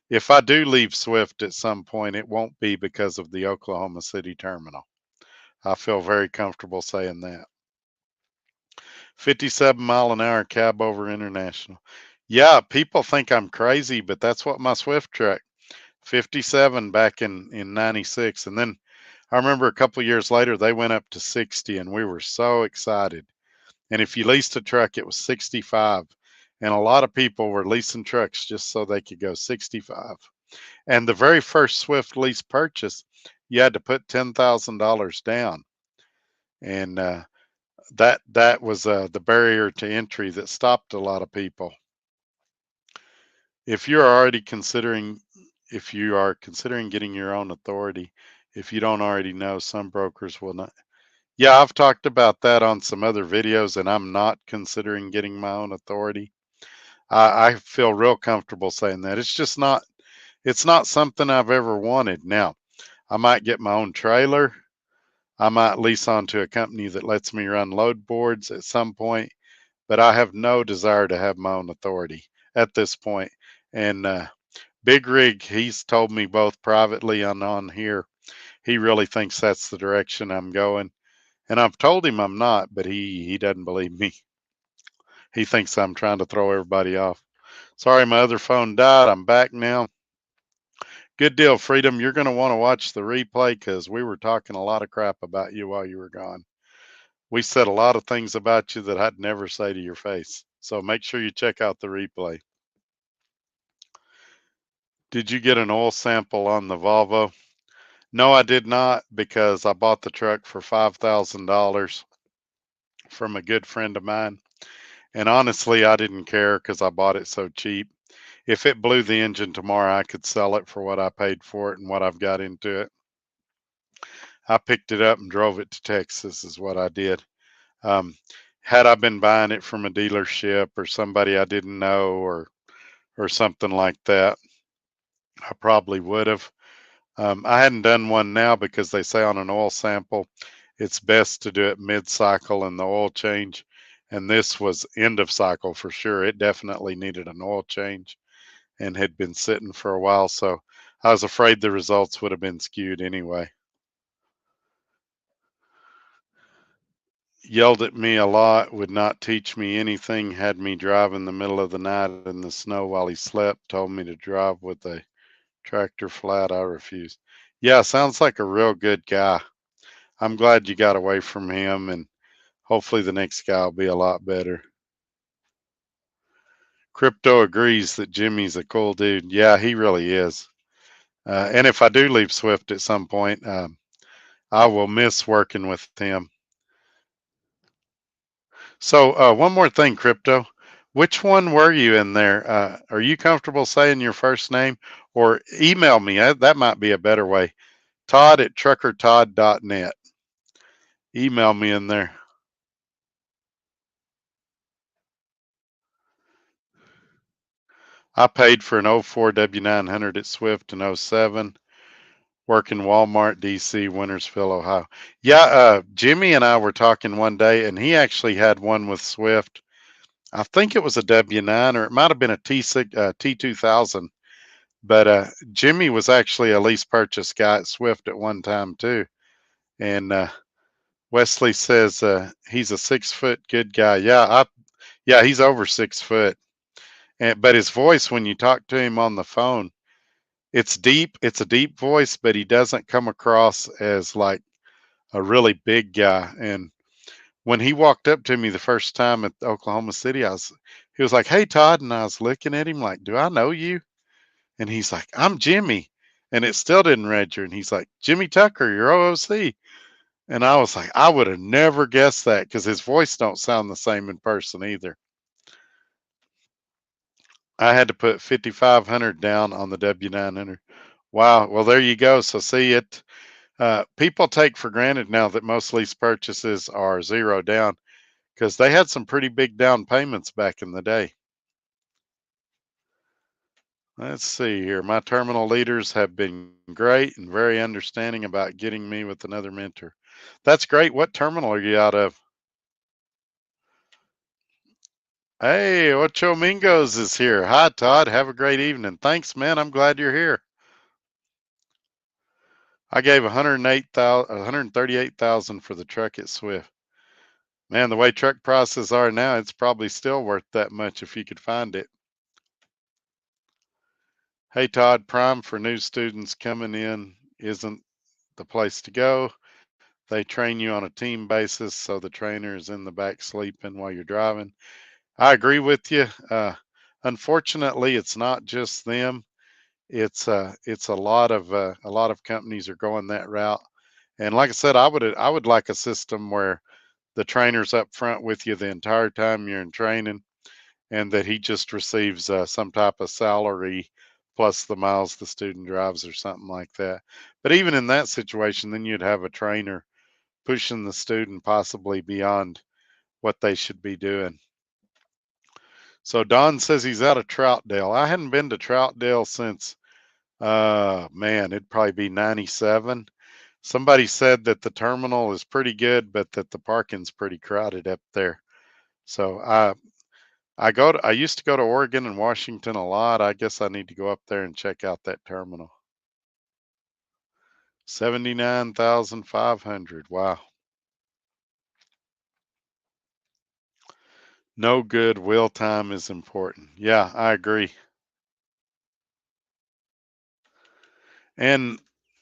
If I do leave Swift at some point, it won't be because of the Oklahoma City terminal. I feel very comfortable saying that. 57-mile-an-hour cab over international. Yeah, people think I'm crazy, but that's what my Swift truck, 57 back in 96. And then I remember a couple years later, they went up to 60 and we were so excited. And if you leased a truck, it was 65. And a lot of people were leasing trucks just so they could go 65. And the very first Swift lease purchase, you had to put $10,000 down, and that was the barrier to entry that stopped a lot of people. If you're already considering, if you are considering getting your own authority, if you don't already know, some brokers will not. Yeah, I've talked about that on some other videos, and I'm not considering getting my own authority. I feel real comfortable saying that. It's just not, it's not something I've ever wanted. Now, I might get my own trailer. I might lease onto a company that lets me run load boards at some point, but I have no desire to have my own authority at this point. And Big Rig, he's told me both privately and on here, he really thinks that's the direction I'm going. And I've told him I'm not, but he doesn't believe me. He thinks I'm trying to throw everybody off. Sorry, my other phone died. I'm back now. Good deal, Freedom. You're going to want to watch the replay because we were talking a lot of crap about you while you were gone. We said a lot of things about you that I'd never say to your face. So make sure you check out the replay. Did you get an oil sample on the Volvo? No, I did not, because I bought the truck for $5,000 from a good friend of mine. And honestly, I didn't care because I bought it so cheap. If it blew the engine tomorrow, I could sell it for what I paid for it and what I've got into it. I picked it up and drove it to Texas, is what I did. Um, had I been buying it from a dealership or somebody I didn't know, or something like that, I probably would have. I hadn't done one now because they say on an oil sample, it's best to do it mid-cycle in the oil change. And this was end of cycle for sure. It definitely needed an oil change and had been sitting for a while. So I was afraid the results would have been skewed anyway. Yelled at me a lot, would not teach me anything, had me drive in the middle of the night in the snow while he slept, told me to drive with a tractor flat. I refused. Yeah, sounds like a real good guy. I'm glad you got away from him, and hopefully the next guy will be a lot better. Crypto agrees that Jimmy's a cool dude. Yeah, he really is. And if I do leave Swift at some point, I will miss working with him. So, one more thing, Crypto. Which one were you in there? Are you comfortable saying your first name, or email me? That might be a better way. Todd at truckertodd.net. Email me in there. I paid for an '04 W900 at Swift in '07. Working Walmart, DC, Wintersville, Ohio. Yeah, Jimmy and I were talking one day, and he actually had one with Swift. I think it was a W9, or it might have been a T6, T2000. But Jimmy was actually a lease purchase guy at Swift at one time too. And Wesley says he's a 6 foot good guy. Yeah, he's over 6 foot. But his voice, when you talk to him on the phone, it's deep. It's a deep voice, but he doesn't come across as like a really big guy. And when he walked up to me the first time at Oklahoma City, he was like, "Hey, Todd," and I was looking at him like, "Do I know you?" And he's like, "I'm Jimmy," and it still didn't register. And he's like, "Jimmy Tucker, you're OOC," and I was like, I would have never guessed that because his voice don't sound the same in person either. I had to put 5,500 down on the W900. Wow. Well, there you go. So see it. People take for granted now that most lease purchases are zero down because they had some pretty big down payments back in the day. Let's see here. My terminal leaders have been great and very understanding about getting me with another mentor. That's great. What terminal are you out of? Hey, Ocho Mingos is here. Hi, Todd. Have a great evening. Thanks, man. I'm glad you're here. I gave 138,000 for the truck at Swift. Man, the way truck prices are now, it's probably still worth that much if you could find it. Hey, Todd, Prime for new students coming in isn't the place to go. They train you on a team basis, so the trainer is in the back sleeping while you're driving. I agree with you. Unfortunately, it's not just them. It's a lot of companies are going that route. And like I said, I would like a system where the trainer's up front with you the entire time you're in training, and that he just receives some type of salary plus the miles the student drives or something like that. But even in that situation, then you'd have a trainer pushing the student possibly beyond what they should be doing. So Don says he's out of Troutdale. I hadn't been to Troutdale since, man, it'd probably be 97. Somebody said that the terminal is pretty good, but that the parking's pretty crowded up there. So I used to go to Oregon and Washington a lot. I guess I need to go up there and check out that terminal. 79,500. Wow. No good. Wheel time is important. Yeah, I agree. And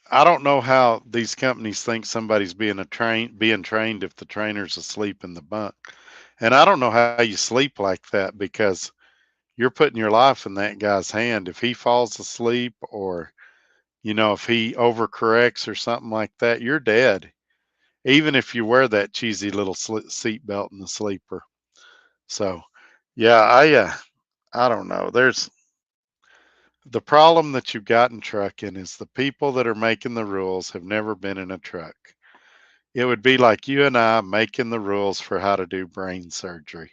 I don't know how these companies think somebody's being trained if the trainer's asleep in the bunk. And I don't know how you sleep like that, because you're putting your life in that guy's hand. If he falls asleep, or if he overcorrects or something like that, you're dead. Even if you wear that cheesy little seat belt in the sleeper. So, yeah, I don't know. There's the problem that you've got in trucking is the people that are making the rules have never been in a truck. It would be like you and I making the rules for how to do brain surgery.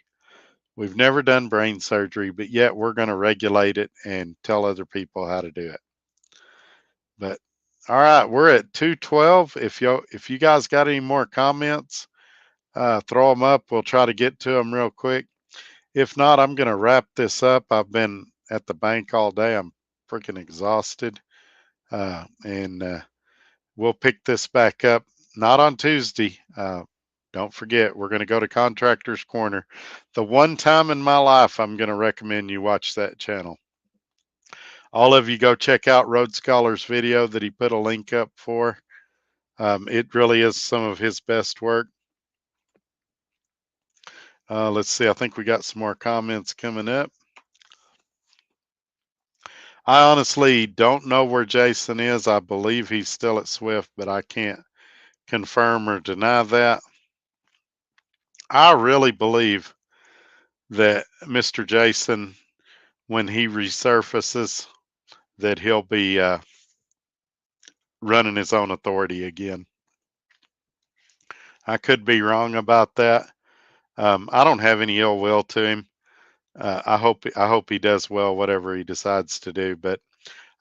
We've never done brain surgery, but yet we're going to regulate it and tell other people how to do it. But all right, we're at 2:12. If you guys got any more comments, throw them up. We'll try to get to them real quick. If not, I'm going to wrap this up. I've been at the bank all day. I'm freaking exhausted. And we'll pick this back up, not on Tuesday. Don't forget, we're going to go to Contractors Corner. The one time in my life I'm going to recommend you watch that channel. All of you go check out Road Scholar's video that he put a link up for. It really is some of his best work. Let's see. I think we got some more comments coming up. I honestly don't know where Jason is. I believe he's still at Swift, but I can't confirm or deny that. I really believe that Mr. Jason, when he resurfaces, that he'll be running his own authority again. I could be wrong about that. I don't have any ill will to him. I hope he does well, whatever he decides to do. But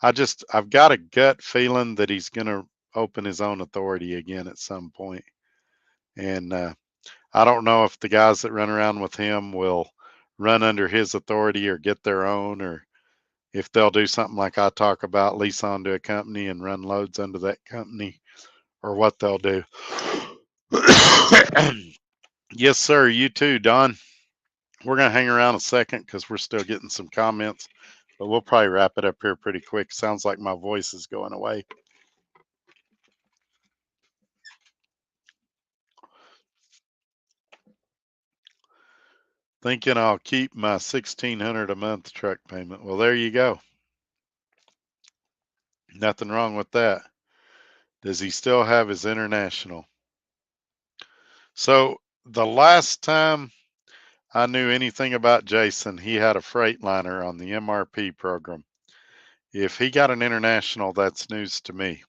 I've got a gut feeling that he's going to open his own authority again at some point. And I don't know if the guys that run around with him will run under his authority or get their own, or if they'll do something like I talk about, lease onto a company and run loads under that company, or what they'll do. Yes, sir. You too, Don. We're going to hang around a second because we're still getting some comments, but we'll probably wrap it up here pretty quick. Sounds like my voice is going away. Thinking I'll keep my $1,600 a month truck payment. Well, there you go. Nothing wrong with that. Does he still have his international? So the last time I knew anything about Jason, he had a Freightliner on the MRP program. If he got an international, that's news to me.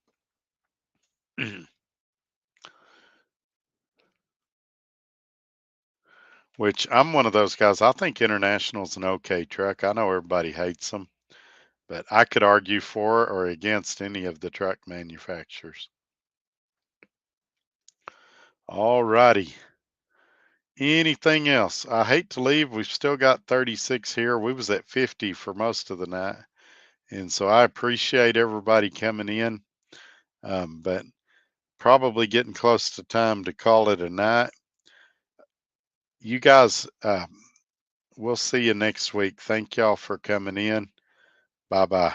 Which I'm one of those guys. I think International's an okay truck. I know everybody hates them, but I could argue for or against any of the truck manufacturers. All righty. Anything else? I hate to leave. We've still got 36 here. We was at 50 for most of the night. And so I appreciate everybody coming in, but probably getting close to time to call it a night. You guys, we'll see you next week. Thank y'all for coming in. Bye bye.